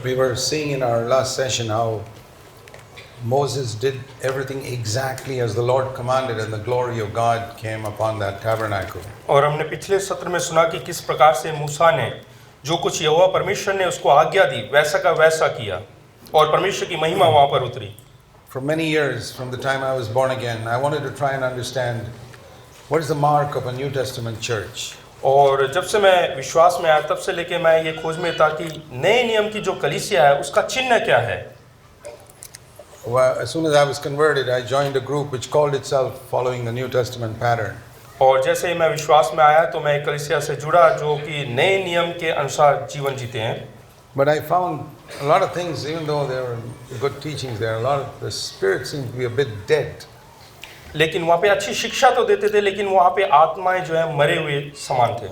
We were seeing in our last session how Moses did everything exactly as the Lord commanded, and the glory of God came upon that tabernacle. और हमने पिछले सत्र में सुना कि किस प्रकार से मूसा ने जो कुछ यहोवा परमेश्वर ने उसको आज्ञा दी वैसा का वैसा किया और परमेश्वर की महिमा वहां पर उतरी. For many years, from the time I was born again, I wanted to try and understand what is the mark of a New Testament church. और जब से मैं विश्वास में आया तब से लेके मैं ये खोज में था कि नए नियम की जो कलीसिया है उसका चिन्ह क्या है. Well, as soon as I was converted, I joined a group which called itself Following the New Testament Pattern. और जैसे ही मैं विश्वास में आया तो मैं एक कलीसिया से जुड़ा जो कि नए नियम के अनुसार जीवन जीते हैं. But I found a lot of things, even though there were good teachings there, a lot of the spirit seemed to be a bit dead. लेकिन वहाँ पे अच्छी शिक्षा तो देते थे लेकिन वहाँ पे आत्माएं जो है मरे हुए समान थे.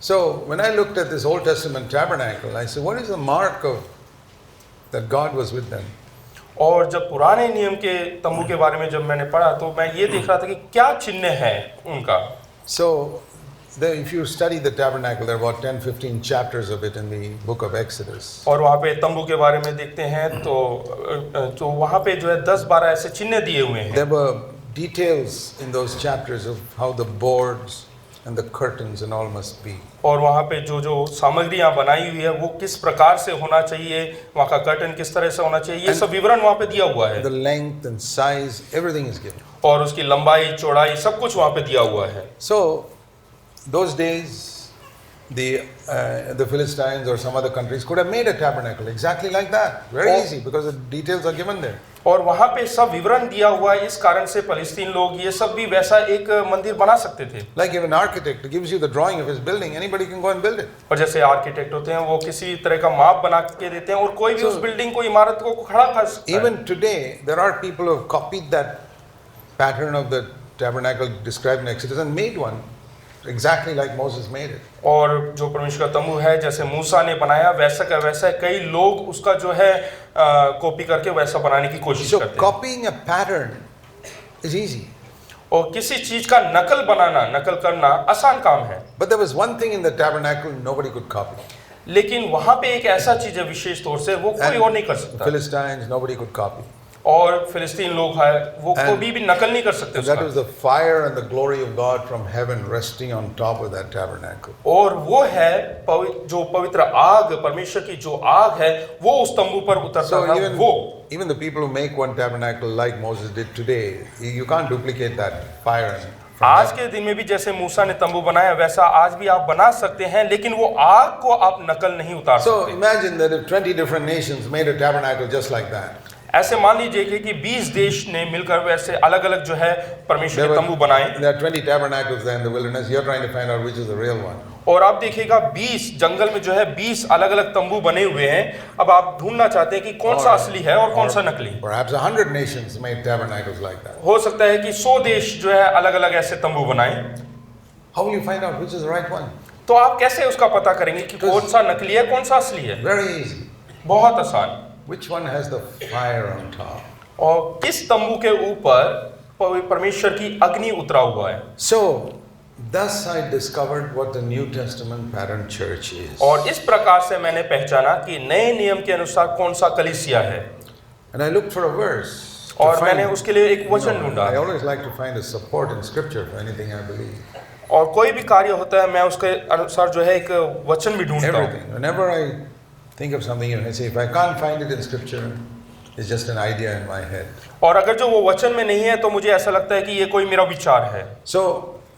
So when I looked at this Old Testament tabernacle, I said, what is the mark of that God was with them? और जब पुराने नियम के तंबू के बारे में जब मैंने पढ़ा तो मैं ये देख रहा था कि क्या चिन्ह है उनका. So if you study the tabernacle, there are about 10-15 chapters of it in the book of Exodus. और वहाँ पे तंबू के बारे में देखते हैं तो वहाँ पे जो है 10-12 ऐसे चिन्ह दिए हुए हैं. There were details in those chapters of how the boards and the curtains and all must be. और वहाँ पे जो सामग्रियाँ बनाई हुई है वो किस प्रकार से होना चाहिए, वहाँ का कर्टन किस तरह से होना चाहिए, ये सब विवरण वहाँ पे दिया हुआ है. The length and size, everything is given. और उसकी लंबाई चौड़ाई सब कुछ वहाँ पे दिया हुआ है. So those days the Philistines or some other countries could have made a tabernacle exactly like that, very easy, because the details are given there. और वहाँ पे सब विवरण दिया हुआ है, इस कारण से फलस्तीन लोग ये सब भी वैसा एक मंदिर बना सकते थे. Like if an architect gives you the drawing of his building, anybody can go and build it. और जैसे आर्किटेक्ट होते हैं वो किसी तरह का माप बना के देते हैं और कोई भी उस बिल्डिंग को इमारत को खड़ा कर सकता है. Even today there are people who have copied that pattern of the tabernacle described in Exodus and made one exactly like Moses made it. और जो परमेश्वर का तंबू है जैसे मूसा ने बनाया वैसा का वैसा कई लोग उसका जो है कॉपी करके वैसा बनाने की कोशिश So करते हैं. copying a pattern is easy. और किसी चीज का नकल करना आसान काम है. But there was one thing in the tabernacle nobody could copy. लेकिन वहां पे एक ऐसा चीज है विशेष तौर से वो कोई और नहीं कर सकता. Philistines nobody could copy. और फिलिस्तीन लोग हैं वो कोई भी नकल नहीं कर सकते That उसका. was the fire and the glory of God from heaven resting on top of that tabernacle. और वो है जो पवित्र आग परमेश्वर की जो आग है वो उस तंबू पर उतरता था. Even the people who make one tabernacle like Moses did today, you can't duplicate that fire. आज के दिन में भी जैसे मूसा ने तंबू बनाया वैसा आज भी आप बना सकते हैं लेकिन वो आग को आप नकल नहीं उतार So सकते. imagine that if 20 different nations made a tabernacle just like that. ऐसे मान लीजिए कि 20 देश ने मिलकर वैसे अलग-अलग जो है परमेश्वर के तंबू बनाए. There are 20 tabernacles there in the wilderness. You're trying to find out which is the real one. और आप देखिएगा 20 जंगल में जो है 20 अलग-अलग तंबू बने हुए हैं. अब आप ढूंढना चाहते हैं कि कौन सा असली है और कौन सा नकली. Perhaps 100 nations made tabernacles like that. हो सकता है कि 100 देश जो है अलग-अलग ऐसे तंबू बनाएं. How will you find out which is the right one? तो आप कैसे उसका पता करेंगे कि कौन सा नकली है कौन सा असली है. Very easy. बहुत आसान. Which one has the fire on top? और किस तंबू के ऊपर परमेश्वर की अग्नि उतरा हुआ है. So thus I discovered what the New Testament pattern church is. और इस प्रकार से मैंने पहचाना कि नए नियम के अनुसार कौन सा कलीसिया है. And I looked for a verse. और मैंने उसके लिए एक वचन ढूंढा. I always like to find a support in scripture for anything I believe. और कोई भी कार्य होता है मैं उसके अनुसार जो है एक वचन भी ढूंढता हूँ. Everything. Whenever I think of something, I say, if I can't find it in scripture, it's just an idea in my head. और अगर जो वो वचन में नहीं है तो मुझे ऐसा लगता है कि ये कोई मेरा विचार है. So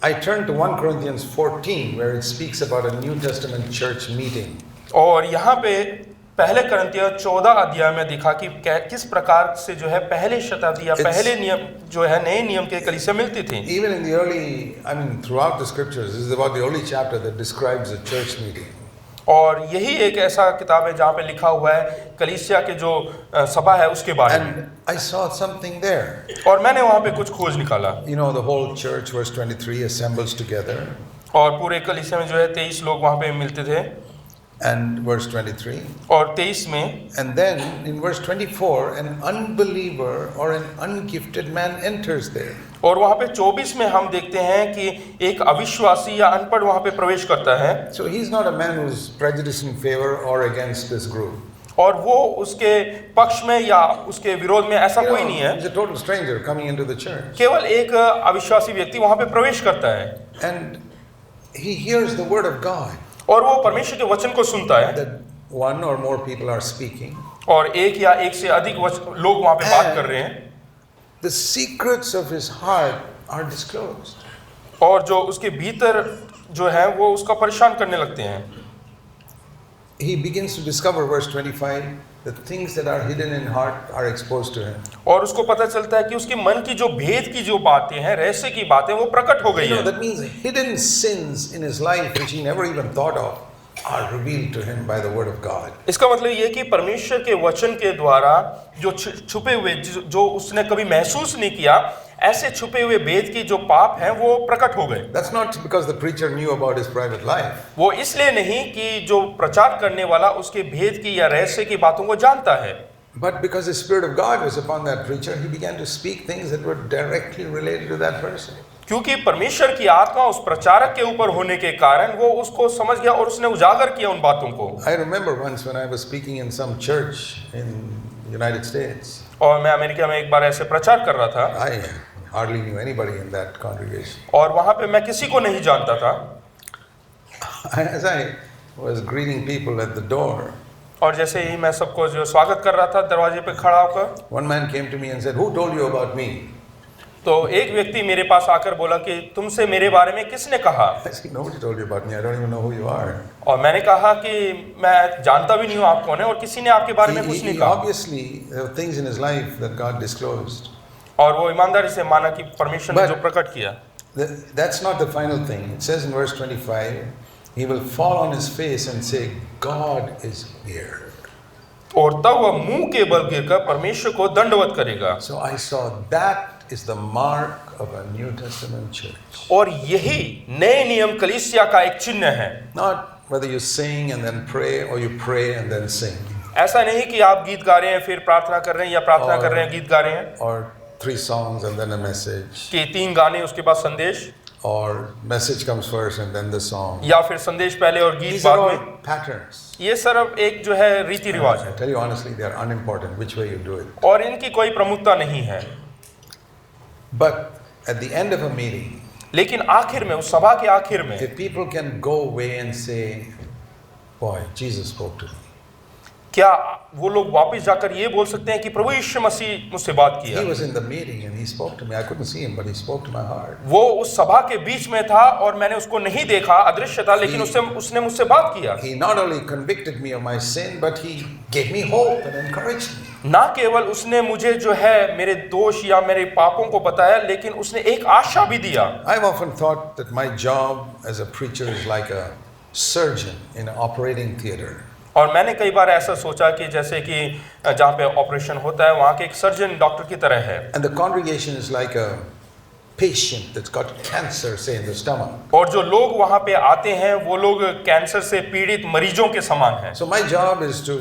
I turned to 1 Corinthians 14 where it speaks about a New Testament church meeting. और यहाँ पे पहले करंथिया 14 अध्याय में दिखा कि किस प्रकार से जो है पहले शताब्दी या पहले नियम जो है नए नियम के कलीसिया मिलती थी. Even in the early, throughout the scriptures, this is about the only chapter that describes a church meeting. और यही एक ऐसा किताब है जहाँ पे लिखा हुआ है कलीसिया के जो सभा है उसके बारे में. And I saw something there. और मैंने वहाँ पे कुछ खोज निकाला. The whole church, verse 23, assembles together. और पूरे कलीसिया में जो है 23 लोग वहाँ पे मिलते थे. And verse 23. और 23 में. And then in verse 24, an unbeliever or an ungifted man enters there. और वहाँ पे 24 में हम देखते हैं कि एक अविश्वासी या अनपढ़ वहाँ पे प्रवेश करता है. So he's not a man who's prejudiced in favor or against this group. और वो उसके पक्ष में या उसके विरोध में ऐसा कोई नहीं है। He's a total stranger coming into the church. केवल एक अविश्वासी व्यक्ति वहां पे प्रवेश करता है And he hears the word of God, और वो परमेश्वर के वचन को सुनता है that one or more people are speaking. और एक या एक से अधिक लोग वहां पे बात कर रहे हैं The secrets of his heart are disclosed. और जो उसके भीतर जो है वो उसका परेशान करने लगते हैं। He begins to discover, verse 25, the things that are hidden in heart are exposed to him. और उसको पता चलता है कि उसके मन की जो भेद की जो बातें हैं, रहस्य की बातें, वो प्रकट हो गई You know, है। that means hidden sins in his life which he never even thought of are revealed to him by the word of God. इसका मतलब ये कि परमेश्वर के वचन के द्वारा जो छुपे हुए जो उसने कभी महसूस नहीं किया, ऐसे छुपे हुए भेद की जो पाप हैं वो प्रकट हो गए। That's not because the preacher knew about his private life, वो इसलिए नहीं कि जो प्रचार करने वाला उसके भेद की या रहस्य की बातों को जानता है, but because the Spirit of God was upon that preacher, he began to speak things that were directly related to that person. क्योंकि परमेश्वर की आत्मा उस प्रचारक के ऊपर होने के कारण वो उसको समझ गया और उसने उजागर किया उन बातों को। I remember once when I was speaking in some church in the United States, और मैं अमेरिका में एक बार ऐसे प्रचार कर रहा था I hardly knew anybody in that congregation. और वहां पे मैं किसी को नहीं जानता था। As I was greeting people at the door, और जैसे ही मैं सबको जो स्वागत कर रहा था दरवाजे पे खड़ा होकर, one man came to me and said, "Who told you about me?" तो एक व्यक्ति मेरे पास आकर बोला कि तुमसे मेरे बारे में किसने कहा? I said, "Nobody told you about me. I don't even know who you are." और मैंने कहा कि मैं जानता भी नहीं हूँ आप कौन है और किसी ने आपके बारे में कुछ नहीं कहा। Obviously, there were things in his life that God disclosed. और वो ईमानदारी से माना कि परमेश्वर ने But- जो प्रकट किया। That's not the final thing. It says in verse 25, he will fall on his face and say, "God is here." और तब वह मुंह के बल गिरकर परमेश्वर को दंडवत करेगा। So I saw that is the mark of a New Testament church. और यही नए नियम कलीसिया का एक चिन्ह है। Not whether you sing and then pray or you pray and then sing, ऐसा नहीं कि आप गीत गा रहे हैं फिर प्रार्थना कर रहे हैं या प्रार्थना कर रहे हैं गीत गा रहे हैं, or 3 songs and then a message, कि 3 गाने उसके बाद संदेश, or message comes first and then the song. या फिर संदेश पहले और गीत These are बाद all में। patterns. ये सिर्फ एक जो है रीति रिवाज I है tell you honestly, they are unimportant which way you do it. और इनकी कोई प्रमुखता नहीं है। But at the end of a meeting, लेकिन आखिर में, उस सभा के आखिर में, if people can go away and say, "Boy, Jesus spoke to me," क्या वो लोग वापस जाकर ये बोल सकते हैं कि प्रभु यीशु मसीह मुझसे बात किया? he was in the meeting and he spoke to me. I couldn't see him, but he spoke to my heart. वो उस सभा के बीच में था और मैंने उसको नहीं देखा, अदृश्य था, लेकिन उसने मुझसे बात किया। He not only convicted me of my sin, but he gave me hope and encouraged me. ना केवल उसने मुझे जो है मेरे दोष या मेरे पापों को बताया, लेकिन उसने एक आशा भी दिया। I've often thought that my job as a preacher is like a surgeon in an operating theater. और मैंने कई बार ऐसा सोचा कि जैसे कि जहाँ पे ऑपरेशन होता है वहाँ के एक सर्जन डॉक्टर की तरह है, And the congregation is like a patient that's got cancer, say, in the stomach. और जो लोग वहाँ पे आते हैं वो लोग कैंसर से पीड़ित मरीजों के समान हैं। So my job is to,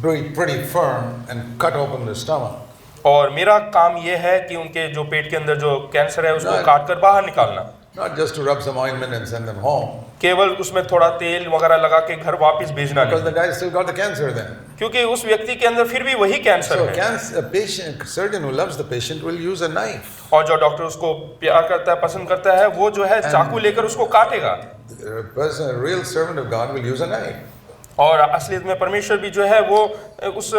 be pretty firm and cut open the stomach. और मेरा काम ये है कि उनके जो पेट के अंदर जो कैंसर है उसको काट कर बाहर निकालना, Not just to rub some ointment and send them home, केवल उसमें थोड़ा तेल वगैरह लगा के घर वापस भेजना because the नहीं, guy still got the cancer then. क्योंकि उस व्यक्ति के अंदर फिर भी वही कैंसर So है। a surgeon who loves the patient will use a knife. और जो डॉक्टर उसको प्यार करता है, पसंद करता है, वो जो है चाकू लेकर उसको काटेगा। A real servant of God will use a knife. और असलियत में परमेश्वर भी जो है वो उस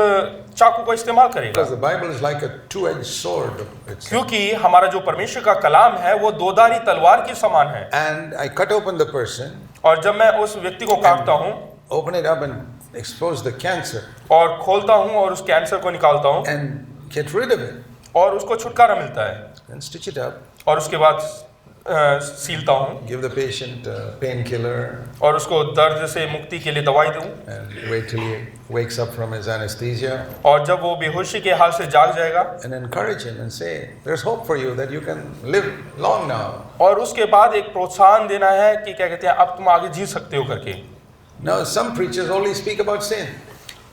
चाकू को इस्तेमाल करेगा, Because the Bible is like a two-edged sword. क्योंकि हमारा जो परमेश्वर का कलाम है वो दोधारी तलवार के समान है। And I cut open the person, और जब मैं उस व्यक्ति को काटता हूँ open it up and expose the cancer और खोलता हूँ और उस कैंसर को निकालता हूँ and get rid of it. और उसको छुटकारा मिलता है, And stitch it up, और उसके बाद सीलता हूँ give the patient a painkiller, और उसको दर्द से मुक्ति के लिए दवाई दूँ, and wait till he wakes up from his anesthesia, और जब वो बेहोशी के हाल से जाग जाएगा and encourage him and say, "There's hope for you that you can live long now." और उसके बाद एक प्रोत्साहन देना है कि क्या कहते हैं, अब तुम आगे जी सकते हो करके। Now, some preachers only speak about sin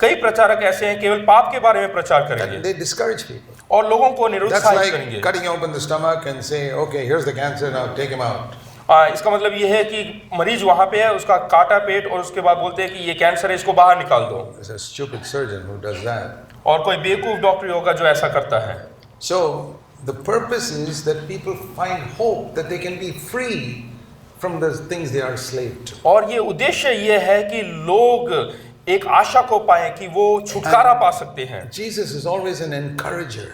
कई प्रचारक ऐसे हैं केवल पाप के बारे में प्रचार करेंगे and they discourage people. और लोगों को That's निरुत्साहित like करेंगे। cutting open the stomach and say, "Okay, here's the cancer, now take him out." इसका मतलब ये है कि मरीज वहां पे है, उसका काटा पेट, और उसके बाद बोलते हैं कि ये कैंसर है, इसको बाहर निकाल दो। There's a stupid surgeon who does that. और कोई बेवकूफ डॉक्टर होगा जो ऐसा करता है। So the purpose is that people find hope that they can be free from the things they are slave to. और ये उद्देश्य ये है कि लोग एक आशा को पाएं कि वो छुटकारा पा सकते हैं। Jesus is always an encourager.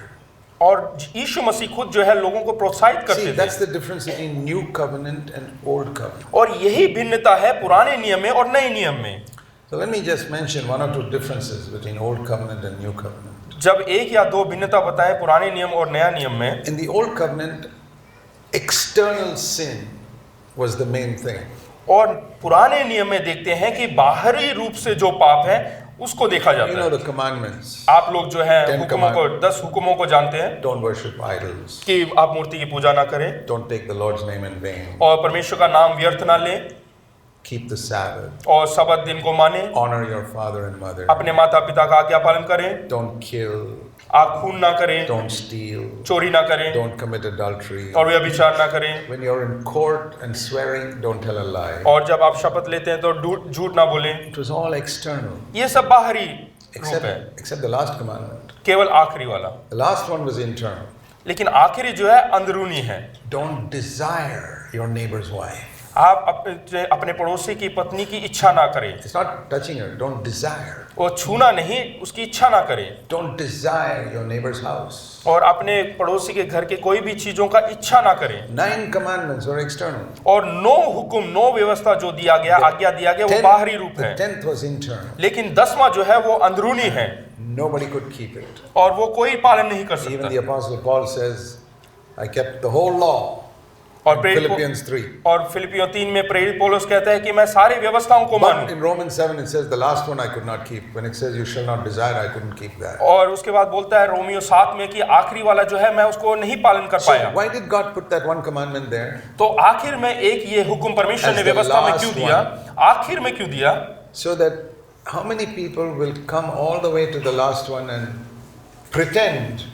और यीशु मसीह खुद जो है लोगों को प्रोत्साहित See, करते that's थे। the difference between new covenant and old covenant. और यही भिन्नता है पुराने नियम में और नए नियम में। So let me just mention one or two differences between old covenant and new covenant. जब एक या दो भिन्नता बताएं पुराने नियम और नया नियम में। In the old covenant, external sin was the main thing. और पुराने नियम में देखते हैं कि बाहरी रूप से जो पाप है उसको देखा You जाता know है। the commandments. आप लोग जो है Ten हुक्मों को, 10 हुक्मों को जानते हैं Don't worship idols. कि आप मूर्ति की पूजा ना करें, Don't take the Lord's name in vain. और परमेश्वर का नाम व्यर्थ ना लें, Keep the Sabbath. और सबत दिन को माने, Honor your father and mother. अपने माता पिता का आज्ञा पालन करें, Don't kill. आप खून ना करें, Don't steal. चोरी ना करें, Don't commit adultery. और व्यभिचार ना करें, When you're in court and swearing, don't tell a lie. और जब आप शपथ लेते हैं तो झूठ ना बोलें। It was all external, ये सब बाहरी रूप है, except the last commandment. केवल आखिरी वाला। The last one was internal. लेकिन आखिरी जो है अंदरूनी है। Don't desire your neighbor's wife. आप अपने पड़ोसी की पत्नी की इच्छा ना करें, It's not touching her. Don't desire. वो छूना नहीं, उसकी इच्छा ना करें, Don't desire your neighbor's house. और अपने पड़ोसी के घर के कोई भी चीजों का इच्छा ना करें। 9 commandments were external. और 9 हुक्म, 9 व्यवस्था जो दिया गया, आज्ञा दिया गया, वो बाहरी रूप The है। 10th was internal. लेकिन 10वां जो है वो अंदरूनी है, Nobody could keep it. और वो कोई पालन नहीं कर Even सकता। the Apostle Paul says, I kept the whole law. और In प्रेरित Philippians 3. और फिलिपियों 3 में प्रेरित पौलुस कहता है कि मैं सारी व्यवस्थाओं को But मानूं। in Romans 7 it says, the last one I could not keep. When it says, you shall not desire, I couldn't keep that. और उसके बाद बोलता है रोमियो 7 में कि आखिरी वाला जो है मैं उसको नहीं पालन कर So पाया। why did God put that one commandment there? तो आखिर में एक ये हुक्म परमेश्वर As ने the व्यवस्था में last क्यों दिया? आखिर में क्यों दिया? So that how many people will come all the way to the last one and pretend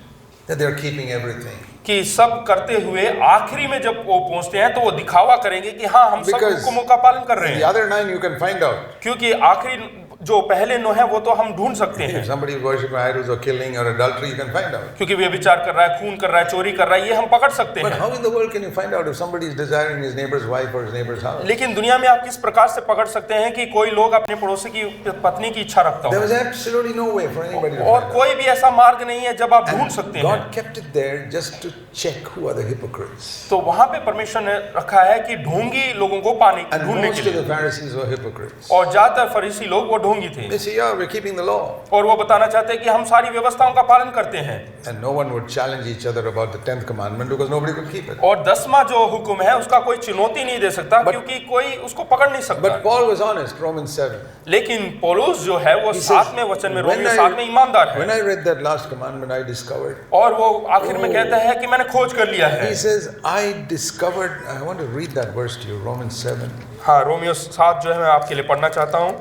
that they're keeping everything? कि सब करते हुए आखिरी में जब वो पहुंचते हैं तो वो दिखावा करेंगे कि हाँ हम सब Because हुक्मों का पालन कर रहे The हैं, other 9 you can find out. क्योंकि आखिरी जो पहले 9 है वो तो हम ढूंढ सकते हैं, If somebody is worshiping idols or killing or adultery, you can find out. क्योंकि वे विचार कर रहा है, खून कर रहा है, चोरी कर रहा है, ये हम पकड़ सकते But हैं। how in the world can you find out if somebody is desiring his neighbor's wife or his neighbor's house? लेकिन दुनिया में आप किस प्रकार से पकड़ सकते हैं कि कोई लोग अपने पड़ोसी की पत्नी की इच्छा रखता There हो? was absolutely no way for anybody to और find out. कोई भी ऐसा मार्ग नहीं है जब आप ढूंढ सकते हैं। God kept it there just to check who are the hypocrites. तो वहां पे परमेश्वर ने रखा है कि ढोंगी लोगों को पाने And ढूंढने most के of the लिए, Pharisees were hypocrites. और ज्यादातर फरीसी लोग वो ढोंगी थे, They say, yeah, we're keeping the law. और वो बताना चाहते हैं कि हम सारी व्यवस्थाओं का पालन करते हैं। And no one would challenge each other about the 10th commandment because nobody could keep it. और 10वां जो हुक्म है उसका कोई चुनौती नहीं दे सकता, क्योंकि कोई उसको पकड़ नहीं सकता। But Paul was honest, Romans 7. लेकिन पौलुस जो है वो He says, 7वें वचन में, when रोमियो I- 7 में ईमानदार When है, I read that last commandment, I discovered. और वो आखिर में कहता है कि मैंने खोज कर लिया है। He says, I discovered, I want to read that verse to you, Romans 7. हाँ, रोमियो 7 जो है मैं आपके लिए पढ़ना चाहता हूँ।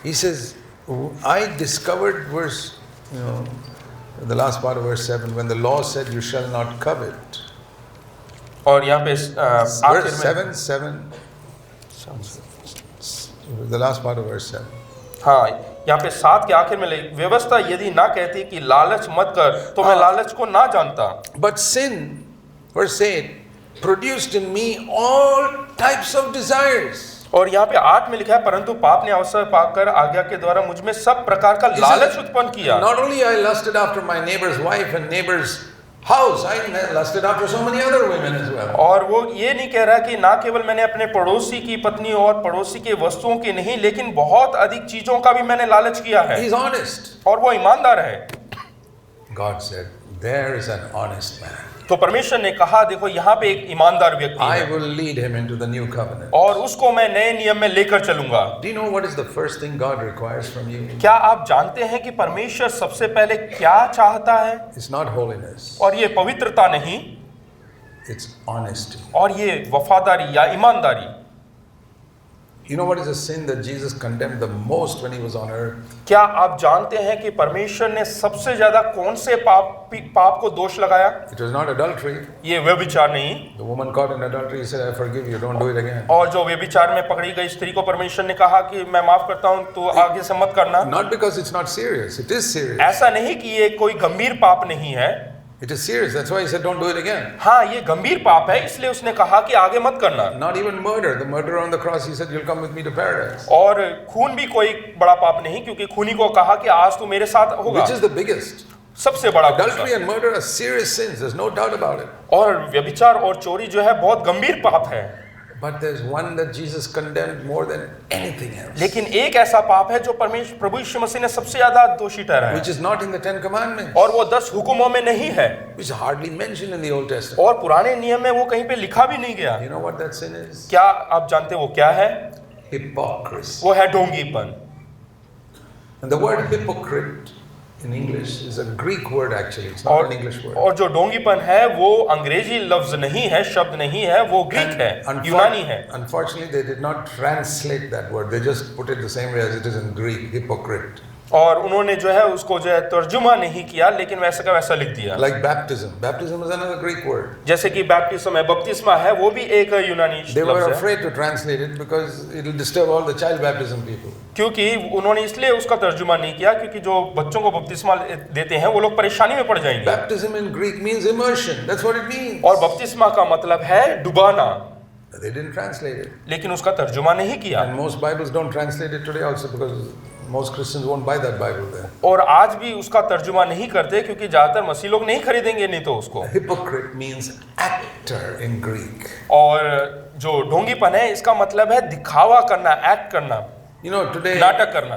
He says, I discovered verse, the last part of verse 7, when the law said, you shall not covet. और यहाँ पे आखिर Verse में 7, the last part of verse 7. हाँ, यहाँ पे 7 के आखिर में व्यवस्था यदि ना कहती कि लालच मत कर, तो मैं लालच को ना जानता। But sin, verse 8, produced in me all types of desires. और यहाँ पे 8 में लिखा है, परंतु पाप ने अवसर पाकर आज्ञा के द्वारा मुझ में सब प्रकार का लालच उत्पन्न किया। Not only I lusted after my neighbor's wife and neighbor's house, I lusted after so many other women as well. और वो ये नहीं कह रहा कि ना केवल मैंने अपने पड़ोसी की पत्नी और पड़ोसी के वस्तुओं की नहीं, लेकिन बहुत अधिक चीजों का भी मैंने लालच किया है। He's honest. और वो ईमानदार है। God said, there is an honest man. तो परमेश्वर ने कहा, देखो यहाँ पे एक ईमानदार व्यक्ति I है, will lead him into the new covenant. और उसको मैं नए नियम में लेकर चलूंगा। Do you know what is the first thing God requires from you? क्या आप जानते हैं कि परमेश्वर सबसे पहले क्या चाहता है? It's not holiness. और ये पवित्रता नहीं, It's honesty. और ये वफादारी या ईमानदारी। You know what is the sin that Jesus condemned the most when he was on earth? क्या आप जानते हैं कि परमेश्वर ने सबसे ज्यादा कौन से पाप को दोष लगाया? It was not adultery. ये व्यभिचार नहीं। The woman caught in adultery, he said, I forgive you, don't do it again. और जो व्यभिचार में पकड़ी गई स्त्री को परमेश्वर ने कहा कि मैं माफ करता हूँ, तो आगे से मत करना। Not because it's not serious, it is serious. ऐसा नहीं कि ये कोई गंभीर पाप नहीं है। It is serious, that's why he said, don't do it again. हाँ, ये गंभीर पाप है, इसलिए उसने कहा कि आगे मत करना। Not even murder. The murderer on the cross, he said, you'll come with me to paradise. और खून भी कोई बड़ा पाप नहीं, क्योंकि खूनी को कहा कि आज तू मेरे साथ होगा। Which is the biggest? सबसे बड़ा Adultery and murder are serious sins, there's no doubt about it. और व्यभिचार और चोरी जो है बहुत गंभीर पाप है। But there's one that Jesus condemned more than anything else. लेकिन एक ऐसा पाप है जो प्रभु यीशु मसीह ने सबसे ज्यादा दोषी ठहराया, Which is not in the 10 commandments. और वो 10 हुक्मों में नहीं है, Which is hardly mentioned in the Old Testament. और पुराने नियम में वो कहीं पे लिखा भी नहीं गया। You know what that sin is? क्या आप जानते वो क्या है? Hypocrisy. वो है ढोंगीपन। And the word hypocrite in English is a Greek word actually. It's not an English word. और जो ढोंगीपन है वो अंग्रेजी लफ्ज नहीं है, शब्द नहीं है, वो ग्रीक है, यूनानी है। Unfortunately, they did not translate that word. They just put it the same way as it is in Greek, hypocrite. और उन्होंने जो है उसको जो है तर्जुमा नहीं किया, लेकिन वैसा का वैसा लिख दिया। Like baptism. Baptism is another Greek word. जैसे कि बैप्टिज्म है, बपतिस्मा है, वो भी एक यूनानी They were लफ्ज है। afraid to translate it because it will disturb all the child baptism people. क्योंकि उन्होंने इसलिए उसका तर्जुमा नहीं किया क्योंकि जो बच्चों को बपतिस्मा देते हैं वो लोग परेशानी में पड़ जाएंगे। Baptism in Greek means immersion. That's what it means. और बपतिस्मा का मतलब है डुबाना, They didn't translate it. लेकिन उसका तर्जुमा नहीं किया। And most Bibles don't translate it today also because most Christians won't buy that Bible there. और आज भी उसका तर्जुमा नहीं करते क्योंकि ज्यादातर मसीह लोग नहीं खरीदेंगे नहीं तो उसको। Hypocrite means actor in Greek. और जो ढोंगीपन है इसका मतलब है दिखावा करना, एक्ट करना, You know, today नाटक करना।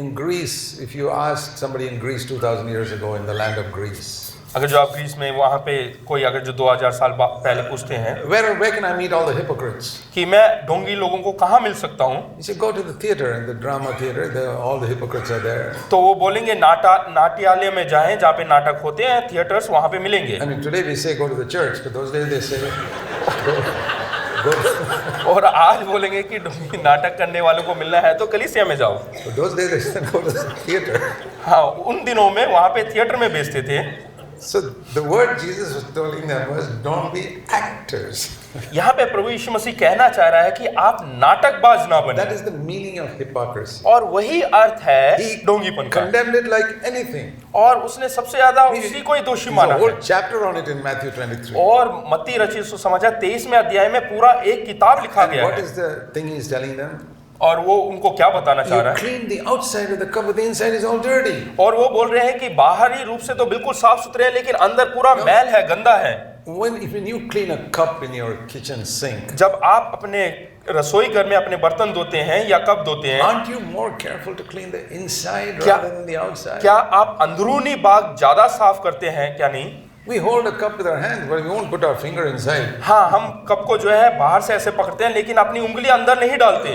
in Greece, if you ask somebody in Greece 2000 years ago in the land of Greece, अगर जो आप ग्रीस में वहाँ पे कोई अगर जो 2000 साल पहले पूछते हैं where can I meet all the hypocrites? कि मैं ढोंगी लोगों को कहाँ मिल सकता हूँ, You say go to the theater, and the drama theater, all the hypocrites are there. तो वो बोलेंगे नाट्यालय में जाएं जहाँ पे नाटक होते हैं, थिएटर्स वहाँ पे मिलेंगे। I mean, today we say go to the church, but those days they say go. और आज बोलेंगे कि ढोंगी नाटक करने वालों को मिलना है तो कलीसिया में जाओ। But those days they said go to the theater. हाँ, उन दिनों में वहाँ पे थिएटर में बेचते थे। So the word Jesus was telling them was don't be actors. यहाँ पे प्रभु यीशु मसीह कहना चाह रहा है कि आप नाटकबाज ना बने। That is the meaning of hypocrisy. और वही अर्थ है He ढोंगीपन का। condemned it like anything. और उसने सबसे ज्यादा उसी को ही दोषी There's माना a whole है। chapter on it in Matthew 23. और मत्ती रचित सुसमाचार 23वें अध्याय में पूरा एक किताब लिखा And गया what है। is the thing he's telling them? और वो उनको क्या बताना चाह रहा You है? clean the outside of the cup, but the inside is all dirty. और वो बोल रहे हैं कि बाहरी रूप से तो बिल्कुल साफ सुथरे हैं लेकिन अंदर पूरा मैल है, गंदा है। When you clean a cup in your kitchen sink, जब आप अपने रसोई घर में अपने बर्तन धोते हैं या कप धोते हैं, aren't you more careful to clean the inside क्या- rather than the outside? क्या आप अंदरूनी भाग ज्यादा साफ करते हैं क्या नहीं? We hold a cup with our hands, but we won't put our finger inside. हाँ, हम कप को जो है बाहर से ऐसे पकड़ते हैं लेकिन अपनी उंगली अंदर नहीं डालते।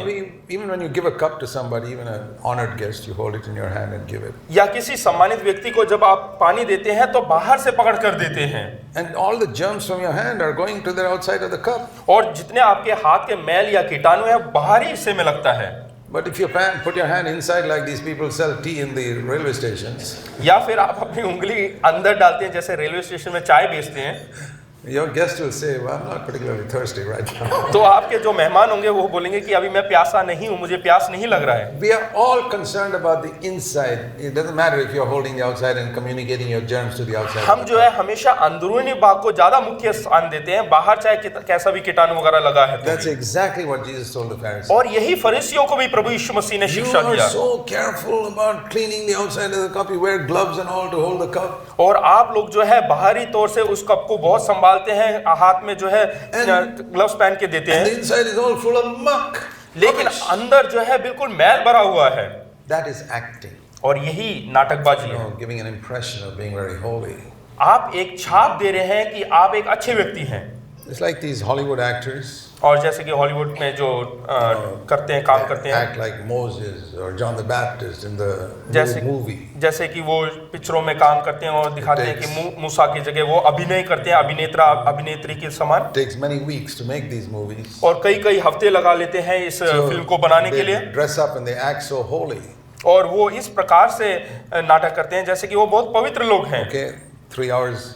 Even when you give a cup to somebody, even an honored guest, you hold it in your hand and give it. या किसी सम्मानित व्यक्ति को जब आप पानी देते हैं तो बाहर से पकड़ कर देते हैं। And all the germs from your hand are going to the outside of the cup. और जितने आपके हाथ के मैल या कीटाणु है बाहरी हिस्से में लगता है। But if you put your hand inside like these people sell tea in the railway stations, या फिर आप अपनी उंगली अंदर डालते हैं जैसे रेलवे स्टेशन में चाय बेचते हैं, your guest will say, well, I'm not particularly thirsty right now. तो आपके जो मेहमान होंगे वो बोलेंगे कि अभी मैं प्यासा नहीं हूँ, मुझे प्यास नहीं लग रहा है। We are all concerned about the inside. It doesn't matter if you're holding the outside and communicating your germs to the outside. हम जो है हमेशा अंदरूनी भाग को ज्यादा मुख्य स्थान देते हैं, बाहर चाहे कैसा भी कीटाणु वगैरह लगा है तो That's भी। exactly what Jesus told the Pharisees. और यही फरीसियों को भी प्रभु यीशु मसीह ने You शिक्षा are दिया। so careful about cleaning the outside of the cup. You wear gloves and all to hold the cup. और आप लोग जो है बाहरी तौर से उस कप को बहुत संभालते हैं, हाथ में जो है ग्लव्स पहन के देते And the हैं, inside is all full of muck. लेकिन अंदर जो है बिल्कुल मैल भरा हुआ है। That is acting. और यही नाटकबाजी You है। know, giving an impression of being very holy. आप एक छाप दे रहे हैं कि आप एक अच्छे व्यक्ति हैं। It's like these Hollywood actors. और जैसे कि हॉलीवुड में जो करते हैं, काम करते हैं, act like Moses or John the Baptist in the जैसे movie. जैसे कि वो पिक्चरों में काम करते हैं और दिखाते हैं कि मूसा की जगह वो अभिनय करते हैं, अभिनेता अभिनेत्री के समान। It takes many weeks to make these movies. और कई हफ्ते लगा लेते हैं इस फिल्म को बनाने के लिए, They dress up and they act so holy. और वो इस प्रकार से नाटक करते हैं जैसे कि वो बहुत पवित्र लोग हैं। Okay, 3 hours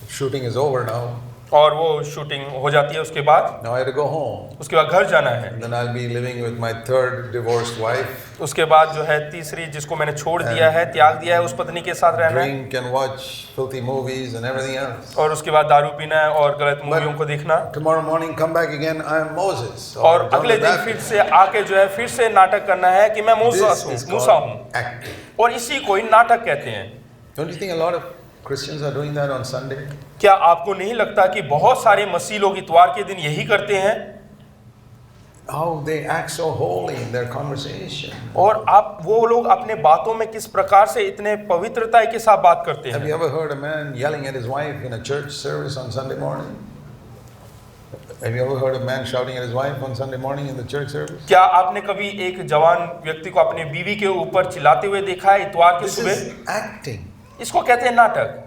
shooting is over now. और वो शूटिंग हो जाती है, उसके बाद Now I have to go home. उसके बाद घर जाना है। And then I'll be living with my third divorced wife. उसके बाद जो है तीसरी, जिसको मैंने छोड़ दिया है, त्याग दिया है, उस पत्नी के साथ रहना है, Drink and watch filthy movies and everything else. और उसके बाद दारू पीना है और गलत मूवियों को देखना। Tomorrow morning come back again, I am Moses. और John अगले the दिन Baptist. फिर से आके जो है फिर से नाटक करना है कि मैं मूसा This is मूसा called हूँ, acting. और इसी को ही नाटक कहते हैं। Don't you think a lot of Christians are doing that on Sunday? क्या आपको नहीं लगता कि बहुत सारे मसीह लोग इतवार के दिन यही करते हैं? How they act so holy in their conversation. और आप वो लोग अपने बातों में किस प्रकार से इतने पवित्रता के साथ बात करते Have हैं? you ever heard a man yelling at his wife in a church service on Sunday morning? Have you ever heard a man shouting at his wife on Sunday morning in the church service? क्या आपने कभी एक जवान व्यक्ति को अपनी बीवी के ऊपर चिल्लाते हुए देखा है इतवार के This सुबह? is acting. इसको कहते हैं नाटक।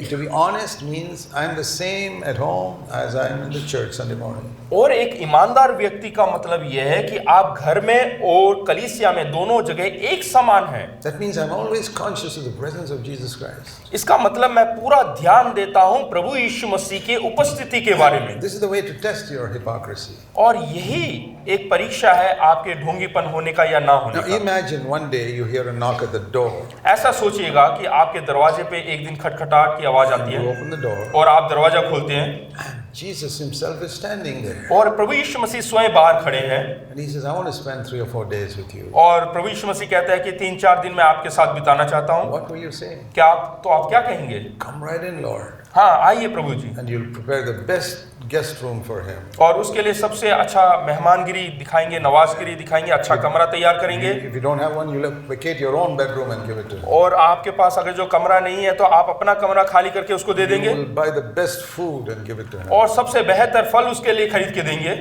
To be honest means I'm the same at home as I am in the church Sunday morning. और एक ईमानदार व्यक्ति का मतलब यह है कि आप घर में और कलीसिया में दोनों जगह एक समान हैं। That means I'm always conscious of the presence of Jesus Christ. इसका मतलब मैं पूरा ध्यान देता हूं प्रभु यीशु मसीह के उपस्थिति के बारे में। This is the way to test your hypocrisy. और यही एक परीक्षा है आपके ढोंगीपन होने का या ना होने Now का। imagine one day you hear a knock at the door. ऐसा सोचिएगा कि आपके दरवाजे पे एक दिन खटखटाहट की आवाज आती You है open the door और आप दरवाजा खोलते हैं and Jesus himself is standing there. और प्रभु यीशु मसीह स्वयं बाहर खड़े हैं, And he says, I want to spend 3 or 4 days with you. और प्रभु यीशु मसीह कहता है कि 3-4 दिन मैं आपके साथ बिताना चाहता हूं। What will you say? क्या आप क्या कहेंगे? Come right in, Lord. हाँ, आइए प्रभु जी। And you'll prepare the best guest room for him. और उसके लिए सबसे अच्छा मेहमानगिरी दिखाएंगे, नवाजगिरी दिखाएंगे, अच्छा कमरा तैयार करेंगे। If you don't have one, you'll vacate your own bedroom and give it to him. और आपके पास अगर जो कमरा नहीं है तो आप अपना कमरा खाली करके उसको दे You देंगे will buy the best food and give it to him. और सबसे बेहतर फल उसके लिए खरीद के देंगे।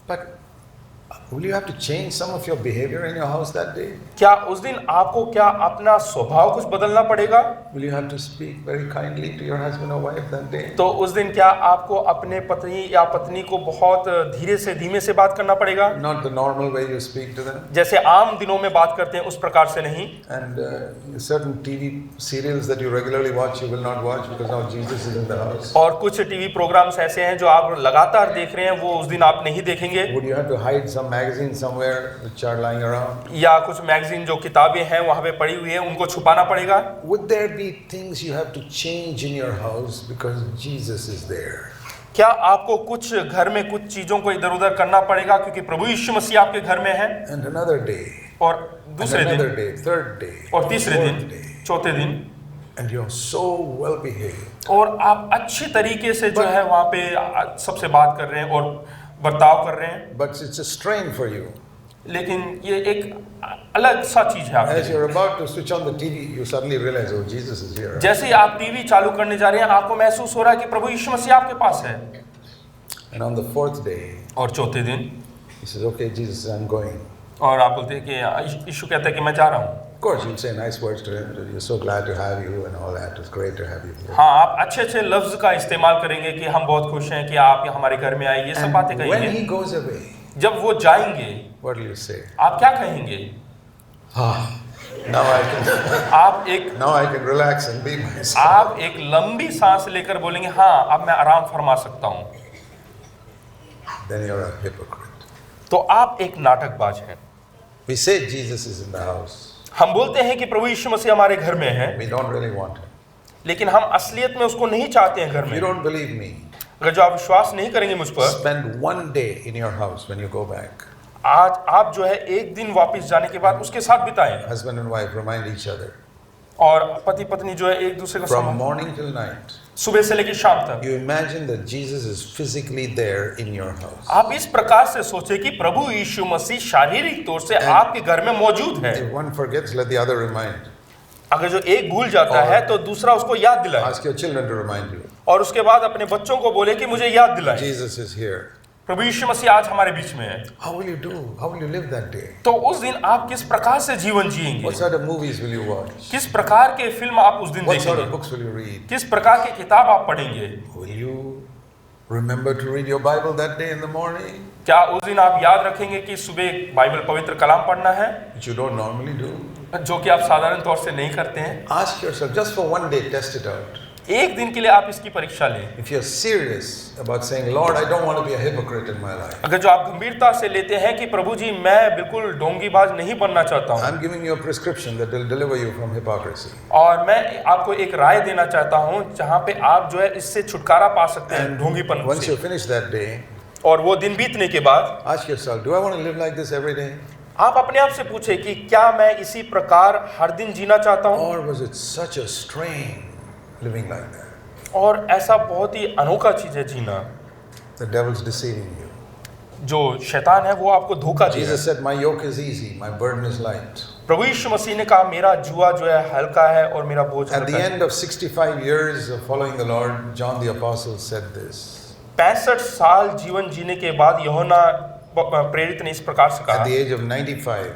But will you have to change some of your behavior in your house that day? क्या उस दिन आपको क्या अपना स्वभाव कुछ बदलना पड़ेगा? Will you have to speak very kindly to your husband or wife that day? तो उस दिन क्या आपको अपने पत्नी या पत्नी को बहुत धीरे से धीमे से बात करना पड़ेगा? Not the normal way you speak to them. जैसे आम दिनों में बात करते हैं उस प्रकार से नहीं। And certain TV serials that you regularly watch, you will not watch because now Jesus is in the house. और कुछ टीवी प्रोग्राम्स ऐसे हैं जो आप लगातार देख रहे हैं, वो उस दिन आप नहीं देखेंगे। Would you have to hide some magazines somewhere which are lying around? या कुछ मैगजीन जो किताबें हैं वहाँ पे पड़ी हुई हैं उनको छुपाना पड़ेगा? Would there be things you have to change in your house because Jesus is there? क्या आपको कुछ घर में कुछ चीजों को इधर उधर करना पड़ेगा क्योंकि प्रभु यीशु मसीह आपके घर में है? And another day, और and दूसरे another दिन day, third day, और तीसरे fourth दिन, day, चौथे दिन, and you're so well behaved. और आप अच्छी तरीके से जो है वहाँ पे सबसे बात कर रहे हैं और बर्ताव कर रहे हैं, But it's a strain for you. लेकिन ये एक अलग सा चीज है आपके As लिए। you're about to switch on the TV, you suddenly realize, oh, Jesus is here. जैसे ही आप टीवी चालू करने जा रहे हैं आपको महसूस हो रहा है कि प्रभु यीशु मसीह आपके पास है। And on the fourth day, और चौथे दिन he says, okay, Jesus, I'm going. और आप बोलते हैं कि यीशु कहता है कि मैं जा रहा हूँ। Of course, you'll say nice words to him. You're so glad to have you and all that. It's great to have you here. हाँ, आप अच्छे अच्छे लफ्ज का इस्तेमाल करेंगे कि हम बहुत खुश हैं कि आप हमारे घर में आए, ये सब बातें And when कहेंगे। he goes away, जब वो जाएंगे what will you say? आप क्या कहेंगे? Now I can relax and be myself. आप एक लंबी सांस लेकर बोलेंगे हाँ अब मैं आराम फरमा सकता हूँ। Then you're a hypocrite. तो आप एक नाटकबाज हैं। We say Jesus is in the house. हम बोलते हैं कि प्रभु यीशु मसीह हमारे घर में है, We don't really want him. लेकिन हम असलियत में उसको नहीं चाहते हैं घर If में। you don't believe me, अगर जो आप विश्वास नहीं करेंगे मुझ पर, spend one day in your house when you go back. आज आप जो है एक दिन वापस जाने के बाद उसके साथ बिताएं। Husband and wife remind each other. और पति पत्नी जो है एक दूसरे को From morning till night, सुबह से लेकर शाम तक you imagine that Jesus is physically there in your house. आप इस प्रकार से सोचे कि प्रभु यीशु मसीह शारीरिक तौर से आपके घर में मौजूद है। If one forgets, let the other remind. अगर जो एक भूल जाता है तो दूसरा उसको याद दिलाए, Ask your children to remind you. और उसके बाद अपने बच्चों को बोले कि मुझे याद दिलाए Jesus is here. प्रभु यीशु मसीह आज हमारे बीच में है, How will you do? How will you live that day? तो उस दिन आप किस प्रकार से जीवन जिएंगे? What sort of movies will you watch? किस प्रकार के फिल्म आप उस दिन What sort देखेंगे? of books will you read? किस प्रकार की किताब आप पढ़ेंगे? Will you remember to read your Bible that day in the morning? क्या उस दिन आप याद रखेंगे कि सुबह बाइबल पवित्र कलाम पढ़ना है, Which you don't normally do. जो कि आप साधारण तौर से नहीं करते हैं? Ask yourself, just for one day, test it out. एक दिन के लिए आप इसकी परीक्षा लें। If you're serious about saying, Lord, I don't want to be a hypocrite in my life. अगर जो आप गंभीरता से लेते हैं कि प्रभु जी मैं बिल्कुल ढोंगीबाज नहीं बनना चाहता हूँ, I'm giving you a prescription that will deliver you from hypocrisy. और मैं आपको एक राय देना चाहता हूँ जहाँ पे आप जो है इससे छुटकारा पा सकते हैं ढोंगीपन Once से। you finish that day, और वो दिन बीतने के बाद ask yourself, do I want to live like this every day? आप अपने आप से पूछे कि क्या मैं इसी प्रकार हर दिन जीना चाहता हूँ, Or was it such a strain living like that? और ऐसा बहुत ही अनोखा चीज है जीना। The devil's deceiving you. जो शैतान है वो आपको धोखा दे रहा है। Jesus said, my yoke is easy, my burden is light. प्रभु यीशु मसीह ने कहा मेरा जुआ जो है हल्का है और मेरा बोझ At the हल्का है। end of 65 years of following the Lord, John the Apostle said this. 65 साल जीवन जीने के बाद यूहन्ना प्रेरित ने इस प्रकार से At कहा, the age of 95,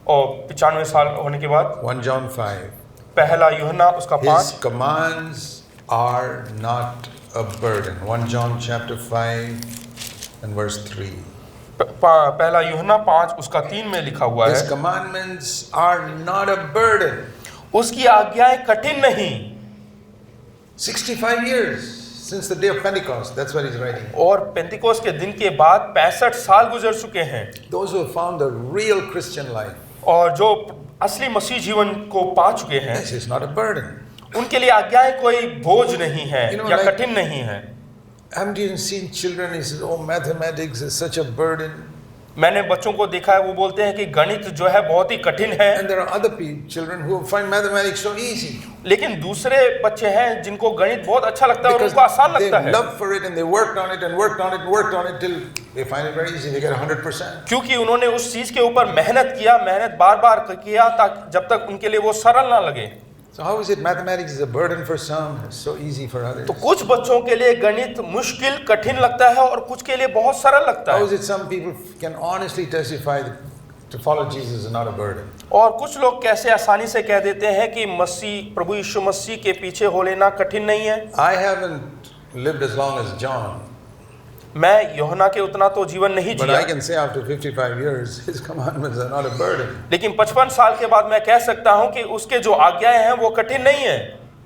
और 95 साल होने के बाद 1 John 5, पहला यूहन्ना उसका his 5 commands are not a burden. 1 John chapter 5 and verse 3. पहला यूहन्ना 5 उसका 3 में लिखा हुआ His है, commandments are not a burden. उसकी आज्ञाएं कठिन नहीं। 65 years since the day of Pentecost, that's what he's writing. और पेंतिकोस के दिन के बाद 65 साल गुजर चुके हैं, Those who have found the real Christian life, और जो असली मसीह जीवन को पा चुके हैं this is not a burden. उनके लिए आज्ञाएं कोई बोझ नहीं है You know, या like- कठिन नहीं है। Haven't you seen children? He says, oh, mathematics is such a burden. मैंने बच्चों को देखा है वो बोलते हैं कि गणित जो है बहुत ही कठिन है, And there are other children who find mathematics so easy. लेकिन दूसरे बच्चे हैं जिनको गणित बहुत अच्छा लगता है और Because उनको आसान they लगता है, love for it and they worked on it and worked on it and worked on it till they find it very easy. They get 100%. क्योंकि उन्होंने उस चीज के ऊपर मेहनत किया, मेहनत बार बार किया ताकि जब तक उनके लिए वो सरल ना लगे। So how is it mathematics is a burden for some, it's so easy for others? तो कुछ बच्चों के लिए गणित मुश्किल कठिन लगता है और कुछ के लिए बहुत सरल लगता How है, is it some people can honestly testify that to follow Jesus is not a burden? और कुछ लोग कैसे आसानी से कह देते हैं कि मसीह प्रभु यीशु मसीह के पीछे हो लेना कठिन नहीं है। I haven't lived as long as John, मैं यूहन्ना के उतना तो जीवन नहीं but Jiya, I can say after 55 years, his commandments are not a burden. लेकिन 55 साल के बाद मैं कह सकता हूं कि उसके जो आज्ञाएं हैं वो कठिन नहीं है,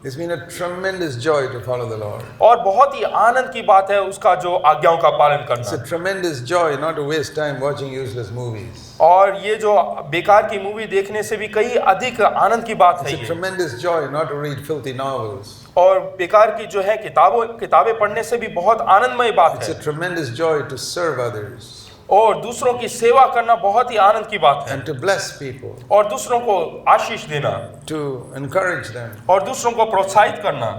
It's been a tremendous joy to follow the Lord. और बहुत ही आनंद की बात है उसका जो आज्ञाओं का पालन It's a करना। tremendous joy not to waste time watching useless movies. और ये जो बेकार की मूवी देखने से भी कई अधिक आनंद की बात है It's a ये, tremendous joy not to read filthy novels. और बेकार की जो है किताबें पढ़ने से भी बहुत आनंदमय बात It's a है, tremendous joy to serve others और दूसरों की सेवा करना बहुत ही आनंद की बात है, and to bless people, और दूसरों को आशीष देना to encourage them. और दूसरों को प्रोत्साहित करना।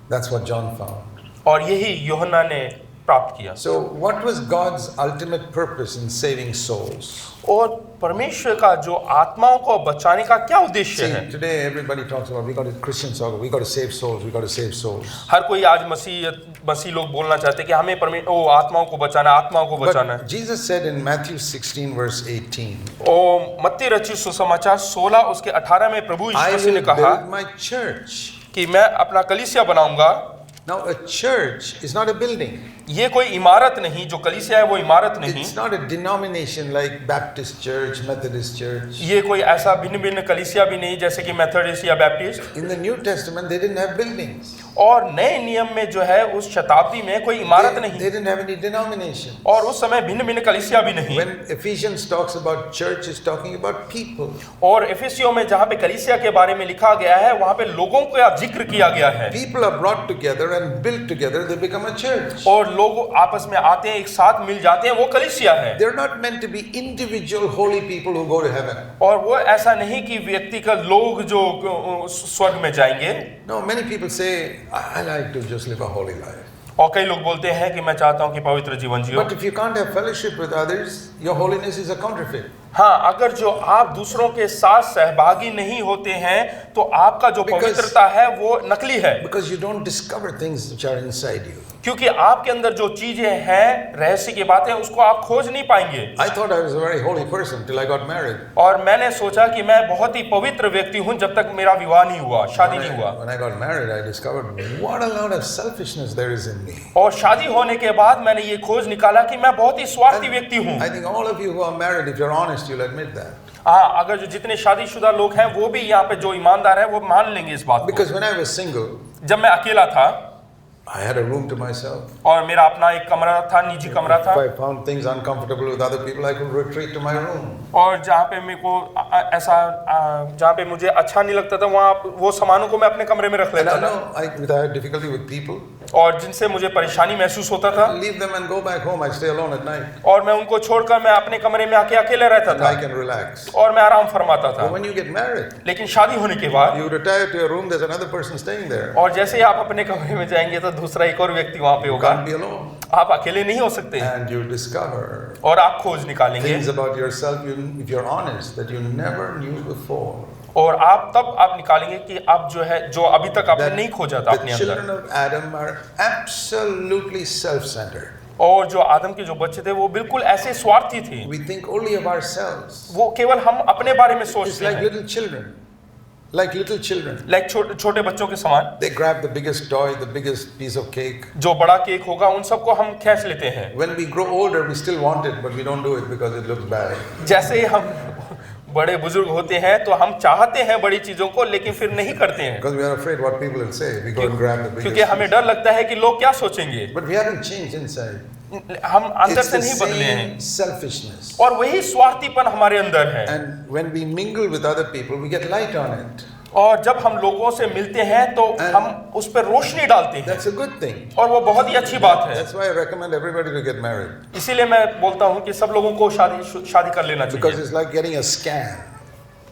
That's what John found. और यही यूहन्ना ने प्राप्त किया। So, what was God's ultimate purpose in saving souls? और परमेश्वर का जो आत्माओं को बचाने का क्या उद्देश्य See, है? today everybody talks about Christians talk, we got to save souls, we got to save souls. हर कोई आज मसीह लोग बोलना चाहते हैं कि हमें आत्माओं को बचाना, आत्माओं को बचाना है। But Jesus said in Matthew 16 verse 18, ओ मत्ती रचित सुसमाचार 16 उसके 18 में प्रभु I यीशु मसीह ने will कहा build my church. कि मैं अपना कलीसिया बनाऊंगा। Now, a church is not a building. ये कोई इमारत नहीं, जो कलीसिया है वो इमारत नहीं, It's not a denomination like Baptist church, Methodist church. ये कोई ऐसा भिन्न भिन्न कलीसिया भी नहीं जैसे कि मेथोडिस्ट या Baptist. In the New Testament, they didn't have buildings. और नए नियम में जो है उस शताब्दी में कोई इमारत They नहीं, didn't have any denomination. और उस समय भिन्न भिन्न कलीसिया भी नहीं। When Ephesians talks about church, it's talking about people. और एफेसियों में जहाँ पे कलीसिया के बारे में लिखा गया है वहाँ पे लोगों का जिक्र किया गया है, People are brought together and built together, they become a church. और लोग आपस में आते हैं, एक साथ मिल जाते हैं, वो कलीसिया है। They're not meant to be individual holy people who go to heaven. और वो ऐसा नहीं कि व्यक्तिगत लोग जो स्वर्ग में जाएंगे। No, many people say, I like to just live a holy life. और कई लोग बोलते हैं कि मैं चाहता हूं कि पवित्र जीवन जियो। But if you can't have fellowship with others, your holiness is a counterfeit. हाँ, अगर जो आप दूसरों के साथ सहभागी नहीं होते हैं तो आपका जो Because- पवित्रता है वो नकली है, Because you don't discover things which are inside you. क्योंकि आपके अंदर जो चीजें हैं, रहस्य की बातें, उसको आप खोज नहीं पाएंगे। I thought I was a very holy person till I got married. और मैंने सोचा कि मैं बहुत ही पवित्र व्यक्ति हूं जब तक मेरा विवाह नहीं हुआ, शादी नहीं हुआ। When I got married, I discovered what a lot of selfishness there is in me. और शादी होने के बाद मैंने ये खोज निकाला कि मैं बहुत ही स्वार्थी व्यक्ति हूं। I think all of you who are married, if you're honest, you'll admit that. हाँ, अगर जो जितने शादीशुदा लोग हैं वो भी यहाँ पे जो ईमानदार है वो मान लेंगे इस बात को। Because when I was single, जब मैं अकेला था I had a room to myself. और मेरा अपना एक कमरा था, निजी कमरा था, If I found things uncomfortable with other people, I could retreat to my room. और जहाँ पे मेरे को जहाँ पे मुझे अच्छा नहीं लगता था वहाँ वो सामानों को मैं अपने कमरे में रख And लेता I था। know I had difficulty with people. और जिनसे मुझे परेशानी महसूस होता था Leave them and go back home. I stay alone at night. और मैं उनको छोड़कर मैं अपने कमरे में आके अकेले रहता And था I can relax. और मैं आराम फरमाता था। But when you get married, लेकिन शादी होने के बाद you retire to your room, there's another person staying there. और जैसे ही आप अपने कमरे में जाएंगे तो दूसरा एक और व्यक्ति वहाँ पे You होगा। can't be alone. आप अकेले नहीं हो सकते And you discover और आप खोज निकालेंगे things about yourself, if you're honest, that you never knew before. और आप तब आप निकालेंगे कि आप जो है जो अभी तक आपने नहीं खोजा था The अपने children अंदर। of Adam are absolutely self-centered. और जो आदम के जो बच्चे थे वो बिल्कुल ऐसे स्वार्थी थे, We think only of ourselves. वो केवल हम अपने बारे में It's सोचते like हैं, little children. Like little children. Like छोटे बच्चों के समान। They grab the biggest toy, the biggest piece of cake. जो बड़ा केक होगा उन सबको हम खींच लेते हैं। When we grow older, we still want it, but we don't do it because it looks bad. जैसे ही हम बड़े बुजुर्ग होते हैं तो हम चाहते हैं बड़ी चीजों को लेकिन फिर नहीं करते हैं, Because we are afraid what people will say. We go and grab the क्योंकि biggest. हमें डर लगता है कि लोग क्या सोचेंगे। But we haven't changed inside. हम अंदर It's से the नहीं बदले हैं same selfishness. और वही स्वार्थीपन हमारे अंदर है। And when we mingle with other people, we get light on it. और जब हम लोगों से मिलते हैं तो हम उस पर रोशनी डालते हैं That's a good thing. और वो बहुत ही अच्छी बात है। That's why I recommend everybody to get married. इसीलिए मैं बोलता हूँ कि सब लोगों को शादी कर लेना Because चाहिए। it's like getting a scan.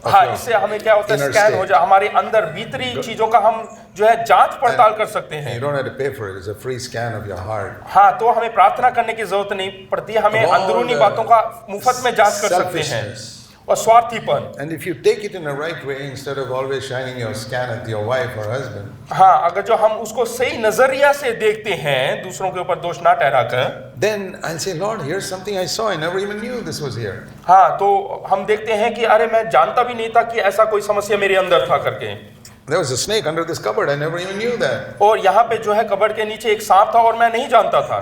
of हाँ, your इससे हमें क्या होता है, inner स्कैन state. हो जाए हमारे अंदर भीतरी चीजों का, हम जो है जांच पड़ताल कर सकते And हैं। you don't have to pay for it. It's a free scan of your heart. हाँ, तो हमें प्रार्थना करने की जरूरत नहीं पड़ती, हमें Of all अंदरूनी the बातों का मुफ्त में जांच कर सकते हैं। selfishness. और स्वार्थीपन, And if you take it in the right way, instead of always shining your scan at your wife or husband, हाँ, अगर जो हम उसको सही नजरिया से देखते हैं, दूसरों के ऊपर दोष ना ठहराकर, then I'll say, Lord, here's something I saw. I never even knew this was here. हाँ, तो हम देखते हैं कि अरे मैं जानता भी नहीं था कि ऐसा कोई समस्या मेरे अंदर था करके। There was a snake under this cupboard. I never even knew that. और यहाँ पे जो है कबर्ड के नीचे एक सांप था और मैं नहीं जानता था।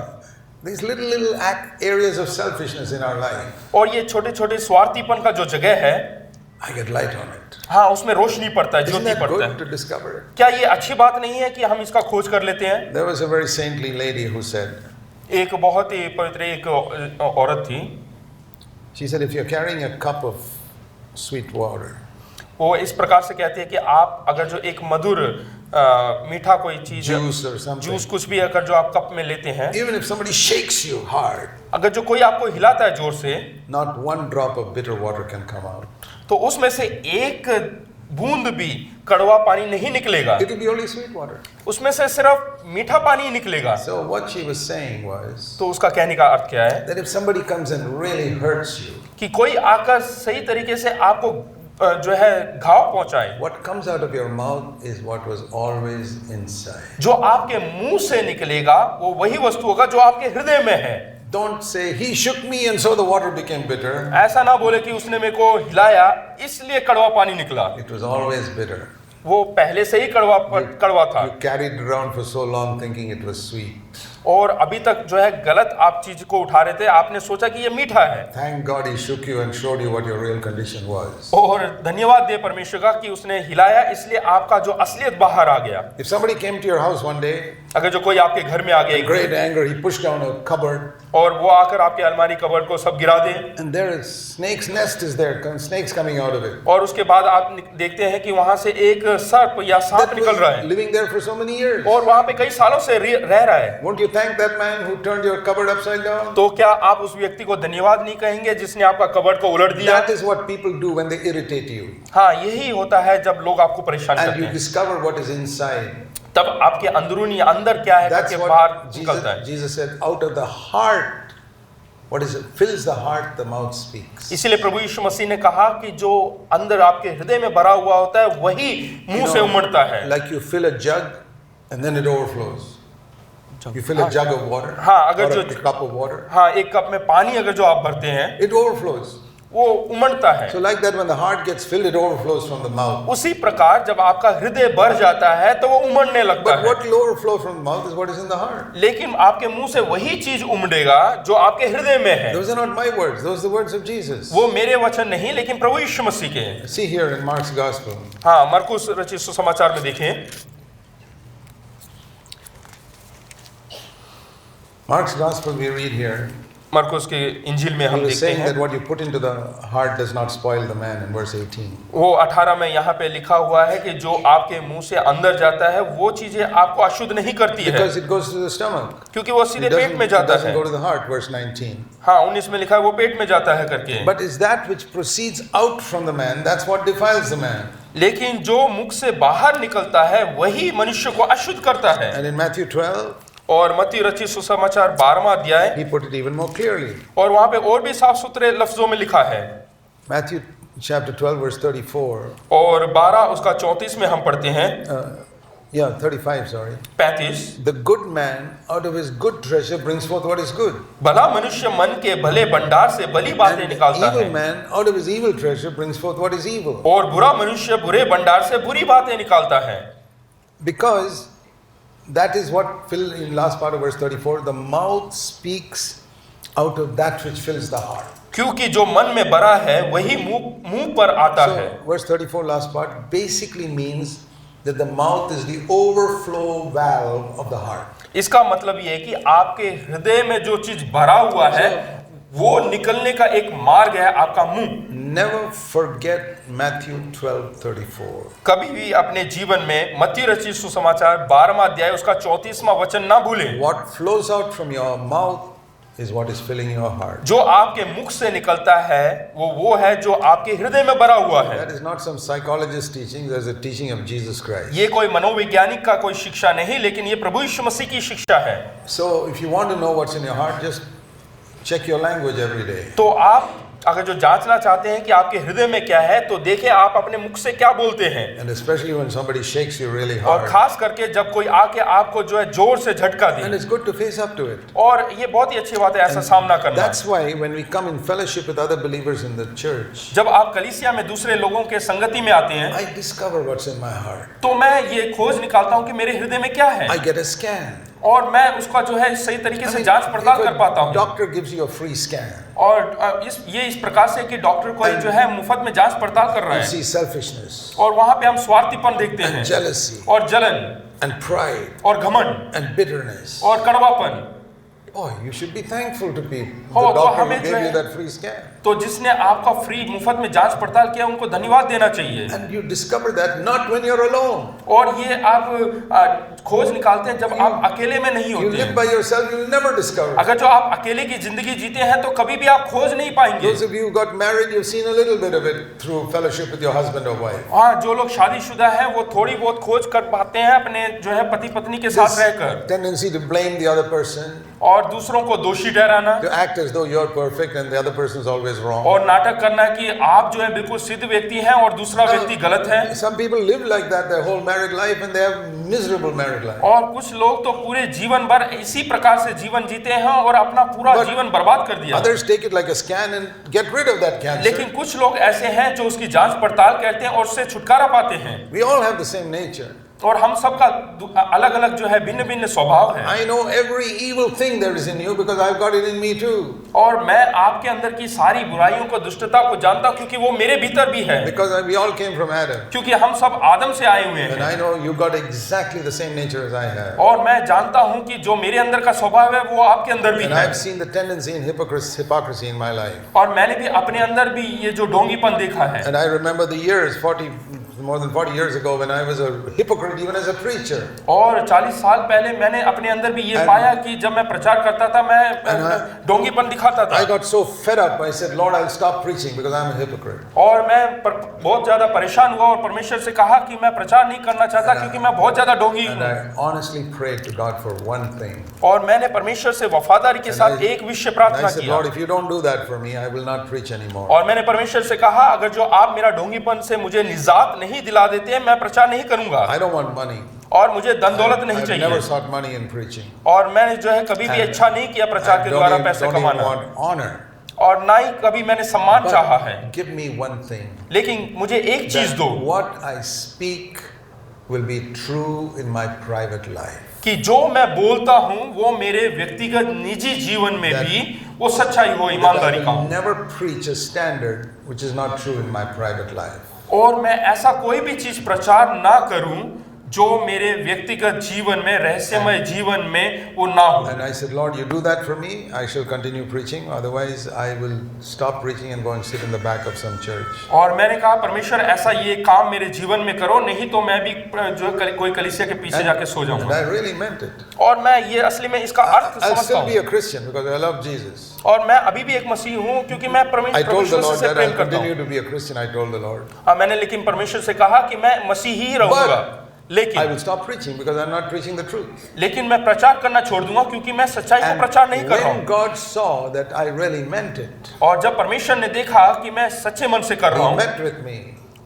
These little areas of selfishness in our life, और ये छोटे छोटे स्वार्थीपन का जो जगह है, I get light on it. हाँ, उसमें रोशनी पड़ता है, Isn't ज्योति that पड़ता good है। to discover it? क्या ये अच्छी बात नहीं है कि हम इसका खोज कर लेते हैं? There was a very saintly lady who said, एक बहुत ही पवित्र एक औरत थी, she said, if you're carrying a cup of sweet water, वो इस प्रकार से कहती है कि आप अगर जो एक मधुर मीठा कोई चीज, juice or something, जूस कुछ भी अगर जो आप कप में लेते हैं, even if somebody shakes you hard, अगर जो कोई आपको हिलाता है जोर से, not one drop of bitter water can come out. तो उसमें से एक बूंद भी कड़वा पानी नहीं निकलेगा, It will be only sweet water. उसमें से सिर्फ मीठा पानी ही निकलेगा। So what she was saying was तो उसका कहने का अर्थ क्या है that if somebody comes and really hurts you, कि कोई आकर सही तरीके से आपको जो है घाव पहुंचाए, what comes out of your mouth is what was always inside. जो आपके मुंह से निकलेगा वो वही वस्तु होगा जो आपके हृदय में है। Don't say, he shook me and so the water became bitter. ऐसा ना बोले कि उसने मेरे को हिलाया इसलिए कड़वा पानी निकला, It was always bitter. वो पहले से ही कड़वा था You carried it around for so long thinking it was sweet. और अभी तक जो है गलत आप चीज को उठा रहे थे, आपने सोचा कि ये मीठा है। Thank God he shook you and showed you what your real condition was. और धन्यवाद दे परमेश्वर का कि उसने हिलाया, इसलिए आपका जो असलियत बाहर आ गया। If somebody came to your house one day, अगर जो कोई आपके घर में आ गया in great anger, he pushed down a cupboard, और वो आकर आपके अलमारी कबर्ड को सब गिरा दे, and there is snake's nest is there, snakes coming out of it. और उसके बाद आप देखते हैं कि वहां से एक सर्प या सांप That निकल रहा was है living there for so many years. और वहां पे कई सालों से रह रहा है। Won't you thank that man who turned your cupboard upside down? तो क्या आप उस व्यक्ति को धन्यवाद नहीं कहेंगे जिसने आपका कबर्ड को उलट दिया? That is what people do when they irritate you. हाँ, यही होता है जब लोग आपको परेशान And करते you हैं, discover what is inside. तब आपके अंदरूनी अंदर क्या है That's करके बाहर what निकलता है। Jesus said, out of the heart, what is it? Fills the heart, the mouth speaks. इसीलिए प्रभु यीशु मसीह ने कहा कि जो अंदर आपके हृदय में भरा हुआ होता है वही मुंह से उमड़ता है। Like you fill a jug and then it overflows. You fill a jug of water हाँ, अगर or जो a cup of water, हाँ, एक कप में पानी अगर जो आप भरते हैं it overflows. वो उमड़ता है। So like that, when the heart gets filled, it overflows from the mouth. उसी प्रकार जब आपका हृदय भर जाता है तो वो उमड़ने लगता But है। what will overflow from the mouth is what is in the heart. लेकिन आपके मुंह से वही चीज उमड़ेगा जो आपके हृदय में है। Those are not my words; those are the words of Jesus. वो मेरे वचन नहीं, लेकिन प्रभु यीशु मसीह के हैं। See here in Mark's Gospel. हाँ, मरकुस रचित सुसमाचार में देखें। Mark's Gospel, we read here. मरकुस के इंजील में He हम was देखते saying that हैं what you put into the heart does not spoil the man in verse 18. वो 18 में यहाँ पे लिखा हुआ है कि जो आपके मुंह से अंदर जाता है वो चीजें आपको अशुद्ध नहीं करती है, Because it goes to the stomach. क्योंकि वो सीधे पेट में It जाता doesn't है। go to the heart, verse 19. हाँ, 19 में लिखा है वो पेट में जाता है करके। But is that which proceeds out from the man, that's what defiles the man. लेकिन जो मुख से बाहर निकलता है वही मनुष्य को अशुद्ध करता है। And in Matthew 12, और मत्ती रचित सुसमाचार 12वां अध्याय, he put it even more clearly. और वहां पे और भी साफ सुथरे लफ्जों में लिखा है। Matthew chapter 12, verse 34. और 12 उसका 34 में हम पढ़ते हैं, 35, sorry. 35। The good man out of his good treasure brings forth what is good. भला मनुष्य मन के भले भंडार से भली बातें And the निकालता evil है, man out of his evil treasure brings forth what is evil. और बुरा मनुष्य बुरे भंडार से बुरी बातें निकालता है। Because that is what Phil in last part of verse 34, the mouth speaks out of that which fills the heart. क्योंकि जो मन में भरा है वही मुंह पर आता है। So verse 34 last part basically means that the mouth is the overflow valve of the heart. इसका मतलब ये है कि आपके हृदय में जो चीज भरा हुआ है वो निकलने का एक मार्ग है आपका मुंह। Never forget Matthew 12:34. कभी भी अपने जीवन में मत्ती रचित सुसमाचार 12वां अध्याय उसका 34वां वचन ना भूलें। What flows out from your mouth is what is filling your heart. जो आपके मुख से निकलता है वो है जो आपके हृदय में भरा हुआ है। That is not some psychologist teaching, that is a teaching of Jesus Christ. ये कोई मनोवैज्ञानिक का कोई शिक्षा नहीं, लेकिन ये प्रभु यीशु मसीह की शिक्षा है। So if you want to know what's in your heart, just check your language every day. तो आप अगर जो जांचना चाहते हैं कि आपके हृदय में क्या है तो देखें आप अपने मुख से क्या बोलते हैं। And especially when somebody shakes you really और hard. खास करके जब कोई आके आपको जो है जोर से झटका And they, it's good to face up to it. और ये बहुत ही अच्छी बात है ऐसा सामना करना। That's why when we come in fellowship with other believers in the church, जब आप कलीसिया में दूसरे लोगों के संगति में आते हैं I discover what's in my heart. तो मैं ये खोज निकालता हूँ कि मेरे हृदय में क्या है, I get a scan. और मैं उसका जो है सही तरीके से जांच पड़ताल कर पाता हूँ। Doctor gives you a free scan. और इस प्रकार से कि डॉक्टर कोई जो है मुफ्त में जांच पड़ताल कर रहा You है, see selfishness और वहां पे हम स्वार्थीपन देखते and हैं, jealousy और जलन and pride और घमंड and bitterness. और कड़वापन। Oh, you should be thankful to people. Oh, The तो doctor हमें who जो gave है- you that free scan. तो जिसने आपका फ्री मुफ्त में जांच पड़ताल किया उनको धन्यवाद देना चाहिए। And you discover that not when you're alone. और ये आप खोज निकालते हैं जब आप अकेले में नहीं You होते live हैं। by yourself, you'll never discover it. अगर जो आप अकेले की जिंदगी जीते हैं तो कभी भी आप खोज नहीं पाएंगे। Those of you who got married, you've seen a little bit of it through fellowship with your husband or wife. हाँ, जो लोग शादीशुदा हैं वो थोड़ी बहुत खोज कर पाते हैं अपने जो है पति पत्नी के साथ This रहकर, tendency to blame the other person, और दूसरों को दोषी ठहराना, to act as though you're perfect and the other person is always wrong. और नाटक करना कि आप जो है बिल्कुल सिद्ध व्यक्ति हैं और दूसरा व्यक्ति गलत है। Some people live like that their whole married life and they have miserable married life. और कुछ लोग तो पूरे जीवन भर इसी प्रकार से जीवन जीते हैं और अपना पूरा But जीवन बर्बाद कर दिया। Others take it like a scan and get rid of that cancer. लेकिन कुछ लोग ऐसे हैं जो उसकी जांच पड़ताल करते हैं और उससे छुटकारा पाते हैं। We all have the same nature. और हम सबका अलग अलग जो है भिन्न भिन्न स्वभाव है। I know every evil thing there is in you because I've got it in me too. और मैं आपके अंदर की सारी बुराइयों को दुष्टता को जानता हूँ क्योंकि वो मेरे भीतर भी है, Because we all came from Adam. क्योंकि हम सब आदम से आए हुए And हैं। I know you got exactly the same nature as I have. और मैं जानता हूँ कि जो मेरे अंदर का स्वभाव है वो आपके अंदर भी And है। I've seen the tendency in hypocrisy in my life. और मैंने भी अपने अंदर भी ये जो ढोंगीपन देखा है। And I remember the years, more than 40 years ago, when I was a hypocrite even as a preacher. और 40 साल पहले मैंने अपने अंदर भी ये पाया कि जब मैं प्रचार करता था मैं ढोंगीपन दिखाता था। I got so fed up, I said, Lord, I'll stop preaching because I'm a hypocrite. और मैं बहुत ज्यादा परेशान हुआ और परमेश्वर से कहा कि मैं प्रचार नहीं करना चाहता क्योंकि मैं बहुत ज्यादा ढोंगी And हूँ। I honestly prayed to God for one thing. और मैंने परमेश्वर से वफादारी के साथ एक विषय And प्रार्थना I said, किया, Lord, if you don't do that for me, I will not preach anymore. और मैंने परमेश्वर से कहा अगर जो आप मेरा ढोंगीपन से मुझे निजात नहीं दिला देते हैं मैं प्रचार नहीं करूंगा। I don't want money. और मुझे धन दौलत नहीं I've never चाहिए sought money in preaching. और मैंने जो है कभी भी अच्छा नहीं किया प्रचार के द्वारा पैसे Don't even कमाना want honor. और ना ही कभी मैंने सम्मान चाहा है But give me one thing. लेकिन मुझे एक चीज That दो what I speak will be true in my private life. कि जो मैं बोलता हूँ वो मेरे व्यक्तिगत निजी जीवन में भी वो सच्चाई हो, That ईमानदारी I का will हो never preach a standard which is not true in my private life. और मैं ऐसा कोई भी चीज प्रचार ना करूं जो मेरे व्यक्तिगत जीवन में रहस्यमय जीवन में वो ना हो And I said, Lord, you do that for me, I shall continue preaching. Otherwise, I will stop preaching and go and sit in the back of some church. और मैंने कहा परमेश्वर ऐसा ये काम मेरे जीवन में करो, नहीं तो मैं भी जो कोई कलीसिया के पीछे जाके सो And जाऊंगा। I really meant it. और मैं ये असली में इसका अर्थ I'll समझता still be हूँ a Christian because I love Jesus. और मैं अभी भी एक मसीह हूँ क्योंकि मैं I told the परमेश्वर Lord से that प्रेम I'll करता continue हूँ। to be a Christian. I told the Lord. मैंने लेकिन परमेश्वर से कहा कि मैं मसीह ही रहूंगा, I लेकिन will stop preaching because I'm not preaching the truth. लेकिन मैं प्रचार करना छोड़ दूंगा क्योंकि मैं सच्चाई को And प्रचार नहीं कर रहा when हूँ। God saw that I really meant it, और जब परमेश्वर ने देखा कि मैं सच्चे मन से कर रहा He हूँ met with me.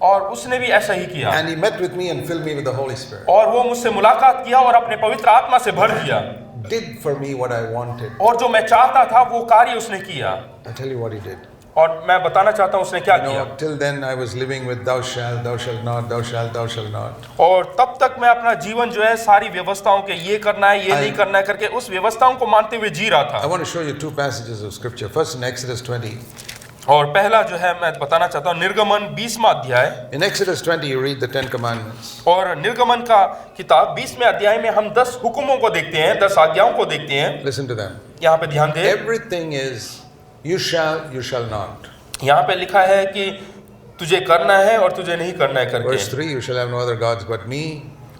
और उसने भी ऐसा ही किया And He met with me and filled me with the Holy Spirit. और वो मुझसे मुलाकात किया और अपने पवित्र आत्मा से भर दिया Did for me what I wanted. और जो मैं चाहता था वो कार्य उसने किया। I'll tell you what He did. और मैं बताना चाहता हूँ उसने क्या You किया। know, till then I was living with thou shalt not, thou shalt not. और तब तक मैं अपना जीवन जो है सारी व्यवस्थाओं के ये करना है ये नहीं करना है करके उस व्यवस्थाओं को मानते हुए जी रहा I था। want to show you two passages of scripture. First in Exodus 20. और पहला जो है मैं बताना चाहता हूँ निर्गमन 20वां अध्याय। In Exodus 20 you read the 10 commandments. और निर्गमन का किताब 20वें अध्याय में हम 10 हुक्मों को देखते हैं, 10 आज्ञाओं को देखते हैं। Listen to them. यहाँ पे ध्यान दें, Everything is you shall not. यहाँ पे लिखा है कि तुझे करना है और तुझे नहीं करना है Verse करके। 3, you shall have no other gods but me.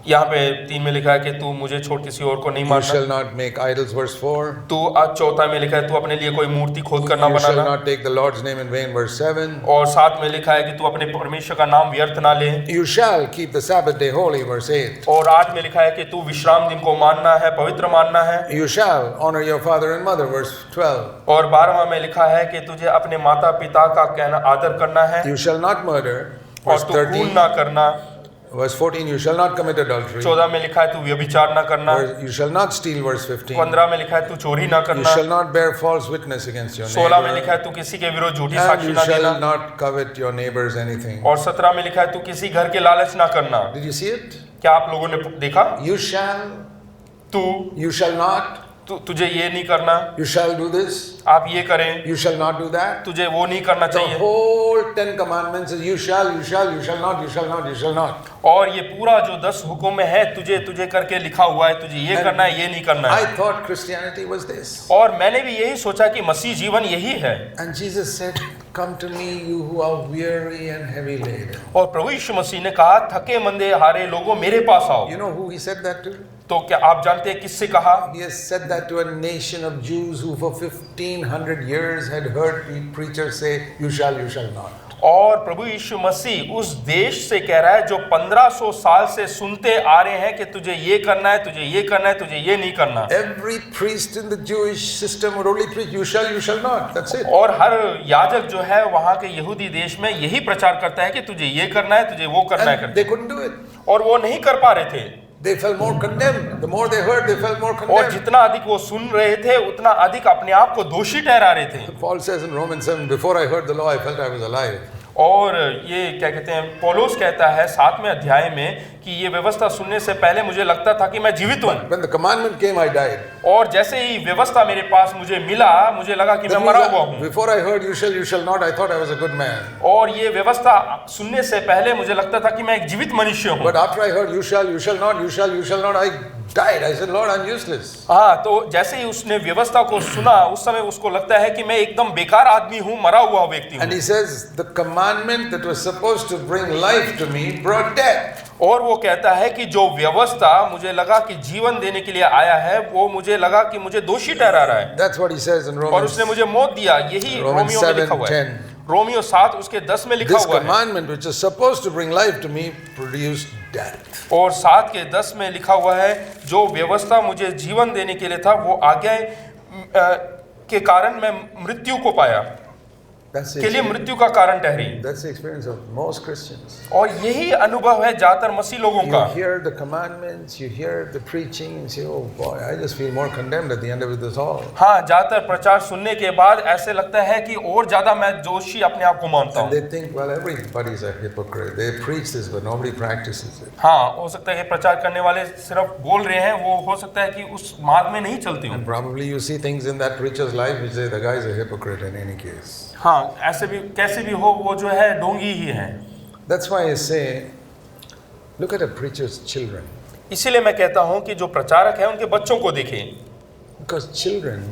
यहाँ पे 3 में लिखा है कि तू मुझे छोड़ किसी और को नहीं You मानना। shall not make idols. Verse 4. तू आज 4 में लिखा है तू अपने लिए कोई मूर्ति खोद कर ना You shall banana. not take the Lord's name in vain. Verse 7. और 7 में लिखा है कि तू अपने परमेश्वर का नाम व्यर्थ ना ले। You shall keep the Sabbath day holy. Verse 8. और 8 में लिखा है कि तू विश्राम दिन को मानना है, pवित्र मानना है। You shall honor your father and mother. Verse 12. और 12वां में लिखा है कि तुझे अपने माता पिता का कहना आदर करना है You shall not murder. और Verse तू खून 13. ना करना। Verse 14. You shall not commit adultery. 14 में लिखा है तू व्यभिचार ना करना। You shall not steal. Verse 15. 15 में लिखा है तू चोरी ना You करना। shall not bear false witness against your 16 में neighbor. लिखा है तू किसी के विरुद्ध झूठी And साक्षी you ना shall देना। not covet your neighbor's anything. और 17 में लिखा है तू किसी घर के लालच ना करना। Did you see it? क्या आप लोगों ने देखा? You shall, तू you shall not, तुझे ये नहीं करना, you shall do this, आप ये करें, you shall not do that. तुझे वो नहीं करना The चाहिए। whole 10 commandments is you shall, you shall, you shall not, you shall not, you shall not. और ये पूरा जो 10 हुक्म में है तुझे तुझे करके लिखा हुआ है, तुझे ये करना है ये नहीं करना I है। thought Christianity was this. और मैंने भी यही सोचा कि मसीह जीवन यही है। And Jesus said, come to me you who are weary and heavy laden. और प्रभु यीशु मसीह ने कहा थके मंदे हारे लोगों मेरे पास आओ। You know who he said that to? तो क्या आप जानते हैं किससे कहा? He has said that to a nation of Jews who for 1500 years had heard preachers say, you shall not. और प्रभु यीशु मसीह उस देश से कह रहा है जो 1500 साल से सुनते आ रहे हैं कि तुझे ये करना है, तुझे ये करना है, तुझे ये नहीं करना। Every priest in the Jewish system would only preach, you shall not. That's it. और हर याजक जो है वहां के यहूदी देश में यही प्रचार करता है कि तुझे ये करना है, तुझे वो करना है And करके। they couldn't do it. और वो नहीं कर पा रहे थे। They felt more condemned. The more they heard, they felt more और condemned. जितना अधिक वो सुन रहे थे उतना अधिक अपने आप को दोषी ठहरा रहे थे। Paul says in Romans 7, before I heard the law, I felt I was alive. और ये क्या कहते हैं, पौलुस कहता है 7वें अध्याय में कि ये व्यवस्था सुनने से पहले मुझे लगता था कि मैं जीवित हूँ। When the commandment came, I died. और जैसे ही व्यवस्था मेरे पास मुझे मिला, मुझे लगा कि मैं That मरा means हुआ that हूँ। before I heard you shall not, I thought I was a good man. और ये व्यवस्था सुनने से पहले मुझे लगता था कि मैं एक जीवित मनुष्य हूँ। But after I heard you shall not, I died. I said, Lord, I'm useless. हाँ, तो जैसे ही उसने व्यवस्था को सुना उस समय उसको लगता है कि मैं एकदम बेकार आदमी हूँ, मरा हुआ व्यक्ति And हूँ। he says, the commandment that was supposed to bring life to me brought death. और वो कहता है कि जो व्यवस्था मुझे लगा कि जीवन देने के लिए आया है वो मुझे लगा कि मुझे दोषी ठहरा रहा है। That's what he says in और Romans, उसने मुझे मौत दिया, यही Romans रोमियो में लिखा हुआ है। 7:10. रोमियो 7 उसके 10 में लिखा This हुआ है। commandment which is supposed to bring life to me produced death. और 7 के 10 में लिखा हुआ है जो व्यवस्था मुझे जीवन देने के लिए था वो आज्ञा के कारण मैं मृत्यु को पाया। That's the के लिए experience. मृत्यु का कारण ठहरी। That's the experience of most Christians. और यही अनुभव है ज्यादातर मसीह लोगों You का। hear the commandments, you hear the preaching, and say, "Oh boy, I just feel more condemned at the end of this all." हाँ, ज्यादातर प्रचार सुनने के बाद ऐसे लगता है कि और ज्यादा मैं दोषी अपने आप को मानता And हूँ। they think, well, everybody's a hypocrite. They preach this, but nobody practices it. हाँ, हो सकता है कि प्रचार करने वाले सिर्फ बोल रहे हैं, वो हो सकता है कि उस मार्ग में नहीं चलते हो। And probably you see things in that preacher's life which say the guy's a hypocrite in any case. हाँ, ऐसे भी कैसे भी हो, वो जो है ढोंगी ही है। That's why I say, look at a preacher's children. इसीलिए मैं कहता हूँ कि जो प्रचारक है उनके बच्चों को देखें, Because children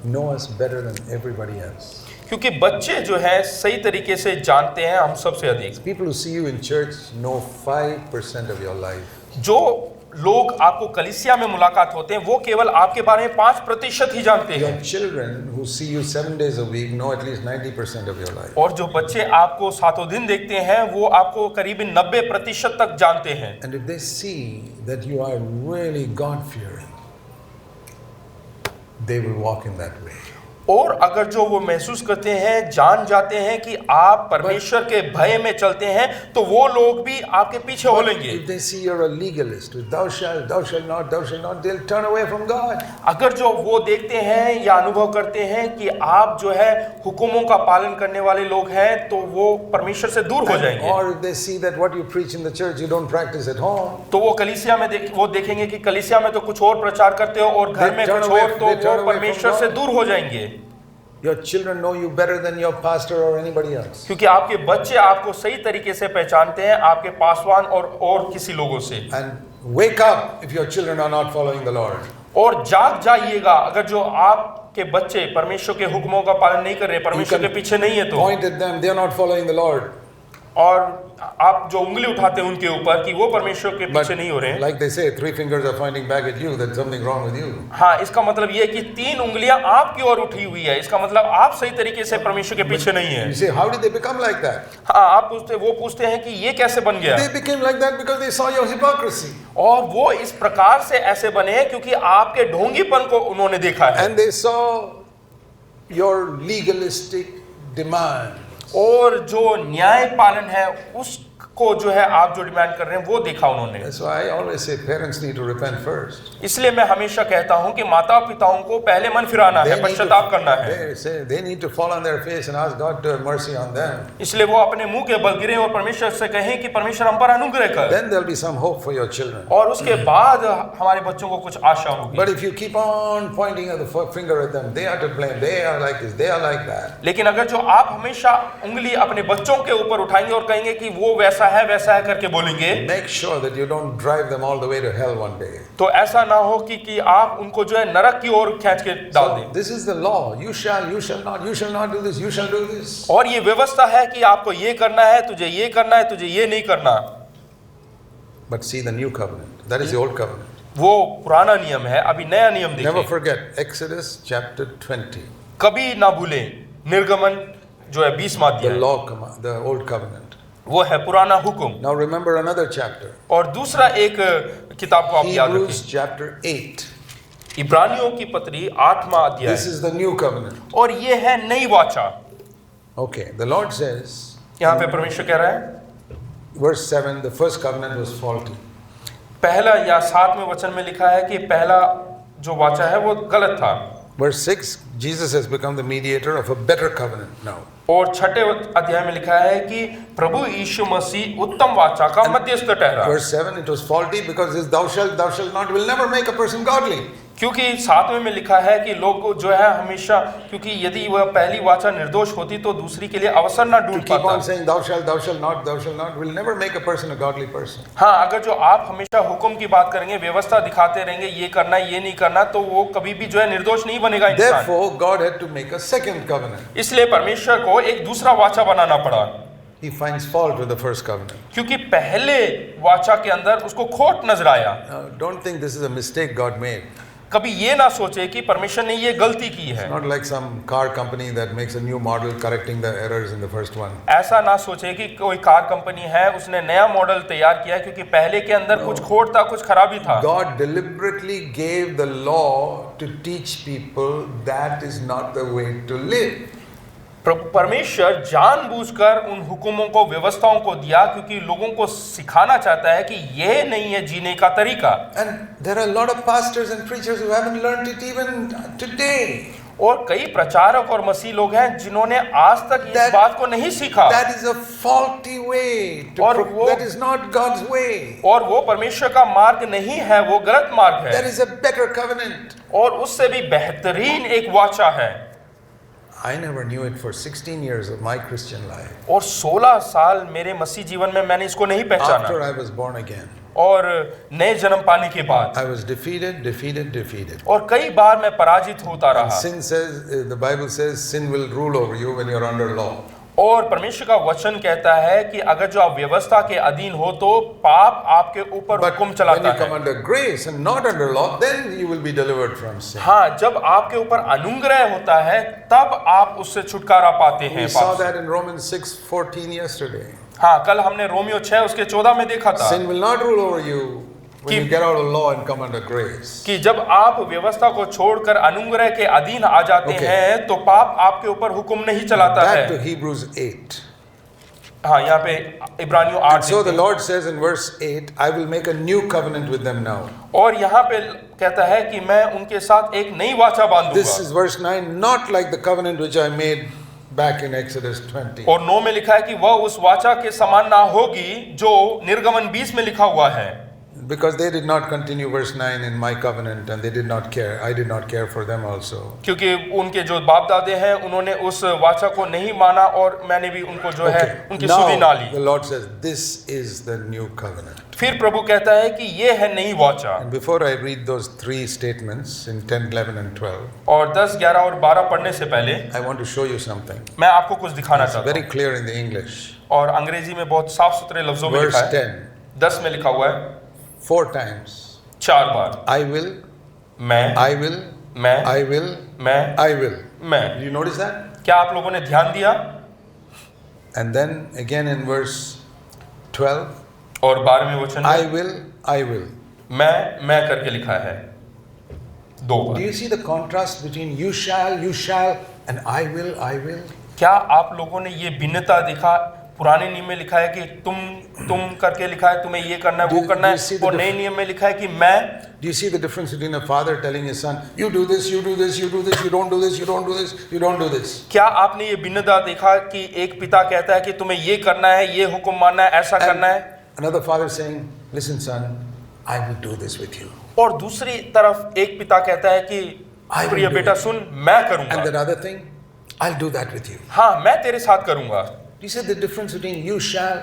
know us better than everybody else. क्योंकि बच्चे जो है सही तरीके से जानते हैं हम सबसे अधिक। People who see you in church know 5% of your life. जो लोग आपको कलीसिया में मुलाकात होते हैं वो केवल आपके बारे में 5% ही जानते हैं। Your children who see you 7 days a week know at least 90% of your life. और जो बच्चे आपको सातों दिन देखते हैं वो आपको करीबन 90% तक जानते हैं। And if they see that you are really God-fearing, they will walk in that way. और अगर जो वो महसूस करते हैं, जान जाते हैं कि आप परमेश्वर के भय में चलते हैं, तो वो लोग भी आपके पीछे हो लेंगे। If they see you're a legalist, thou shalt not, they'll turn away from God. अगर जो वो देखते हैं या अनुभव करते हैं कि आप जो है हुकुमों का पालन करने वाले लोग हैं, तो वो परमेश्वर से दूर हो जाएंगे। Or if they see that what you preach in the church you don't practice at home, तो वो कलीसिया में वो देखेंगे कि कलीसिया में तो कुछ और प्रचार करते हो और घर में कुछ और, तो वो परमेश्वर से दूर हो जाएंगे। your children know you better than your pastor or anybody else. क्योंकि आपके बच्चे आपको सही तरीके से पहचानते हैं आपके पासवान और किसी लोगों से। And wake up if your children are not following the Lord. और जाग जाइएगा अगर जो आपके बच्चे परमेश्वर के हुक्मों का पालन नहीं कर रहे, परमेश्वर के पीछे नहीं है तो। Point at them, they are not following the Lord. और आप जो उंगली उठाते हैं उनके ऊपर कि वो परमेश्वर के But पीछे नहीं हो रहे हैं। like they say, 3 fingers are pointing back at you. There's something wrong with you. हाँ, इसका मतलब ये है कि 3 उंगलियां आपकी ओर उठी हुई है, इसका मतलब आप सही तरीके से परमेश्वर के पीछे नहीं है। You say, how did they become like that? हाँ, आप वो पूछते हैं कि ये कैसे बन गया? They became like that because they saw your hypocrisy. और वो इस प्रकार से ऐसे बने हैं क्योंकि आपके ढोंगीपन को उन्होंने देखा है। And they saw your legalistic demands. और जो न्याय पालन है उसको जो है आप जो डिमांड कर रहे हैं वो देखा उन्होंने। That's why I always say parents need to repent first. इसलिए मैं हमेशा कहता हूं कि माता पिताओं को पहले मन फिराना है, पश्चाताप करना है। They need to fall on their face and ask God to have mercy on them. इसलिए वो अपने मुंह के बल गिरें और परमेश्वर से कहें कि परमेश्वर हम पर अनुग्रह कर। Then there'll be some hope for your children. और उसके बाद हमारे बच्चों को कुछ आशा होगी। But if you keep on pointing at the finger at them, they are to blame. They are like this. They are like that. लेकिन अगर जो आप हमेशा उंगली अपने बच्चों के ऊपर उठाएंगे और कहेंगे कि वो वैसा है करके बोलेंगे, Make sure that you don't drive them all the way to hell one day. तो ऐसा ना हो कि आप उनको जो है नरक की ओर खींच के डाल दें। This is the law. You shall not do this. You shall do this. और ये व्यवस्था है कि आपको ये करना है, तुझे ये करना है, तुझे ये नहीं करना। But see the new covenant. That is the old covenant. वो पुराना नियम है, अभी नया नियम Never देखिए। forget Exodus chapter 20. कभी ना भूलें निर्गमन जो है 20वां The अध्याय, law command, the old covenant. वो है पुराना हुक्म। Now remember another chapter. और दूसरा एक किताब को आप याद Hebrews रखें, chapter 8. इब्रानियों की पत्री 8वां अध्याय, This is the new covenant. और ये है नई वाचा। Okay, the Lord says, यहाँ पे परमेश्वर कह रहा है, verse 7, the first covenant was faulty. पहला या 7वें वचन में लिखा है कि पहला जो वाचा है वो गलत था। Verse 6, Jesus has become the mediator of a better covenant now. और 6ठे अध्याय में लिखा है कि प्रभु यीशु मसीह उत्तम वाचा का मध्यस्थ ठहरा। Verse 7, it was faulty because this thou shalt not will never make a person godly. क्योंकि 7वें में लिखा है कि लोग जो है हमेशा, क्योंकि यदि वह पहली वाचा निर्दोष होती तो दूसरी के लिए अवसर ना To ढूंढ keep on पाता। saying thou shalt not will never make a person a godly person. हाँ, अगर जो आप हमेशा हुक्म की बात करेंगे, व्यवस्था दिखाते रहेंगे, ये करना ये नहीं करना, तो वो कभी भी जो है निर्दोष नहीं बनेगा इंसान। Therefore, God had to make a second covenant. इसलिए परमेश्वर को एक दूसरा वाचा बनाना पड़ा, He finds fault with the first covenant. क्योंकि पहले वाचा के अंदर उसको खोट नजर आया। Now, don't think this is a mistake God made. कभी ये ना सोचे कि परमेश्वर ने ये गलती की है। Not like some car company that makes a new model correcting the errors in the first one. ऐसा ना सोचे कि कोई कार कंपनी है उसने नया मॉडल तैयार किया क्योंकि पहले के अंदर कुछ खोट था, कुछ खराबी था। God deliberately gave the law to teach people that is not the way to live. परमेश्वर जानबूझकर उन हुक्मों को, व्यवस्थाओं को दिया क्योंकि लोगों को सिखाना चाहता है कि यह नहीं है जीने का तरीका। And there are a lot of pastors and preachers who haven't learned it even today. और कई प्रचारक और मसीह लोग हैं जिन्होंने आज तक इस बात को नहीं सीखा। That is a faulty way. That is not God's way. और वो परमेश्वर का मार्ग नहीं है, वो गलत मार्ग है। There is a better covenant. और उससे भी बेहतरीन एक वाचा है। I never knew it for 16 years of my Christian life. और 16 साल मेरे मसीह जीवन में मैंने इसको नहीं पहचाना। After I was born again. और नए जन्म पाने के बाद I was defeated. और कई बार मैं पराजित होता रहा। Sin says, the Bible says, sin will rule over you when you're under law. और परमेश्वर का वचन कहता है कि अगर जो आप व्यवस्था के अधीन हो तो पाप आपके ऊपर But हुक्म when चलाता you come है। under grace and not under law, then you will be delivered from sin. हाँ, जब आपके ऊपर अनुग्रह होता है तब आप उससे छुटकारा पाते हैं। We saw पाप से। that in Romans 6:14 yesterday. हाँ, कल हमने रोमियो 6 उसके 14 में देखा था Sin will not rule over you when कि- you get out of law and come under grace. कि जब आप व्यवस्था को छोड़कर अनुग्रह के अधीन आ जाते Okay. हैं तो पाप आपके ऊपर हुक्म नहीं चलाता Back to है। Hebrews 8. हाँ, यहाँ पे इब्रानियों 8 So the देखते हैं। Lord says in verse 8, I will make a new covenant with them now. और यहाँ पे कहता है कि मैं उनके साथ एक नई वाचा This बांधूंगा। is verse 9, not like the covenant which I made back in Exodus 20. और 9 में लिखा है कि वह उस वाचा के समान ना होगी जो निर्गमन 20 में लिखा हुआ है। Because they did not continue verse 9 in my covenant and they did not care. I did not care for them also. क्योंकि उनके जो बाप दादे हैं उन्होंने उस वाचा को नहीं माना और मैंने भी उनको जो है उनकी सुधि ना Now Lee. the Lord says, this is the new covenant. फिर प्रभु कहता है कि ये है नई वाचा। And before I read those three statements in 10, 11 and 12, और 10, 11 और 12 पढ़ने से पहले I want to show you something. मैं आपको कुछ दिखाना It's चाहता very हूँ। clear in the English. और अंग्रेजी में बहुत साफ सुथरे लफ्जों में Verse लिखा है। 10, 10 में लिखा हुआ है 4 times. 4 बार, I will, मैं, I will, मैं, I will, मैं, I will. मैं। Did you notice that? क्या आप लोगों ने ध्यान दिया? And then again in verse 12, और 12वें वचन I में will, I will. मैं करके लिखा है 2 Do bar. you see the contrast between you shall, and I will, I will? क्या आप लोगों ने ये भिन्नता देखा? पुराने नियम में लिखा है कि तुम करके लिखा है, तुम्हें ये करना है, वो Do- करना do you see है। the और नए नियम में लिखा है कि मैं। Do you see the difference between a father telling his son, you do this, you do this, you do this, you don't do this, you don't do this, you don't do this? क्या आपने ये भिन्नता देखा कि एक पिता कहता है कि तुम्हें ये करना है, ये हुक्म मानना है, ऐसा And करना है, another father saying, listen son, I will do this with you. और दूसरी तरफ एक पिता कहता है कि I will प्रिय do बेटा it. सुन, मैं And करूंगा। that other thing, I'll do that with you. हाँ, मैं तेरे साथ करूंगा। Do you see the difference between you shall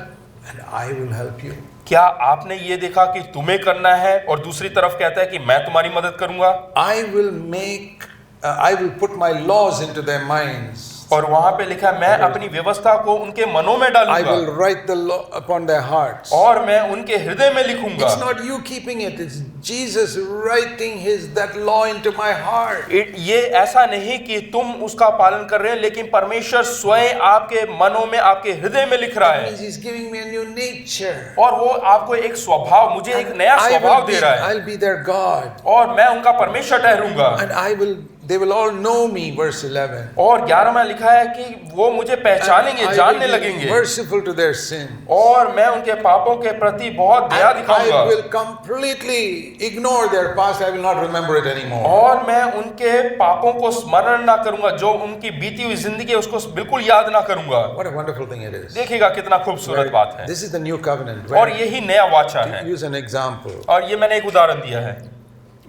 and I will help you? क्या आपने ये देखा कि तुम्हें करना है और दूसरी तरफ कहता है कि मैं तुम्हारी मदद करूंगा। I will put my laws into their minds. और वहां पे लिखा है मैं अपनी व्यवस्था को उनके मनों में I डालूंगा will write the law upon their hearts. और मैं उनके हृदय में लिखूंगा। It's not you keeping it, it's Jesus writing that law into my heart. ये ऐसा नहीं कि तुम उसका पालन कर रहे हैं, लेकिन परमेश्वर स्वयं आपके मनों में, आपके हृदय में लिख रहा That है। means he's giving me a new nature. और वो आपको एक स्वभाव, मुझे एक नया स्वभाव दे रहा है I'll be their God. और मैं उनका परमेश्वर ठहरूंगा। And they will all know me, verse 11. और 11 में लिखा है कि वो मुझे पहचानेंगे, And जानने I will be लगेंगे merciful to their sin. और मैं उनके पापों के प्रति बहुत दया And I दिखाऊंगा will completely ignore their past. I will not remember it anymore. और मैं उनके पापों को स्मरण ना करूंगा, जो उनकी बीती हुई जिंदगी है उसको बिल्कुल याद ना करूंगा। What a wonderful thing it is. देखिएगा कितना खूबसूरत बात है। This is the new covenant. और यही नया वाचा है। Use an example. और ये मैंने एक उदाहरण दिया है,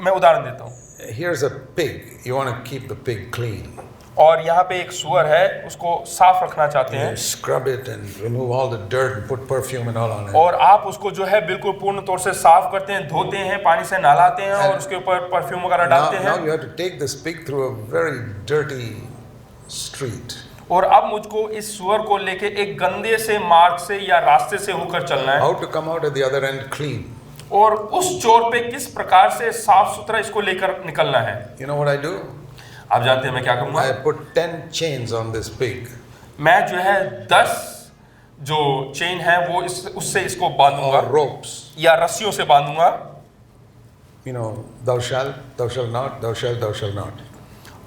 मैं उदाहरण देता हूँ। Here's a pig. You want to keep the pig clean. और यहाँ पे एक सूअर है, उसको साफ रखना चाहते हैं You scrub it and remove all the dirt and put perfume and all on it. और आप उसको जो है बिल्कुल पूर्ण तौर से साफ करते हैं, धोते हैं, पानी से नहलाते हैं और उसके ऊपर परफ्यूम वगैरह डालते Now हैं। you have to take this pig through a very dirty street. और अब मुझको इस सूअर को लेके एक गंदे से मार्ग से या रास्ते से होकर चलना है How to come out at the other end clean. और उस चोर पे किस प्रकार से साफ सुथरा इसको लेकर निकलना है। You know what I do? आप जानते हैं मैं क्या करूंगा? I put 10 chains on this pig. मैं जो है 10 जो चेन है वो उससे इसको बांधूंगा Or ropes. या रस्सियों से बांधूंगा। You know, thou shalt not, thou shalt not.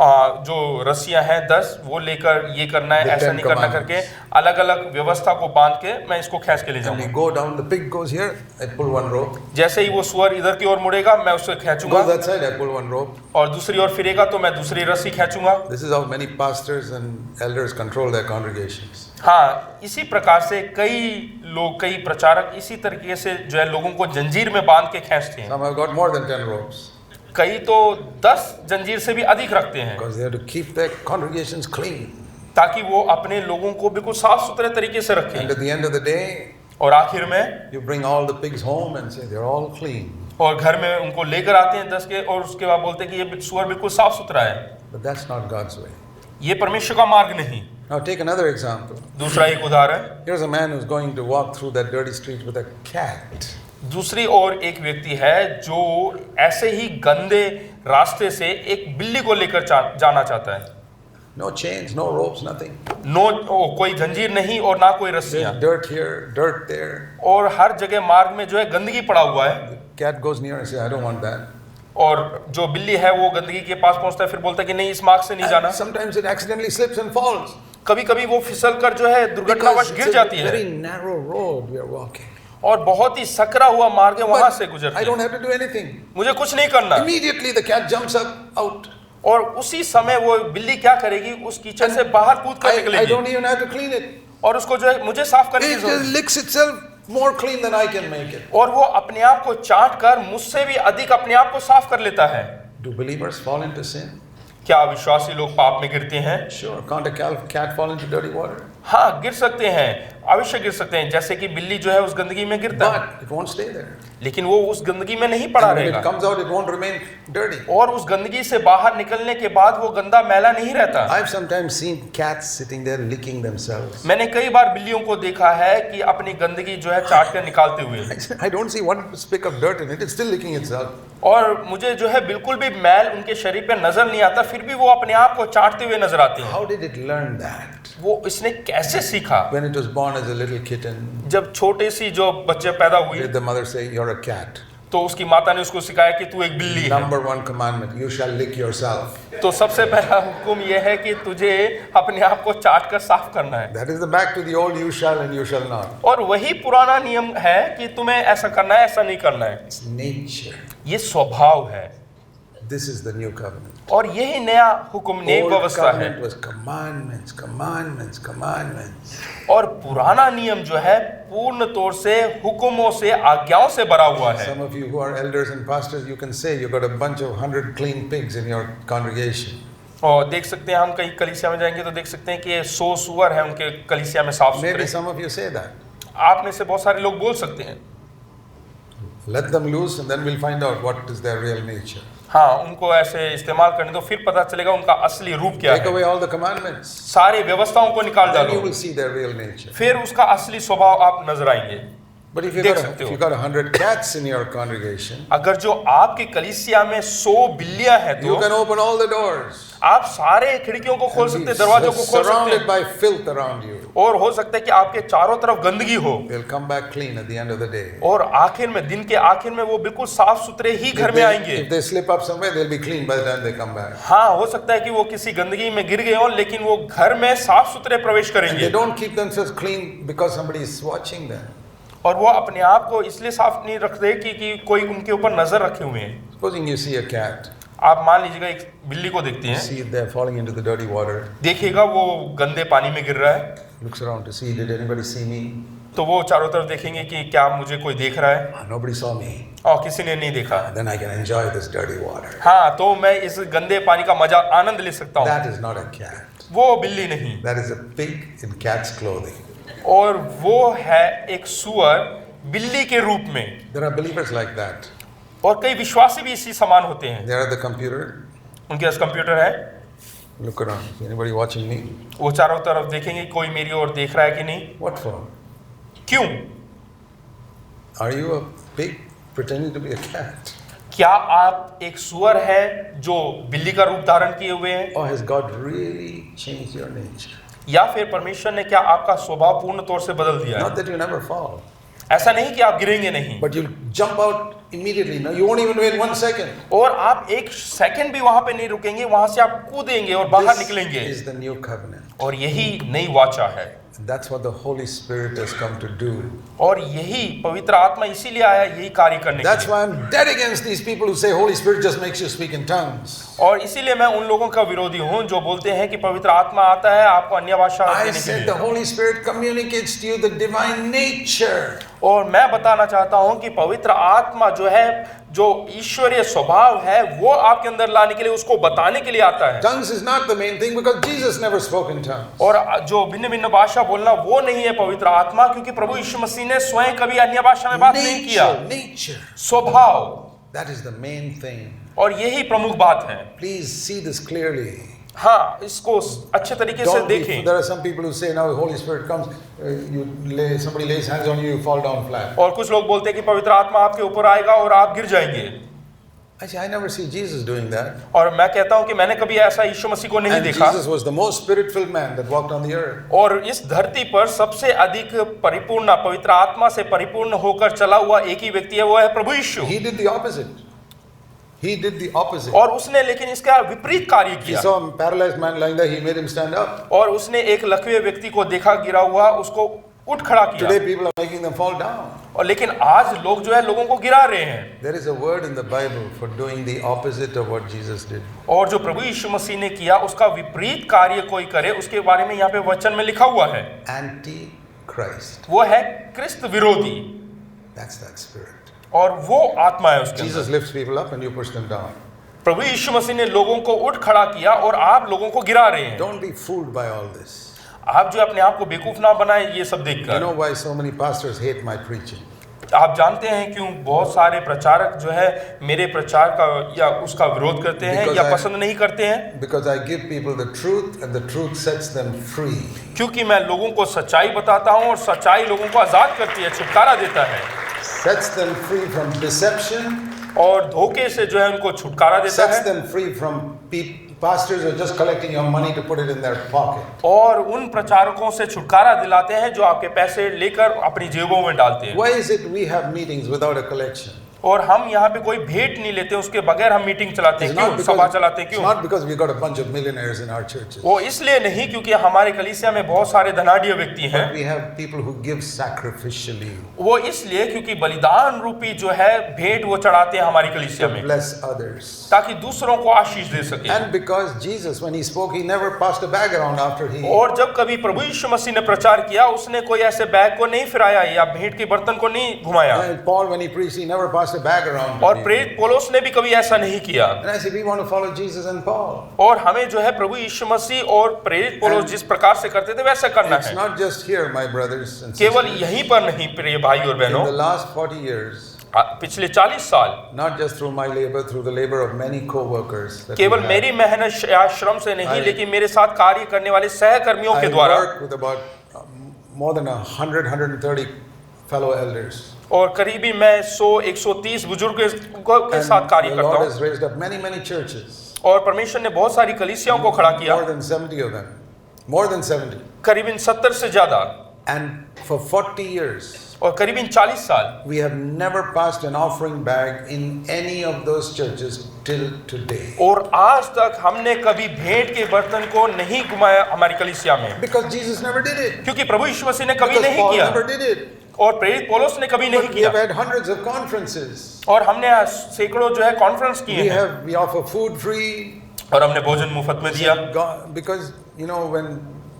जो रस्सियां हैं 10 वो लेकर ये करना है, The ऐसा 10 नहीं करना करके अलग अलग व्यवस्था को बांध के मैं इसको खींच के ले And जाऊंगा। we go down, the pig goes here, I pull one rope. जैसे ही वो सुअर इधर की ओर मुड़ेगा मैं उसे खींचूंगा, Go that side, I pull one rope. और दूसरी ओर फिरेगा तो मैं दूसरी रस्सी खींचूंगा। This is how many pastors and elders control their congregations. हाँ, इसी प्रकार से कई लोग, कई प्रचारक इसी तरीके से जो है लोगों को जंजीर में बांध के खींचते हैं। Some have got more than 10 ropes कई तो 10 जंजीर से भी अधिक रखते हैं, because they have to keep their congregations clean. ताकि वो अपने लोगों को बिल्कुल साफ सुथरे तरीके से And रखें। at the end of the day, और आखिर में you bring all the pigs home and say they're all clean. और घर में उनको लेकर आते हैं 10 के, और उसके बाद बोलते हैं कि ये सुअर बिल्कुल साफ सुथरा है। But that's not God's way. ये परमेश्वर का मार्ग नहीं। Now take another example. दूसरा एक उदाहरण, Here's a man who's going to walk through that dirty street with a cat. दूसरी ओर एक व्यक्ति है जो ऐसे ही गंदे रास्ते से एक बिल्ली को लेकर जाना चाहता है। No chains, no ropes, nothing. कोई जंजीर नहीं और ना कोई रस्सियां, There's dirt here, dirt there. और हर जगह मार्ग में जो है गंदगी पड़ा हुआ है। The cat goes near and says, I don't want that. और जो बिल्ली है वो गंदगी के पास पहुंचता है, फिर बोलता है कि नहीं, इस मार्ग से नहीं जाना। And sometimes it accidentally slips and falls. कभी कभी वो फिसल कर जो है दुर्घटनावश Because गिर it's a जाती है, very narrow road we are walking. और बहुत ही सकरा हुआ मार्ग है, वहां से But I गुजरते don't हैं। have to do anything. मुझे कुछ नहीं करना। Immediately the cat jumps out. और उसी समय वो बिल्ली क्या करेगी, उस कीचड़ से बाहर कूद कर I निकलेगी, don't even have to clean it. और उसको जो है मुझे साफ करने की It जरूरत just licks itself more clean than I can make it. और वो अपने आप को चाट कर मुझसे भी अधिक अपने आप को साफ कर लेता है। Do believers fall into sin? क्या विश्वासी लोग पाप में गिरते हैं? Sure. Can't a cat fall into dirty water? हाँ, गिर सकते हैं, अवश्य गिर सकते हैं, जैसे कि बिल्ली जो है उस गंदगी में गिरता है, But it won't stay there. लेकिन वो उस गंदगी में नहीं पड़ा And when रहेगा, it comes out, it won't remain dirty. और उस गंदगी से बाहर निकलने के बाद वो गंदा मैला नहीं रहता। I've sometimes seen cats sitting there licking themselves. मैंने कई बार बिल्लियों को देखा है कि अपनी गंदगी जो है चाट कर निकालते हुए, I don't see one speck of dirt in it. It's still licking itself. और मुझे जो है बिल्कुल भी मैल उनके शरीर पे नजर नहीं आता, फिर भी वो अपने आप को चाटते हुए नजर आते हैं। How did it learn that? वो इसने कैसे सीखा? When it was born as a little kitten, जब छोटे सी जो बच्चे पैदा हुई did the mother say, "You're a cat"? तो उसकी माता ने उसको सिखाया कि तू एक बिल्ली है। Number one commandment: you shall lick yourself. तो सबसे पहला हुक्म यह है कि तुझे अपने आप को चाट कर साफ करना है, That is the back to the old "you shall" and "you shall not." और वही पुराना नियम है कि तुम्हें ऐसा करना है, ऐसा नहीं करना है। It's nature. ये स्वभाव है, This is the new covenant. और यही नया हुक्म, नई Old व्यवस्था है। covenant was commandments, commandments, commandments. और पुराना नियम जो है पूर्ण तौर से हुक्मों से, आज्ञाओं से भरा हुआ है। Some of you who are elders and pastors, you can say you got a bunch of 100 clean pigs in your congregation. और देख सकते हैं, हम कहीं कलीसिया में जाएंगे तो देख सकते हैं कि ये 100 सुअर है उनके कलीसिया में साफ Maybe सुथरे। some of you say that. आप में से बहुत सारे लोग बोल सकते हैं। Let them loose and then we'll find out what is their real nature. हाँ, उनको ऐसे इस्तेमाल करने दो, फिर पता चलेगा उनका असली रूप क्या Take है। away all the commandments. सारी व्यवस्थाओं को निकाल Then you डालो, will see their real nature. फिर उसका असली स्वभाव आप नजर आएंगे। But if देख सकते you हो। got 100 cats in your congregation, अगर जो आपके कलीसिया में 100 बिल्लियां हैं you तो can open all the doors. आप सारे खिड़कियों को खोल सकते Be हैं, दरवाजों को खोल सकते surrounded हैं, by filth around you. और हो सकता है कि आपके चारों तरफ गंदगी हो, They'll come back clean at the end of the day. और आखिर में, दिन के आखिर में वो बिल्कुल साफ सुथरे ही घर में आएंगे। If they slip up somewhere, they'll be clean by the time they come back. हाँ, हो सकता है कि वो किसी गंदगी में गिर गए हों, लेकिन वो घर में साफ सुथरे प्रवेश And करेंगे, they don't keep themselves clean because somebody is watching them. और वो अपने आप को इसलिए साफ नहीं रखते कि कोई उनके ऊपर नजर रखे हुए हैं। Supposing you see a cat, आप मान लीजिएगा एक बिल्ली को देखते हैं, see it there falling into the dirty water, देखिएगा वो गंदे पानी में गिर रहा है, looks around to see, did anybody see me? तो वो चारों तरफ देखेंगे कि क्या मुझे कोई देख रहा है, Nobody saw me. और किसी ने नहीं देखा। Then I can enjoy this dirty water. हाँ, तो मैं इस गंदे पानी का मजा, आनंद ले सकता हूँ। That is not a cat. वो बिल्ली नहीं, That is a pig in cat's clothing. और वो है एक सुअर बिल्ली के रूप में। There are believers like that. और कई विश्वासी भी इसी समान होते हैं। They are at the computer. उनके पास कंप्यूटर है, Look around. Is anybody watching me? वो चारों तरफ देखेंगे कोई मेरी ओर देख रहा है कि नहीं। What for? क्यों? Are you a pig pretending to be a cat? क्या आप एक सुअर है जो बिल्ली का रूप धारण किए हुए हैं, Or has God really changed your nature? या फिर परमेश्वर ने क्या आपका स्वभाव पूर्ण तौर से बदल दिया है? Not that you never fall. ऐसा नहीं कि आप गिरेंगे नहीं, but you'll jump out immediately. No, you won't even wait 1 second. और आप एक सेकंड भी वहां पे नहीं रुकेंगे, वहां से आप कूदेंगे और बाहर This निकलेंगे। is the new covenant. और यही नई वाचा है, That's what the Holy Spirit has come to do. और यही पवित्र आत्मा इसीलिए आया यही कार्य करने के That's लिए। why I'm dead against these people who say Holy Spirit just makes you speak in tongues. और इसीलिए मैं उन लोगों का विरोधी हूं जो बोलते हैं कि पवित्र आत्मा आता है आपको अन्य भाषा I देने के said the लिए। Holy Spirit communicates to you the divine nature. और मैं बताना चाहता हूं कि पवित्र आत्मा जो है, जो ईश्वरीय स्वभाव है, वो आपके अंदर लाने के लिए, उसको बताने के लिए आता है। Tongues is not the main thing because Jesus never spoke in tongues. और जो भिन्न भिन्न भाषा बोलना वो नहीं है पवित्र आत्मा, क्योंकि प्रभु यीशु मसीह ने स्वयं कभी अन्य भाषा में बात नहीं किया। Nature. स्वभाव, That is the main thing. और यही प्रमुख बात है। Please see this clearly. हाँ, इसको अच्छे तरीके से Don't be, देखें। there are some people who say now the Holy Spirit comes, somebody lays hands on you, you fall down flat. और कुछ लोग बोलते हैं कि पवित्र आत्मा आपके ऊपर आएगा और आप गिर जाएंगे। I say I never see Jesus doing that. और मैं कहता हूं कि मैंने कभी ऐसा यीशु मसीह को नहीं And देखा। Jesus was the most spirit-filled man that walked on the earth. और इस धरती पर सबसे अधिक परिपूर्ण, पवित्र आत्मा से परिपूर्ण होकर चला हुआ एक ही व्यक्ति है, वो है प्रभु यीशु। He did the opposite. He did the opposite. और उसने लेकिन इसका विपरीत कार्य He किया। saw a paralyzed man lying there. He made him stand up. और उसने एक लकवे व्यक्ति को देखा गिरा हुआ, उसको उठ खड़ा किया। Today people are making them fall down. और लेकिन आज लोग जो है लोगों को गिरा रहे हैं। There is a word in the Bible for doing the opposite of what Jesus did. और जो प्रभु यीशु मसीह ने किया उसका विपरीत कार्य कोई करे, उसके बारे में यहाँ पे वचन में लिखा हुआ है, Anti-Christ. वो है क्रिस्त विरोधी, That's that spirit. और वो आत्मा है उसके अंदर। Jesus lifts people up and you push them down. प्रभु यीशु मसीह ने लोगों को उठ खड़ा किया और आप लोगों को गिरा रहे हैं। Don't be fooled by all this. आप जो अपने आप को बेवकूफ ना बनाए ये सब You देखकर। know why so many pastors hate my preaching? आप जानते हैं क्यों बहुत सारे प्रचारक जो है मेरे प्रचार का या उसका विरोध करते हैं Because या I- पसंद नहीं करते हैं? Because I give people the truth and the truth sets them free. क्योंकि मैं लोगों को सच्चाई बताता हूं और सच्चाई लोगों को आजाद करती है, छुटकारा देता है, Sets them free from deception. और धोखे से जो है उनको छुटकारा देता Sets है, them free from pastors who are just collecting your money to put it in their pocket. और उन प्रचारकों से छुटकारा दिलाते हैं जो आपके पैसे लेकर अपनी जेबों में डालते हैं। Why is it we have meetings without a collection? और हम यहाँ पे कोई भेंट नहीं लेते, उसके बगैर हम मीटिंग चलाते हैं। It's क्यों? not सभा because, चलाते हैं it's क्यों? not because we got a bunch of millionaires in our churches. वो इसलिए नहीं क्योंकि हमारे कलीसिया में बहुत सारे धनाढ्य व्यक्ति हैं, But we have people who give sacrificially वो इसलिए क्योंकि बलिदान रूपी जो है भेंट वो चढ़ाते हैं हमारी कलीसिया to में, bless others. ताकि दूसरों को आशीष दे सके। And because Jesus, when he spoke, he never passed a bag around after he. और जब कभी प्रभु यीशु मसीह ने प्रचार किया, उसने कोई ऐसे बैग को नहीं फिराया या भेंट के बर्तन को नहीं घुमाया। And Paul, when he preached, he never passed a bag around. और प्रेरित पौलुस ने भी कभी ऐसा नहीं किया। And I said, we want to follow Jesus and Paul. और हमें जो है प्रभु यीशु मसीह और प्रेरित पौलुस जिस प्रकार से करते थे वैसा करना It's है। not just here, my brothers and केवल sisters. यहीं पर नहीं प्रिय भाई और In बहनों, the last 40 years, पिछले 40 साल not just through my labor, through the labor of many co-workers. that we केवल have, मेरी मेहनत या श्रम से नहीं, लेकिन मेरे साथ कार्य करने वाले सहकर्मियों I के द्वारा, work with about more than 130 fellow elders. और करीबी मैं 100-130 बुजुर्गों के साथ And कार्य the करता Lord हूँ, has raised up many churches. और परमेश्वर ने बहुत सारी कलीसियाओं को खड़ा किया, More than 70 of them. More than 70. करीबन 70 से ज्यादा, And for 40 years, और करीबन 40 साल we have never passed an offering bag in any of those churches till today. और आज तक हमने कभी भेंट के बर्तन को नहीं घुमाया हमारी कलीसिया में, Because Jesus never did it. क्योंकि प्रभु यीशु मसीह ने कभी Because नहीं Paul किया, never did it. और प्रेरित पौलुस ने कभी नहीं But we have किया, had hundreds of conferences. और हमने सैकड़ों जो है कॉन्फ्रेंस किए हैं, We offer food free. और हमने भोजन मुफ्त में दिया। Because, you know, when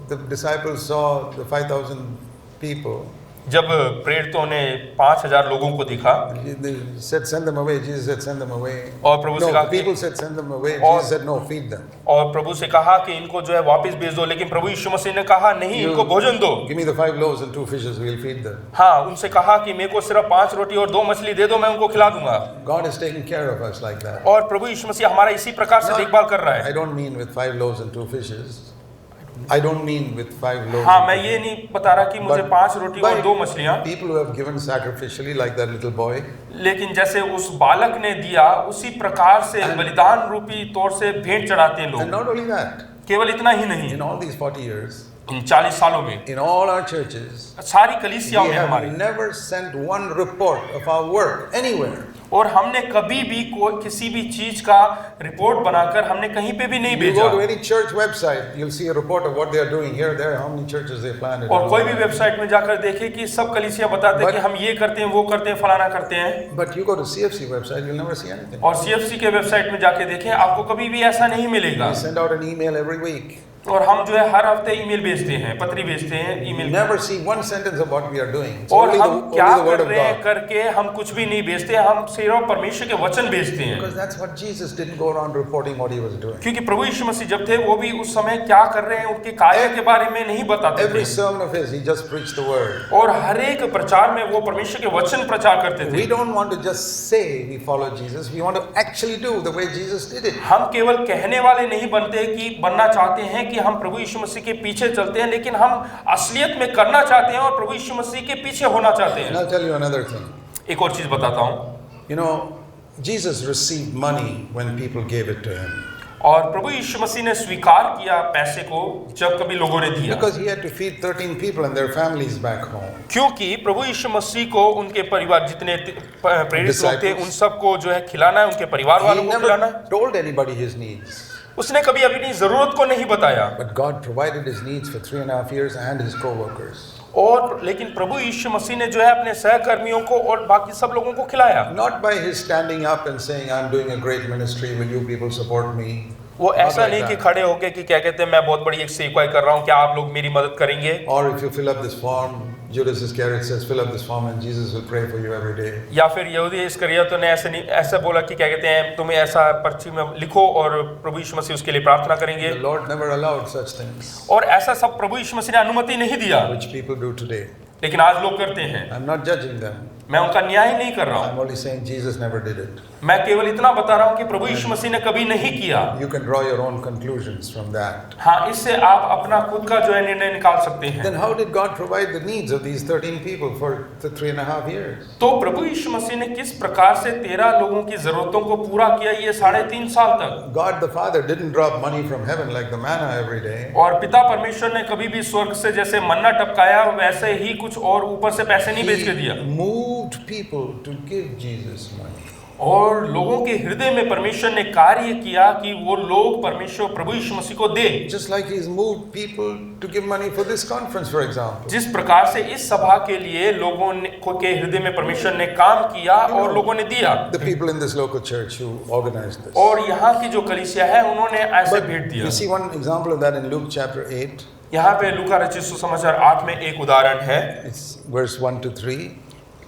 the disciples saw the 5,000 people, जब प्रेरितों ने 5000 लोगों को देखा, they said, send them away. Jesus said, send them away. और प्रभु से No, कहा the people said, send them away. और- Jesus said, no, feed them. और प्रभु से कहा कि इनको जो है वापस भेज दो, लेकिन प्रभु यीशु मसीह ने कहा नहीं, इनको भोजन दो। Give me the 5 loaves and 2 fishes, we'll feed them. हाँ, उनसे कहा कि मेरे को सिर्फ 5 रोटी और 2 मछली दे दो, मैं उनको खिला दूंगा। God is taking care of us like that. और प्रभु यीशु मसीह हमारा इसी प्रकार से देखभाल कर रहा है। I don't mean with 5 loaves and 2 fishes. I don't mean with 5 loaves. हाँ, and मैं 2 ये नहीं बता रहा कि मुझे But 5 रोटी by और 2 मछलियाँ, people who have given sacrificially, like that little boy, लेकिन जैसे उस बालक ने दिया उसी प्रकार से बलिदान रूपी तौर से भेंट चढ़ाते हैं and लोग। not only that, केवल इतना ही नहीं, in all these 40 years, इन 40 सालों में in all our churches, सारी we कलीसियाओं में have हमारी, never sent one report of our work anywhere. और हमने कभी भी कोई किसी भी चीज का रिपोर्ट बनाकर हमने कहीं पे भी नहीं You भेजा। go to any church website, you'll see a report of what they are doing here, there, how many churches they planted. और कोई भी वेबसाइट में जाकर देखे कि सब कलीसिया बताते हैं कि हम ये करते हैं, वो करते हैं, फलाना करते हैं। But you go to CFC website, you'll never see anything. और CFC के वेबसाइट में जाके देखें, आपको कभी भी ऐसा नहीं मिलेगा। We send out an email every week. और हम जो है हर हफ्ते ईमेल भेजते हैं, पत्री भेजते हैं, You email. never see one sentence of what we are doing. It's और only हम the क्या word कर of रहे हैं God. करके हम कुछ भी नहीं भेजते, हम सिर्फ परमेश्वर के वचन भेजते हैं। Because that's what Jesus didn't go around reporting what he was doing. क्योंकि प्रभु यीशु मसीह जब थे वो भी उस समय क्या कर रहे हैं उनके कार्य के बारे में नहीं बताते Every थे। sermon of his, he just preached the word. और हर एक प्रचार में वो परमेश्वर के वचन प्रचार करते We थे। don't want to just say we follow Jesus. We want to actually do the way Jesus did it. हम केवल कहने वाले नहीं बनते कि बनना चाहते हैं कि हम प्रभु यीशु मसीह के पीछे चलते हैं, लेकिन हम असलियत में करना चाहते हैं और प्रभु यीशु मसीह के पीछे होना चाहते And हैं। I'll tell you another thing. एक और चीज बताता हूँ, You know, Jesus received money when people gave it to him. और प्रभु यीशु मसीह ने स्वीकार किया पैसे को जब कभी लोगों ने दिया, Because he had to feed 13 people and their families back home. क्योंकि प्रभु यीशु मसीह को उनके परिवार जितने प्रेरित लोग थे उन सबको जो है खिलाना है, उनके परिवार He वालों को खिलाना है। never told anybody his needs. उसने कभी अपनी जरूरत को नहीं बताया, But God provided his needs for 3.5 years and his co-workers. और लेकिन प्रभु यीशु मसीह ने जो है अपने सहकर्मियों को और बाकी सब लोगों को खिलाया। Not by his standing up and saying, I'm doing a great ministry, will you people support me? वो ऐसा like नहीं कि that. खड़े होके कि क्या कहते हैं मैं बहुत बड़ी एक सेवकाई कर रहा हूँ, क्या आप लोग मेरी मदद करेंगे? Or if you fill up this form, Judas Iscariot says, fill up this form and Jesus will pray for you every day. या फिर यहूदी इस्करियोत ने ऐसे नहीं ऐसा बोला कि क्या कहते हैं तुम्हें ऐसा पर्ची में लिखो और प्रभु यीशु मसीह उसके लिए प्रार्थना करेंगे। The Lord never allowed such things, और ऐसा सब प्रभु यीशु मसीह ने अनुमति नहीं दिया, which people do today. लेकिन आज लोग करते हैं। I'm not judging them. मैं उनका न्याय नहीं कर रहा हूँ, I'm only saying Jesus never did it. मैं केवल इतना बता रहा हूँ कि प्रभु यीशु मसीह ने कभी नहीं किया। You can draw your own conclusions from that. हाँ, इससे आप अपना खुद का जो है निर्णय निकाल सकते हैं। Then how did God provide the needs of these 13 people for the 3.5 years? तो प्रभु यीशु मसीह ने किस प्रकार से 13 लोगों की जरूरतों को पूरा किया ये 3.5 साल तक? God the Father didn't drop money from heaven like the manna every day. और पिता परमेश्वर ने कभी भी स्वर्ग से जैसे मन्ना टपकाया वैसे ही कुछ और ऊपर से पैसे नहीं भेज के दिया। He moved people to give Jesus money. और लोगों के हृदय में परमेश्वर ने कार्य किया कि वो लोग परमेश्वर प्रभु यीशु मसीह को दे। Just like he's moved people to give money for this conference, for example. जिस प्रकार से इस सभा के लिए लोगों ने के हृदय में परमेश्वर ने काम किया और लोगों ने दिया। The people in this local church who organized this. और यहाँ की जो कलीसिया है उन्होंने ऐसे But भेंट दिया। you see one example of that in Luke chapter 8. यहाँ पे लूका रचित सुसमाचार 8 में एक उदाहरण है। It's verse 1 to 3.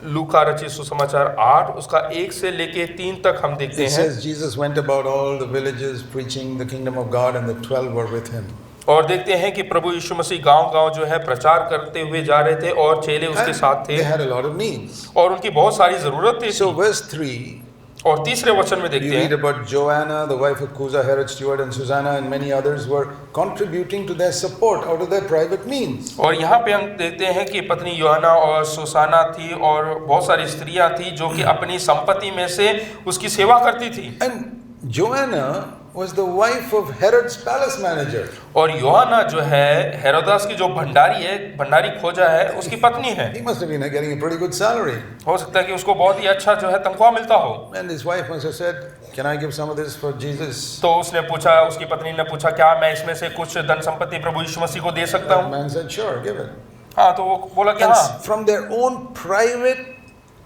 लूका रचित सुसमाचार 8 उसका 1 से लेके 3 तक हम देखते It हैं। says Jesus went about all the villages preaching the kingdom of God, and the 12 were with him. और देखते हैं कि प्रभु यीशु मसीह गांव-गांव जो है प्रचार करते हुए जा रहे थे और चेले उसके And साथ थे they had a lot of needs. और उनकी बहुत सारी जरूरतें So थी। verse 3, और तीसरे वचन में you देखते read हैं about Joanna, the wife of Cusa, Herod Stewart, and Susanna, and many others were contributing to their support out of their private means. और यहाँ पे हम देखते हैं कि पत्नी योहाना और सुसाना थी और बहुत सारी स्त्रियां थी जो कि अपनी संपत्ति में से उसकी सेवा करती थी। And Joanna was the wife of Herod's palace manager. और योहाना जो है हेरोदास की जो भंडारी खोजा है उसकी पत्नी है। He must have been getting a pretty good salary. हो सकता है कि उसको बहुत ही अच्छा जो है तनख्वाह मिलता हो। And his wife must have said, can I give some of this for Jesus? तो उसने पूछा, उसकी पत्नी ने पूछा क्या मैं इसमें से कुछ धन संपत्ति प्रभु यीशु मसीह को दे सकता The हूँ? man said, sure, give it. हाँ, तो वो बोला कि And हाँ। from their own private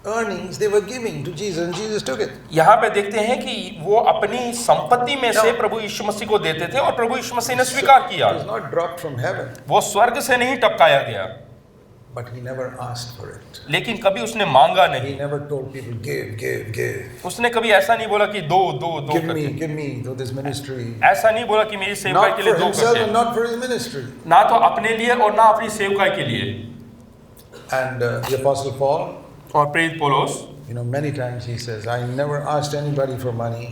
earnings they were giving to Jesus, and Jesus took it. यहाँ पे देखते हैं कि वो अपनी संपत्ति में से प्रभु यीशु मसीह को देते थे और प्रभु यीशु मसीह ने स्वीकार किया। It was not dropped from heaven, वो स्वर्ग से नहीं टपकाया गया, but he never asked for it. लेकिन कभी उसने मांगा नहीं। He never told people, give. उसने कभी ऐसा नहीं बोला कि दो Give me to this ministry. ऐसा नहीं बोला कि मेरी सेवकाई Not के लिए for दो himself and करके, not for his ministry. ना तो अपने लिए और ना अपनी सेवकाई के लिए। And the Apostle Paul, और प्रेरित पौलुस, many times he says, I never asked anybody for money.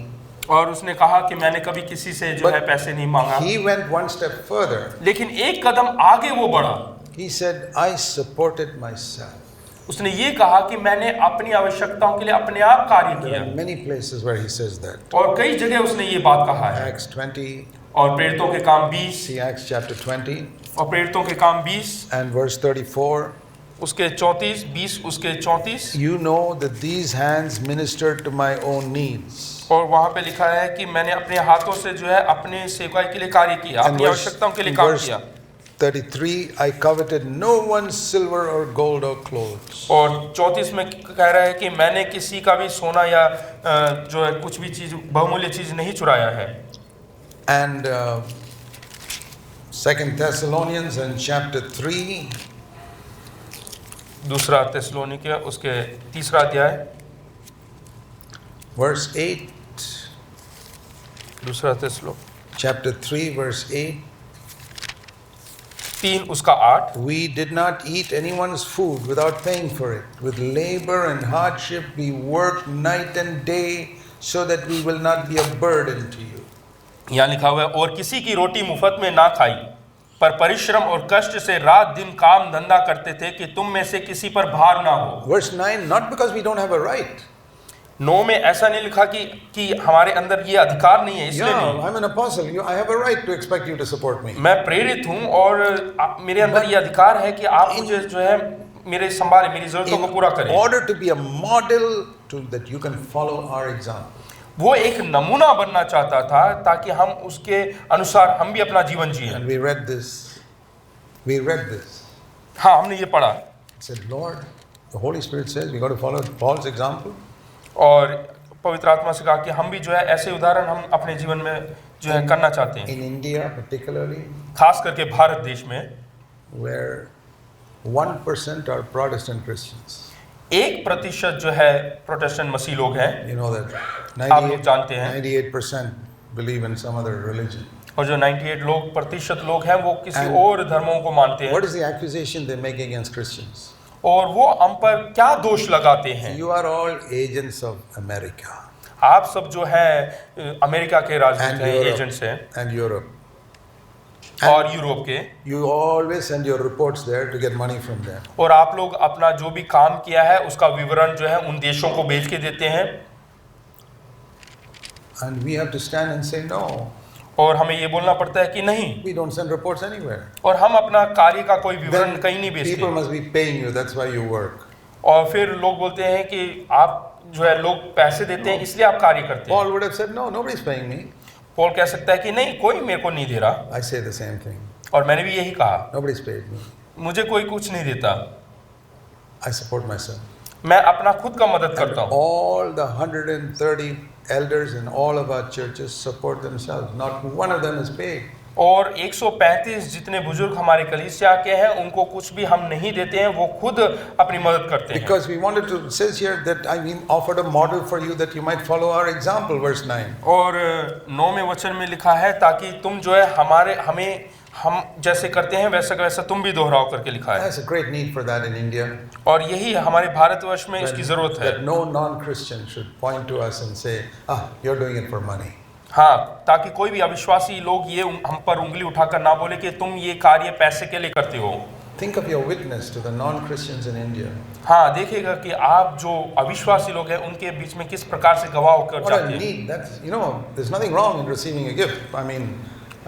और उसने कहा कि मैंने कभी किसी से जो है पैसे नहीं मांगा, He went one step further. लेकिन एक कदम आगे वो बढ़ा। He said, I supported myself. उसने ये कहा कि मैंने अपनी आवश्यकताओं के लिए अपने आप कार्य There किया। are many places where he says that. और कई जगह उसने ये बात कहा है। Acts 20, और प्रेरितों के काम 20 See Acts chapter 20 और प्रेरितों के काम 20 and verse 34. उसके 34 20 उसके 34 You know that these hands ministered to my own needs. और वहाँ पे लिखा है कि मैंने अपने हाथों से जो है अपने सेवकाई के लिए कार्य किया, And अपनी आवश्यकताओं के लिए in काम verse किया। 33, I coveted no one's silver or gold or clothes. और 34 में कह रहा है कि मैंने किसी का भी सोना या जो है कुछ भी चीज बहुमूल्य चीज नहीं चुराया है। And 2 Thessalonians and chapter 3, दूसरा थिस्सलुनीके उसके तीसरा अध्याय verse 8, दूसरा थिस्सलो chapter 3, verse 8. 3 उसका 8 We did not eat anyone's food without paying for it. With labor and hardship we worked night and day so that we will not be a burden to you. यहाँ लिखा हुआ है और किसी की रोटी मुफ्त में ना खाई, पर परिश्रम और कष्ट से रात दिन काम धंधा करते थे कि तुम में से किसी पर भार ना हो। Verse 9, not because we don't have a right. 9 में ऐसा नहीं लिखा कि हमारे अंदर ये अधिकार नहीं है, इसलिए Yeah, नहीं। I'm an apostle. I have a right to expect you to support me. मैं प्रेरित हूँ और मेरे अंदर ये अधिकार है कि आप मुझे जो है मेरे संभाले, मेरी जरूरतों को पूरा In करें। order to be a model to that you can follow our example. वो एक नमूना बनना चाहता था ताकि हम उसके अनुसार हम भी अपना जीवन जिए। And we read this. We read this. हाँ, हमने ये पढ़ा It said, Lord, the Holy Spirit says we got to follow Paul's example. और पवित्र आत्मा से कहा कि हम भी जो है ऐसे उदाहरण हम अपने जीवन में जो है करना चाहते हैं, In India particularly, खास करके भारत देश में where 1% are Protestant Christians. 1% जो है प्रोटेस्टेंट मसीह लोग हैं। You know that आप लोग जानते हैं। 98% believe in some other religion. और जो 98 प्रतिशत लोग हैं वो किसी And और धर्मों को मानते हैं। What is the accusation they make against Christians? और वो हम पर क्या दोष लगाते हैं? You are all agents of America आप सब जो है अमेरिका के राजदूत and हैं, Europe. एजेंट्स हैं And Europe. और यूरोप के, You always send your reports there to get money from them. और आप लोग अपना जो भी काम किया है उसका विवरण जो है उन देशों को भेज के देते हैं। And we have to stand and say, no, और हमें ये बोलना पड़ता है कि नहीं, we don't send reports anywhere. और हम अपना कार्य का कोई विवरण Then कहीं नहीं people भेजते। must be paying you, that's why you work. और फिर लोग बोलते हैं कि आप जो है लोग पैसे देते हैं इसलिए आप कार्य करते हैं। Paul would have said, no, nobody's paying me. Paul कह सकता है कि नहीं, कोई मेरे को नहीं दे रहा, I say the same thing. और मैंने भी यही कहा, Nobody's paid me. मुझे कोई कुछ नहीं देता, I support myself. मैं अपना खुद का मदद And करता हूँ। all the 130 elders in all of our churches support themselves. Not one of them is paid. और 135 जितने बुजुर्ग हमारे कलीसिया के हैं उनको कुछ भी हम नहीं देते हैं, वो खुद अपनी मदद करते हैं। Because we wanted to, it says here that I mean offered a model for you that you might follow our example, verse 9. और 9वें वचन में लिखा है ताकि तुम जो है हम जैसे करते हैं वैसा का वैसा तुम भी दोहराओ करके लिखा है। There's a great need for that in India. और यही हमारे भारतवर्ष में इसकी जरूरत है। That no non-Christian should point to us and say, you're doing it for money. हाँ, ताकि कोई भी अविश्वासी लोग ये हम पर उंगली उठाकर ना बोले कि तुम ये कार्य पैसे के लिए करते हो। Think of your witness to the non-Christians in India. हाँ, देखिएगा कि आप जो अविश्वासी लोग हैं उनके बीच में किस प्रकार से गवाह होकर What a जाते हैं। need. That's, there's nothing wrong in receiving a gift. I mean,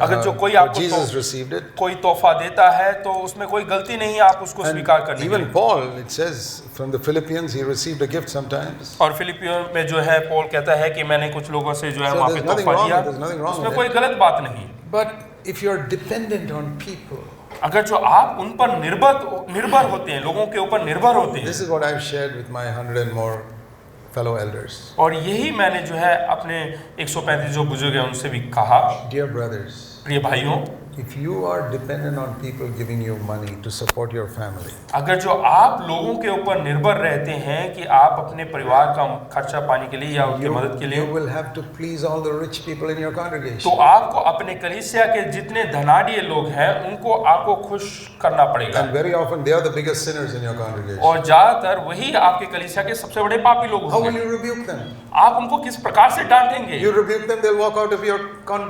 अगर जो कोई आपको Jesus received it. कोई तोहफा देता है तो उसमें कोई गलती नहीं है, आप उसको स्वीकार करने के Even लिए। Paul, it says from the Philippians, he received a gift sometimes. और फिलिपियों में जो है पौल कहता है कि मैंने कुछ लोगों से जो है So वहाँ पे there's nothing तोहफा wrong दिया, with- there's nothing wrong उसमें with कोई it. गलत बात नहीं। But if you're dependent on people, अगर जो आप उन पर निर्भर होते हैं, लोगों के ऊपर निर्भर होते हैं, this is what I've shared with my 100 and more fellow elders. और यही मैंने जो है अपने 135 जो बुजुर्ग हैं उनसे भी कहा, Dear brothers, प्रिय भाइयों, if you are dependent on people giving you money to support your family, अगर जो आप लोगों के ऊपर निर्भर रहते हैं कि आप अपने परिवार का खर्चा पाने के लिए या उनकी मदद के you लिए, will have to please all the rich people in your तो congregation. आपको अपने कलीसिया के जितने धनाढ्य लोग हैं उनको आपको खुश करना पड़ेगा। And very often they are the biggest sinners in your congregation. और ज्यादातर वही आपके कलीसिया के सबसे बड़े पापी लोग How will होंगे। you rebuke them? आप उनको किस प्रकार से डांटेंगे? You rebuke them, they'll walk out of your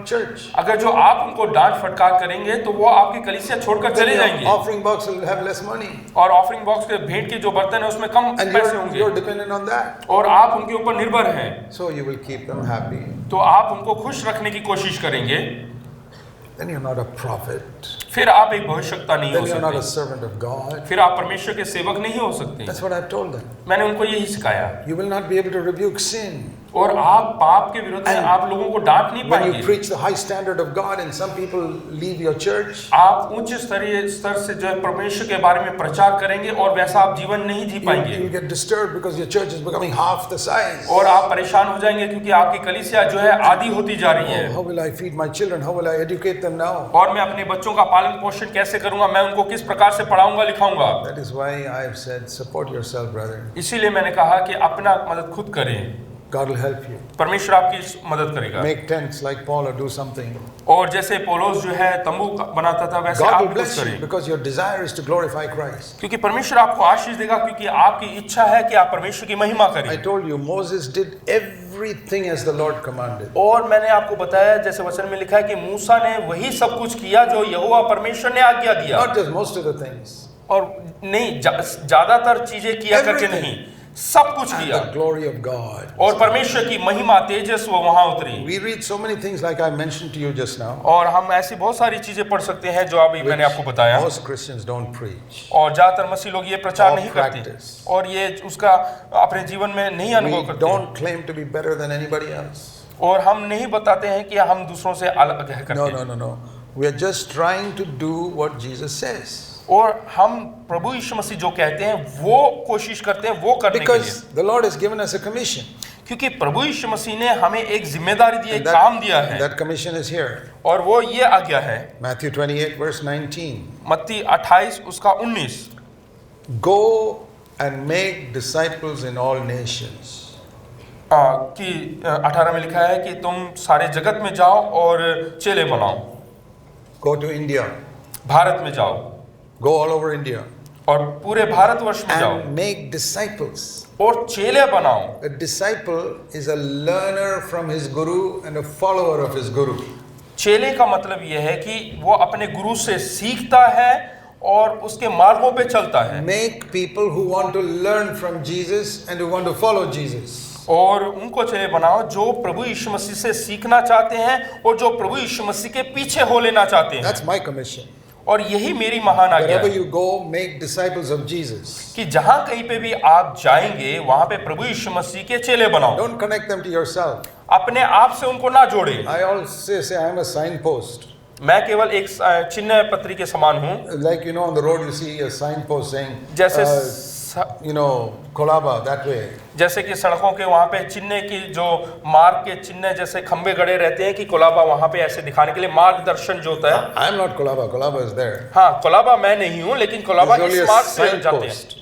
church. अगर जो आप उनको डांट फटकार करेंगे तो वो आपकी कलीसिया छोड़कर चले Then जाएंगे, your offering box will have less money. और ऑफरिंग बॉक्स के भेंट के जो बर्तन है उसमें कम And पैसे you're होंगे, dependent on that. और आप उनके ऊपर निर्भर हैं, So you will keep them happy. तो आप उनको खुश रखने की कोशिश करेंगे। then you're not a prophet. फिर आप एक भविष्यवक्ता नहीं हो Then you're not a सकते, servant of God. फिर आप परमेश्वर के सेवक नहीं हो सकते। That's what I've told them. मैंने उनको यही सिखाया। You will not be able to rebuke sin. और आप पाप के विरुद्ध में आप लोगों को डांट नहीं When you पाएंगे। preach the high standard of God and some people leave your church, आप उच्च स्तरीय स्तर से जो है परमेश्वर के बारे में प्रचार करेंगे और वैसा आप जीवन नहीं जी पाएंगे। you'll get disturbed because your church is becoming half the size. और आप परेशान हो जाएंगे क्योंकि आपकी कलीसिया जो है आधी होती जा रही है। How will I feed my children? How will I educate them now? और मैं अपने बच्चों का पालन पोषण कैसे करूंगा, मैं उनको किस प्रकार से पढ़ाऊंगा लिखाऊंगा। That is why I've said, support yourself, brother. इसीलिए मैंने कहा कि अपना मदद खुद करें, God will help you. परमेश्वर आपकी मदद करेगा। Make tents like Paul or do something. और जैसे पौलुस जो है तंबू बनाता था वैसे God आप will भी bless कुछ you करें, because your desire is to glorify Christ. क्योंकि परमेश्वर आपको आशीष देगा, क्योंकि आपकी इच्छा है कि आप परमेश्वर की महिमा I करें। told you, Moses did everything as the Lord commanded. और मैंने आपको बताया जैसे वचन में लिखा है कि मूसा ने वही सब कुछ किया जो यहोवा परमेश्वर ने आज्ञा दिया। Not just most of the things. और नहीं ज्यादातर चीजें किया करके Everything. नहीं, सब कुछ And किया। the glory of God. और परमेश्वर की महिमा तेजस वो वहां उतरी। We read so many things like I mentioned to you just now. और हम ऐसी बहुत सारी चीजें पढ़ सकते हैं जो अभी मैंने आपको बताया। Most Christians don't preach. और ज्यादातर मसीह लोग ये प्रचार Or नहीं करते practice. और ये उसका अपने जीवन में नहीं अनुभव We करते। don't claim to be better than anybody else. और हम नहीं बताते हैं कि हम दूसरों से अलग है करते हैं। No. We are just trying to do what Jesus says. और हम प्रभु यीशु मसीह जो कहते हैं वो कोशिश करते हैं वो करने के लिए, Because the Lord has given us a commission. क्योंकि प्रभु यीशु मसीह ने हमें एक जिम्मेदारी दी, एक And काम दिया है। that commission is here. और वो ये आज्ञा है Matthew 28 verse 19. मत्ती 28 उसका 19, Go and make disciples in all nations. कि 18 में लिखा है कि तुम सारे जगत में जाओ और चेले बनाओ। Go to India. भारत में जाओ Go all over India. और पूरे भारतवर्ष में जाओ And make disciples. और चेले बनाओ। A disciple is a learner from his guru and a follower of his guru. चेले का मतलब यह है कि वो अपने गुरु से सीखता है और उसके मार्गों पे चलता है। Make people who want to learn from Jesus and who want to follow Jesus. और उनको चेले बनाओ जो प्रभु यीशु मसीह से सीखना चाहते हैं और जो प्रभु यीशु मसीह के पीछे हो लेना चाहते हैं। That's my commission. और यही मेरी महान आज्ञा Wherever है you go, make disciples of Jesus. कि जहां कहीं पे भी आप जाएंगे वहां पे प्रभु यीशु मसीह के चेले बनाओ। Don't connect them to yourself. अपने आप से उनको ना जोड़े। I always say I am a signpost. मैं केवल एक चिन्ह पत्री के समान हूँ। Like you know, on the road you see a signpost saying, जैसे Kolaba that way. जैसे कि सड़कों के वहाँ पे चिन्ह की जो मार्ग के चिन्ह जैसे खंबे गड़े रहते हैं कि कोलाबा वहाँ पे ऐसे दिखाने के लिए मार्गदर्शन जो होता है। I am not Kolaba. Kolaba is there. हाँ, कोलाबा मैं नहीं हूँ, लेकिन कोलाबा There's only इस a मार्ग से जाते हैं। signpost.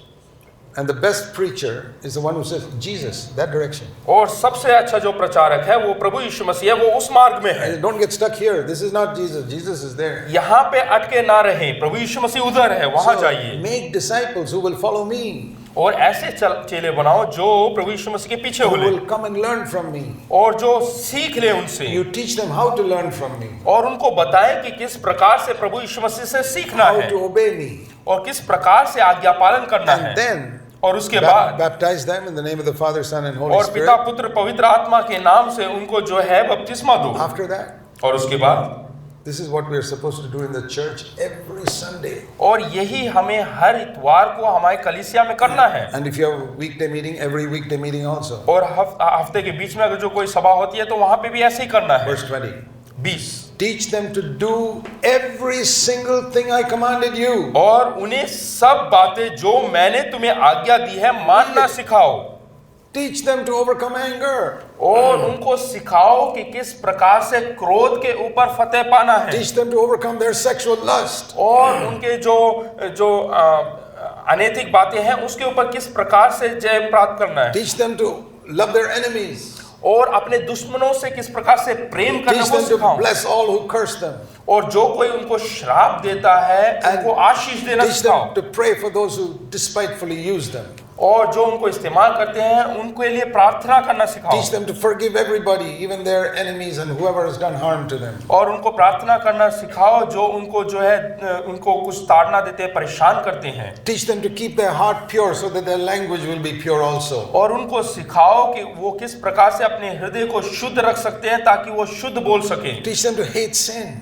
And the best preacher is the one who says, Jesus, that direction. और सबसे अच्छा जो प्रचारक है वो प्रभु यीशु मसीह है, वो उस मार्ग में है। And don't get stuck here. This is not Jesus. Jesus is there. यहाँ पे अटके ना रहें, प्रभु यीशु मसीह उधर है, वहाँ जाइए। Make disciples who will follow me. और ऐसे चेले बनाओ जो प्रभु यीशु मसीह के पीछे हो Who ले will come and learn from me. और जो सीख ले उनसे You teach them how to learn from me. और उनको बताएं कि किस प्रकार से प्रभु यीशु मसीह से सीखना How है to obey me. और किस प्रकार से आज्ञा पालन करना है। And then और उसके बाद baptize them in the name of the Father, Son and Holy और पिता Spirit. पुत्र पवित्र आत्मा के नाम से उनको जो है बपतिस्मा दो। After that, और उसके बाद this is what we are supposed to do in the church every Sunday. और यही हमें हर इतवार को हमारे कलीसिया में करना है। And if you have a weekday meeting, every weekday meeting also. और हफ्ते के बीच में अगर जो कोई सभा होती है तो वहां पे भी ऐसे ही करना है। Verse 20. 20 Teach them to do every single thing I commanded you. और उन्हें सब बातें जो मैंने तुम्हें आज्ञा दी है मानना सिखाओ। Teach them to overcome anger. और उनको सिखाओ कि किस प्रकार से क्रोध के ऊपर फतेह पाना है। Teach them to overcome their sexual lust. और उनके जो अनैतिक बातें हैं उसके ऊपर किस प्रकार से जय प्राप्त करना है। Teach them to love their enemies. और अपने दुश्मनों से किस प्रकार से प्रेम करना Teach को them to सिखाओ। bless all who curse them. और जो कोई उनको श्राप देता है उनको आशीष देना Teach सिखाओ। them to pray for those who despitefully use them. और जो उनको इस्तेमाल करते हैं उनके लिए प्रार्थना करना सिखाओ। Teach them to forgive everybody, even their enemies and whoever has done harm to them. और उनको प्रार्थना करना सिखाओ जो उनको जो है उनको कुछ ताड़ना देते हैं, परेशान करते हैं। Teach them to keep their heart pure so that their language will be pure also. और उनको सिखाओ कि वो किस प्रकार से अपने हृदय को शुद्ध रख सकते हैं ताकि वो शुद्ध बोल सकें। Teach them to hate sin.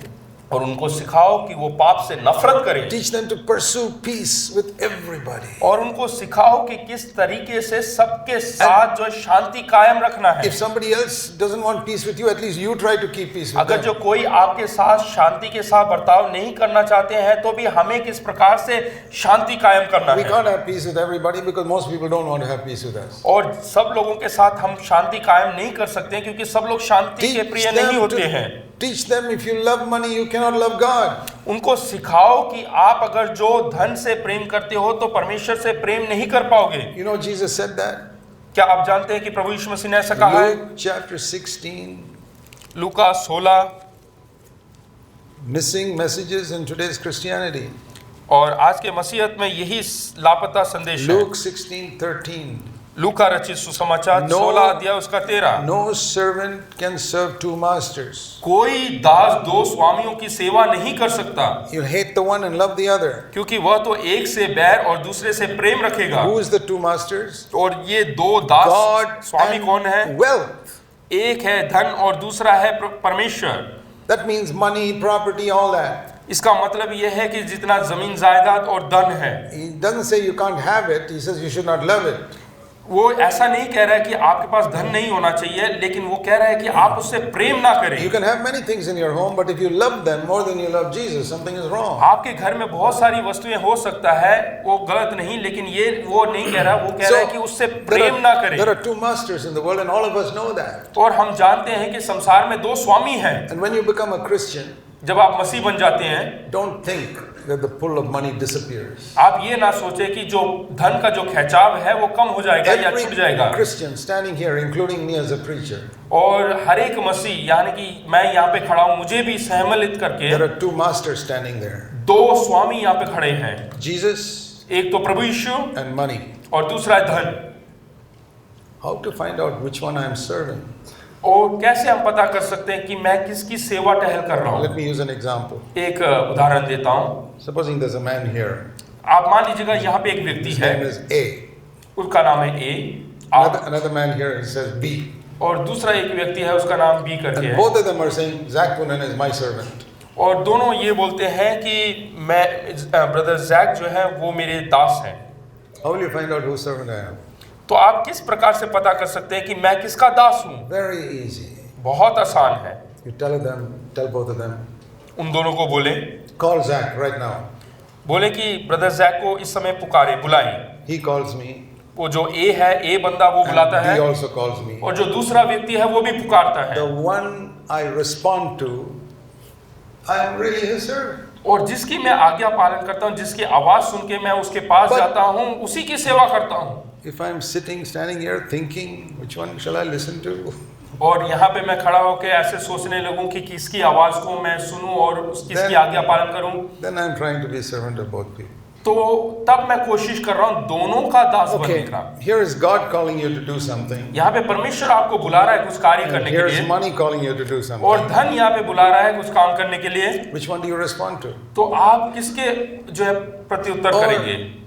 और उनको सिखाओ कि वो पाप से नफरत करें Teach them to pursue peace with everybody. और उनको सिखाओ कि किस तरीके से सबके साथ जो शांति कायम रखना है। If somebody else doesn't want peace with you, at least you try to keep peace with अगर them. जो कोई आपके साथ शांति के साथ बर्ताव नहीं करना चाहते हैं तो भी हमें किस प्रकार से शांति कायम करना We है। can't have peace with everybody because most people don't want to have peace with us. और सब लोगों के साथ हम शांति कायम नहीं कर सकते हैं क्योंकि सब लोग शांति के प्रिय नहीं होते हैं। Teach them if you love money, you cannot love God. उनको सिखाओ कि आप अगर जो धन से प्रेम करते हो तो परमेश्वर से प्रेम नहीं कर पाओगे। You know Jesus said that? क्या आप जानते हैं कि प्रभु यीशु मसीह ने ऐसा कहा है? Luke chapter 16. Luka 16। Missing messages in today's Christianity. और आज के मसीहत में यही लापता संदेश है। Luke 16:13. लूका रचित सुसमाचार 16 अध्याय उसका 13। No servant can serve two masters. कोई दास दो स्वामियों की सेवा नहीं कर सकता You'll hate the one and love the other. क्योंकि वह तो एक से बैर और दूसरे से प्रेम रखेगा। Who is the two masters? और ये दो दास God स्वामी कौन है? and wealth. एक है धन और दूसरा है परमेश्वर। That means money, property, all that. इसका मतलब यह है कि जितना जमीन जायदाद और धन है, He doesn't say you can't have it. He says you should not love it. वो ऐसा नहीं कह रहा है कि आपके पास धन नहीं होना चाहिए, लेकिन वो कह रहा है कि आप उससे प्रेम ना करें। You can have many things in your home, but if you love them more than you love Jesus, something is wrong. आपके घर में बहुत सारी वस्तुएं हो सकता है, वो गलत नहीं, लेकिन ये वो नहीं कह रहा, वो कह रहा है कि उससे प्रेम ना करें। There are two masters in the world, and all of us know that. और हम जानते हैं कि संसार में दो स्वामी हैं। And when you become a Christian, जब आप मसीह बन जाते हैं, don't think that the pull of money disappears. आप ये ना सोचे कि जो धन का जो खिंचाव है वो कम हो जाएगा या छूट जाएगा। Every Christian standing here, including me as a preacher, और हर एक मसीह, यानी कि मैं यहाँ पे खड़ा हूँ, मुझे भी सहमलित करके there are two masters standing there. दो स्वामी यहाँ पे खड़े हैं, Jesus एक तो प्रभु यीशु and money. और दूसरा है धन। How to find out which one I am serving? और कैसे हम पता कर सकते हैं कि मैं किसकी सेवा टहल कर रहा Let हूँ? me use an example. एक उदाहरण देता हूँ। Supposing there's a man here. आप मान लीजिएगा यहाँ पे एक व्यक्ति His है, name is A. उसका नाम है ए। Another man here, he says B. और दूसरा एक व्यक्ति है, उसका नाम बी करके And है। both of them are saying, Zach Punan is my servant. और दोनों ये बोलते हैं कि मैं ब्रदर जैक जो है वो मेरे दास हैं। How will you find out whose servant I am? तो आप किस प्रकार से पता कर सकते हैं कि मैं किसका दास हूँ? Very easy. बहुत आसान है। You tell both of them, उन दोनों को बोले call Zach right now. बोले कि ब्रदर जैक को इस समय पुकारे, बुलाएं। He calls me. वो जो ए है, ए बंदा वो बुलाता And है, he also calls me. और जो दूसरा व्यक्ति है वो भी पुकारता है। The one I respond to, I am really his servant. और जिसकी मैं आज्ञा पालन करता हूँ, जिसकी आवाज सुन के मैं उसके पास But- जाता हूँ, उसी की सेवा करता हूँ। If I'm standing here thinking, which one shall I listen to? और यहाँ पे मैं खड़ा होकर ऐसे सोचने लगूं कि किसकी आवाज को मैं सुनूं और किसकी आज्ञा पालन करूं, Then I'm trying to be a servant of both people. तो तब मैं कोशिश कर रहा हूँ दोनों का दास बनने Okay, का। here is God calling you to do something. यहाँ पे परमेश्वर आपको बुला रहा है कुछ कार्य And करने here के is लिए, money calling you to do और something. धन यहाँ पे बुला रहा है कुछ काम करने के लिए। Which one do you respond to? तो आप किसके जो है प्रत्युत्तर और- करेंगे,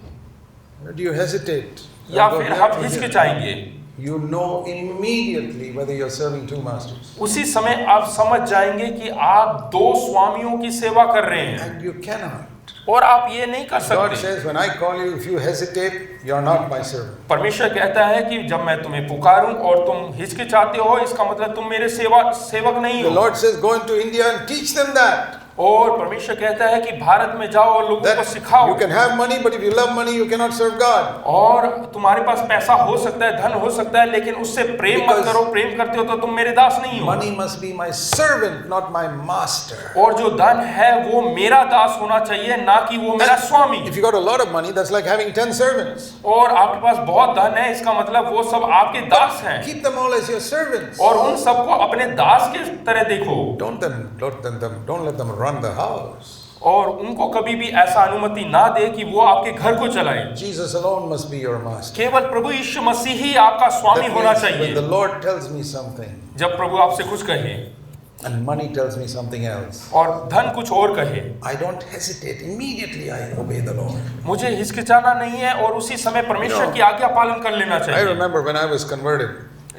Do you hesitate? या Go फिर here आप or here? हिचकिचाएंगे? You know immediately whether you're serving two masters. उसी समय आप समझ जाएंगे कि आप दो स्वामियों की सेवा कर रहे हैं, And you cannot. और आप ये नहीं कर God सकते। says, when I call you, if you hesitate, you're not my servant. परमेश्वर कहता है कि जब मैं तुम्हें पुकारूं और तुम हिचकिचाते हो, इसका मतलब तुम मेरे सेवक नहीं The हो। Lord says, go into India and teach them that. और परमेश्वर कहता है कि भारत में जाओ और लोगों को That सिखाओ। you can have money, but if you love money, you cannot serve God. और तुम्हारे पास पैसा हो सकता है, धन हो सकता है, लेकिन उससे प्रेम मत Because करो। प्रेम करते हो तो तुम मेरे दास नहीं हो। Money must be my servant, not my master. और जो धन है वो मेरा दास होना चाहिए, ना कि वो मेरा स्वामी। If you got a lot of money, that's like having 10 servants. और आपके पास बहुत धन है, इसका मतलब वो सब आपके दास हैं, Keep them all as your servants. और उन सबको अपने दास के तरह देखो, Don't let them run the house. और उनको कभी भी ऐसा अनुमति ना दे कि वो आपके घर को चलाए। Jesus alone must be your master. केवल प्रभु यीशु मसीह ही आपका स्वामी That होना means when चाहिए। the Lord tells me something जब प्रभु आपसे कुछ कहे and money tells me something else, और धन कुछ और कहे, I don't hesitate. Immediately I obey the Lord. मुझे हिचकिचाना नहीं है और उसी समय परमेश्वर की आज्ञा पालन कर लेना I चाहिए। remember when I was converted,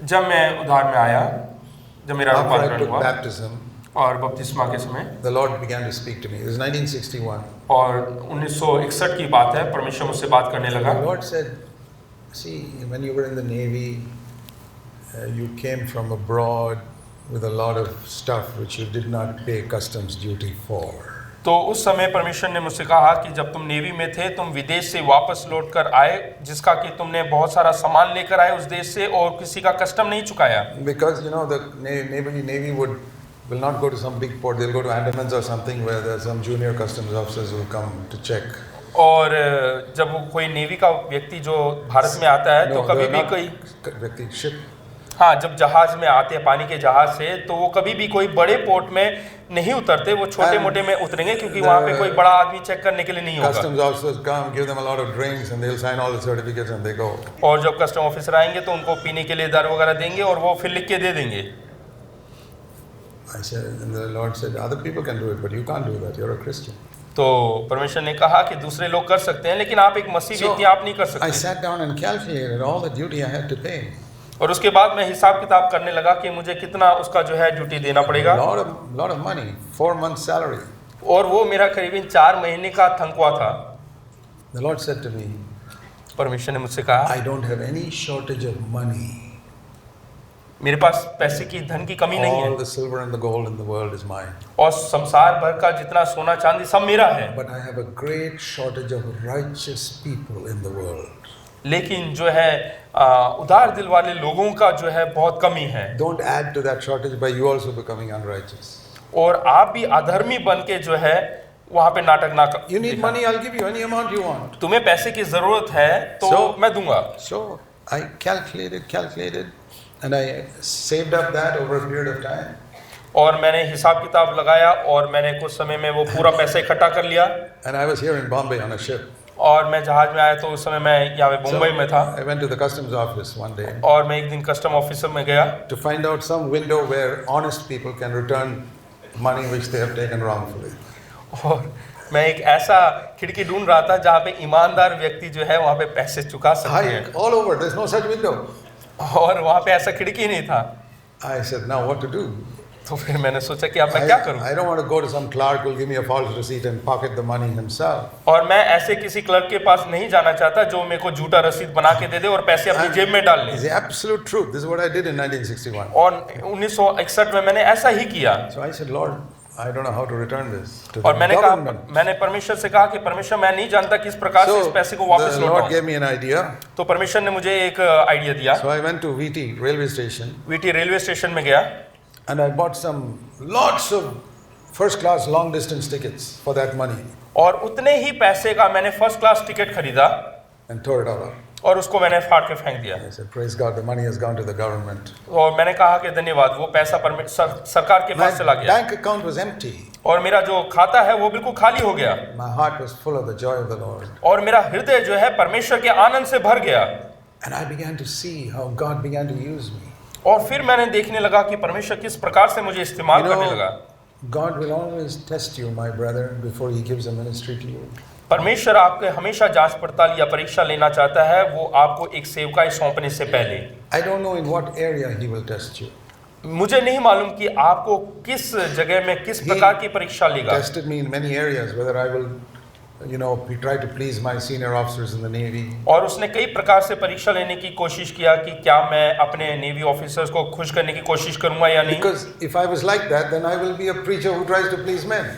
जब मैं उद्धार में आया, जब मेरा after I रूपांतरण took हुआ, baptism, और बपतिस्मा के समय the Lord began to speak to me. It was 1961. और 1961 की बात है, परमेश्वर मुझसे बात करने लगा। The Lord said, see, when you were in the Navy, you came from abroad with a lot of stuff which you did not pay customs duty for. तो उस समय परमेश्वर ने मुझसे कहा कि जब तुम नेवी में थे, तुम विदेश से वापस लौट कर आए, जिसका कि तुमने बहुत सारा सामान लेकर आए उस देश से और किसी का कस्टम नहीं चुकाया। Because you know the Navy will not go to some big port. They'll go to Andamans or something where there's some junior customs officers will come to check. और जब कोई नेवी का व्यक्ति जो भारत में आता है तो कभी भी कोई व्यक्ति ship. हाँ, जब जहाज में आते हैं पानी के जहाज से तो वो कभी भी कोई बड़े पोर्ट में नहीं उतरते, वो छोटे मोटे में उतरेंगे क्योंकि वहाँ पे कोई बड़ा आदमी चेक करने के लिए नहीं होगा। Customs officers come, give them a lot of drinks and they'll sign all the certificates and they go. और जब कस्टम ऑफिसर आएंगे तो उनको पीने के लिए दारू वगैरह देंगे और वो फिर लिख के दे देंगे। I said, and the Lord said, other people can do it, but you can't do that. You're a Christian. तो परमेश्वर ने कहा कि दूसरे लोग कर सकते हैं लेकिन आप एक मसीह व्यक्ति आप नहीं कर सकते। I sat down and calculated all the duty I had to pay. और उसके बाद मैं हिसाब किताब करने लगा कि मुझे कितना उसका जो है ड्यूटी देना पड़ेगा। lot of money, 4 months salary. और वो मेरा करीबन 4 महीने का तनख्वाह था। The Lord said to me, परमेश्वर ने मुझसे कहा, I don't have any shortage of money. मेरे पास पैसे की धन की कमी नहीं है। All the silver and the gold in the world is mine. और संसार भर का जितना सोना चांदी सब मेरा है। But I have a great shortage of righteous people in the world. लेकिन जो है उदार दिल वाले लोगों का जो है बहुत कमी है। Don't add to that shortage by you also becoming unrighteous. और आप भी अधर्मी बन के जो है वहाँ पे नाटक ना कर। You need money, I'll give you any amount you want. तुम्हें पैसे की जरूरत है तो मैं दूंगा। So I calculated, and I saved up that over a period of time. और मैंने हिसाब किताब लगाया और मैंने कुछ समय में वो पूरा पैसा इकट्ठा कर लिया। And I was here in Bombay on a ship. और मैं जहाज में आया तो उस समय मैं यहाँ पे मुंबई में था। I went to the customs office one day. और मैं एक दिन कस्टम ऑफिसर में गया To find out some window where honest people can return money which they have taken wrongfully. और मैं एक ऐसा खिड़की ढूंढ रहा था जहाँ पे ईमानदार व्यक्ति जो है वहाँ पे पैसे चुका सकते हैं। All over, there's no such window. और वहाँ पे ऐसा खिड़की नहीं था। I said, now what to do? तो फिर मैंने सोचा कि अब मैं क्या करूं? I don't want to go to some clerk who will give me a false receipt and pocket the money himself. और मैं ऐसे किसी क्लर्क के पास नहीं जाना चाहता जो मेरे को झूठा रसीद बना के दे दे और पैसे अपनी जेब में डाल ले। It's the absolute truth. This is what I did in 1961. और 1961 में मैंने ऐसा ही किया। So I said, Lord, I don't know how to return this to और the मैंने कहा, government. मैंने परमेश्वर से कहा कि परमेश्वर मैं नहीं जानता किस प्रकार से इस पैसे को वापस the Lord लौटाऊं। gave me an idea. तो परमेश्वर ने मुझे एक आइडिया दिया। So I went to VT railway station. VT railway station में गया And I bought lots of first class long distance tickets for that money और उतने ही पैसे का मैंने फर्स्ट क्लास टिकट खरीदा and tore it all up. और उसको मैंने फाड़ के फेंक दिया। I said, praise God, the money has gone to the government. और मैंने कहा कि धन्यवाद, वो पैसा सरकार के My पास चला गया bank account was empty. और मेरा जो खाता है वो बिल्कुल खाली हो गया My heart was full of the joy of the Lord. और मेरा हृदय जो है परमेश्वर के आनंद से भर गया। And I began to see how God began to use me. और फिर मैंने देखने लगा कि परमेश्वर किस प्रकार से मुझे इस्तेमाल करने लगा। God will always test you, my brother, before He gives a ministry to you. परमेश्वर आपके हमेशा जांच पड़ताल या परीक्षा लेना चाहता है, वो आपको एक सेवकाई सौंपने से पहले। I don't know in what area He will test you. मुझे नहीं मालूम कि आपको किस जगह में किस प्रकार की परीक्षा लेगा। Tested me in many areas, whether I will, try to please my senior officers in the Navy. और उसने कई प्रकार से परीक्षा लेने की कोशिश किया कि क्या मैं अपने नेवी ऑफिसर्स को खुश करने की कोशिश करूंगा या नहीं। Because if I was like that, then I will be a preacher who tries to please men.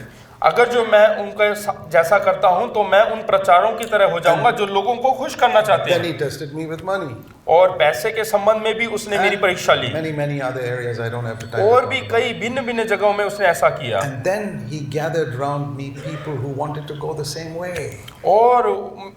अगर जो मैं उनका जैसा करता हूं तो मैं उन प्रचारों की तरह हो जाऊंगा जो लोगों को खुश करना चाहते Then हैं। He tested me with money. और पैसे के संबंध में भी उसने मेरी परीक्षा ली। Many other areas I don't have the time. और भी कई भिन्न जगहों में उसने ऐसा किया। And then He gathered round me people who wanted to go the same way. और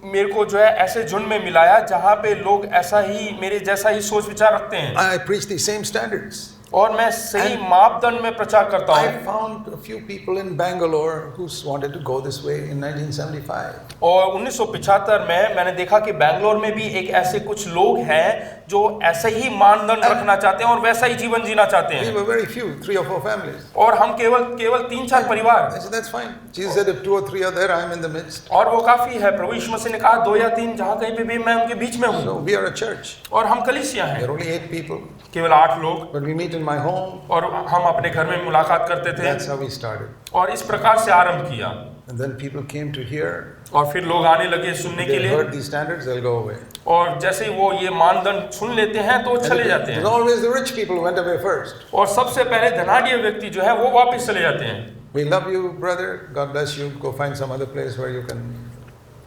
मेरे को जो है ऐसे झुंड में मिलाया जहाँ पे लोग ऐसा ही मेरे जैसा ही सोच विचार रखते हैं। I preach the same standards. और मैं सही मापदंड में प्रचार करता हूँ। I found a few people in Bangalore who wanted to go this way in 1975. और 1975 में मैंने देखा कि बैंगलोर में भी एक ऐसे कुछ लोग हैं जो ऐसे ही मानदंड रखना चाहते हैं और वैसा ही जीवन जीना चाहते We हैं। were very few, 3 or 4 families. और हम केवल 3-4 परिवार। I said, that's fine. Jesus said, if 2 or 3 are there, I am in the midst. और वो काफी है। प्रभु यीशु मसीह ने कहा 2 या 3 जहाँ कहीं पे भी मैं उनके बीच में हूँ। So we are a church. और हम कलीसिया There हैं, are only 8 people, केवल 8 लोग। but we meet in in my home. और हम अपने घर में मुलाकात करते थे That's how we started. और इस प्रकार से आरंभ किया And then people came to hear. और फिर लोग आने लगे सुनने के They लिए heard these standards, they'll go away. और जैसे ही वो ये मानदंड सुन लेते हैं तो चले जाते It was हैं always the rich people who went away first. और सबसे पहले धनाढ्य व्यक्ति जो है वो वापस चले जाते हैं। We love you, brother. God bless you. Go find some other place where you can.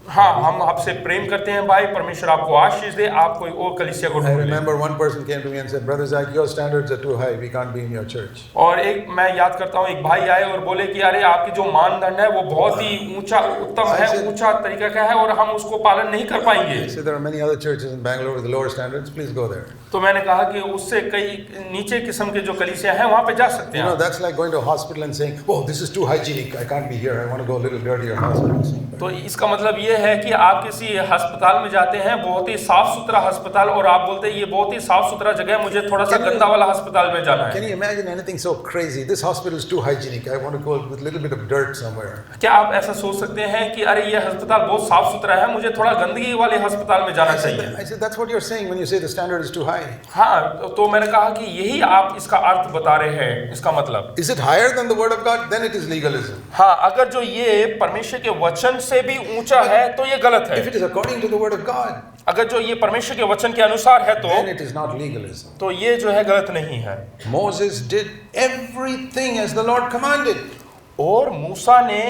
हाँ, हम आपसे प्रेम करते हैं भाई, परमेश्वर आपको आशीष दे, आप कोई और कलीसिया को I ढूंढ लें। remember one person came to me and said, Brother Zach, your standards are too high. We can't be in your church. और एक मैं याद करता हूँ, एक भाई आए और बोले कि अरे आपकी जो मानदंड है वो बहुत ही ऊंचा उत्तम है, ऊंचा तरीका का है और हम उसको पालन नहीं कर पाएंगे। I said, there are many other churches in Bangalore with lower standards. Please go there. तो मैंने कहा कि उससे कई नीचे किस्म के जो कलीसिया हैं वहाँ पे जा सकते You know, हैं। that's like going to a hospital and saying, oh, this is too hygienic. I can't be here. I want to go a little dirtier hospital. तो इसका मतलब ये है कि आप किसी अस्पताल में जाते हैं, बहुत ही साफ सुथरा अस्पताल, और आप बोलते हैं ये बहुत ही साफ सुथरा जगह है, मुझे थोड़ा सा गंदा वाला अस्पताल में जाना Can है। you imagine anything so crazy? This hospital is too hygienic. I want to go with a little bit of dirt somewhere. क्या आप ऐसा सोच सकते हैं कि अरे ये अस्पताल बहुत साफ सुथरा है, मुझे थोड़ा गंदगी वाले अस्पताल में जाना चाहिए? I said, that's what you're saying when you say the standard is too high. हाँ, तो मैंने कहा कि यही आप इसका अर्थ बता रहे हैं, इसका मतलब। Is it higher than the word of God? Then it is legalism. हाँ, अगर जो ये परमेश्वर के वचन से भी ऊंचा है तो ये गलत If है। it is according to the word of God, अगर जो ये परमेश्वर के वचन के अनुसार है then it is not legalism. तो ये जो है गलत नहीं है। Moses did everything as the Lord commanded. और मूसा ने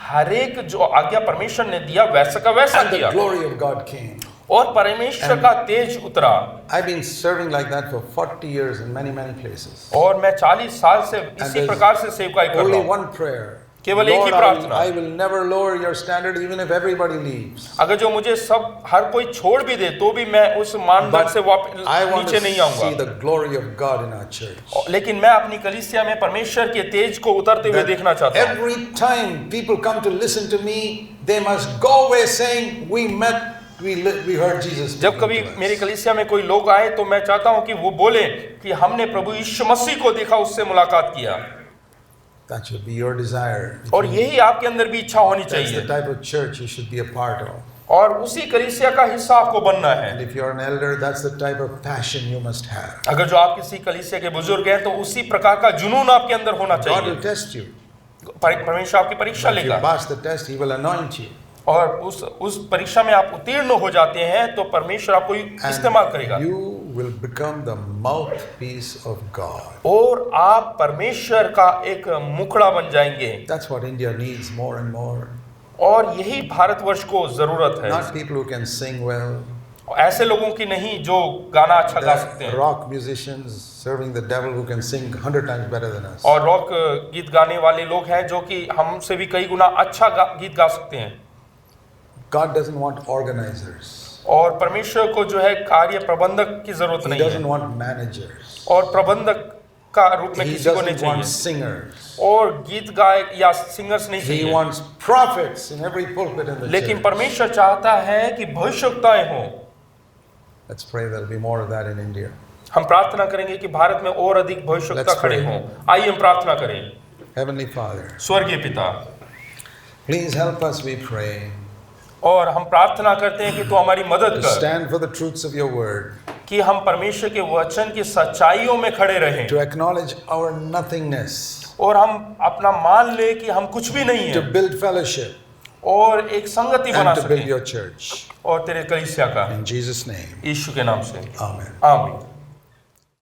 हर एक जो आज्ञा परमेश्वर ने दिया वैसा का वैसा And the किया glory of God came. और परमेश्वर का तेज उतरा। I've been serving like that for 40 years in many, many places. और मैं 40 साल से इसी there's प्रकार से सेवकाई कर रहा Only हूँ। one prayer. केवल एक ही Lord, प्रार्थना। I will never lower your standard even if everybody leaves. अगर जो मुझे सब हर कोई छोड़ भी दे तो भी मैं उस मानदंड से वापस I want नीचे to नहीं see आऊंगा। the glory of God in our church. लेकिन मैं अपनी कलीसिया में परमेश्वर के तेज को उतरते हुए देखना चाहता हूँ। Every time people come to listen to me, they must go away saying, we met, we heard Jesus. जब कभी मेरी कलीसिया में कोई लोग आए तो मैं चाहता हूँ कि वो बोले कि हमने प्रभु यीशु मसीह को देखा, उससे मुलाकात किया। That should be your desire. और यही आपके अंदर भी इच्छा होनी That's the चाहिए type of church you should be a part of. और उसी कलीसिया का हिस्सा आपको बनना है। And if you're an elder, that's the type of passion you must have. अगर जो आप किसी कलीसिया के बुजुर्ग हैं तो उसी प्रकार का जुनून आपके अंदर होना God चाहिए। will test you. परमेश्वर आपकी परीक्षा If you लेगा pass the test, He will anoint you. और उस परीक्षा में आप उत्तीर्ण हो जाते हैं तो परमेश्वर आपको इस्तेमाल करेगा And you will become the mouthpiece of God. और आप परमेश्वर का एक मुखड़ा बन जाएंगे। That's what India needs more and more. और यही भारतवर्ष को जरूरत है। Not people who can sing well. ऐसे लोगों की नहीं जो गाना अच्छा गा सकते The हैं rock musicians serving the devil who can sing 100 times better than us. और रॉक गीत गाने वाले लोग हैं जो कि हमसे भी कई गुना अच्छा गीत गा सकते हैं। God doesn't want organizers. और परमेश्वर को जो है कार्य प्रबंधक की जरूरत He नहीं doesn't है want managers. और प्रबंधक का रूप में He किसी को नहीं doesn't want चाहिए singers. और गीत गायक या सिंगर्स नहीं He चाहिए। wants prophets in every pulpit in the लेकिन church. परमेश्वर चाहता है कि भविष्यवक्ताएं हों। Let's pray there'll be more of that in India. हम प्रार्थना करेंगे कि भारत में और अधिक भविष्यवक्ता Let's खड़े pray. हों। आइए हम प्रार्थना करें। Heavenly Father, स्वर्गीय पिता, please help us, we pray, और हम प्रार्थना करते हैं कि तू हमारी मदद to कर stand for the truths of your word, कि हम परमेश्वर के वचन की सच्चाइयों में खड़े रहें to acknowledge our nothingness, और हम अपना मान ले कि हम कुछ भी नहीं to है build fellowship, और एक संगति बना and to build सकें your church. और तेरे कलीसिया का In Jesus' name, यीशु के नाम से amen. आमीन।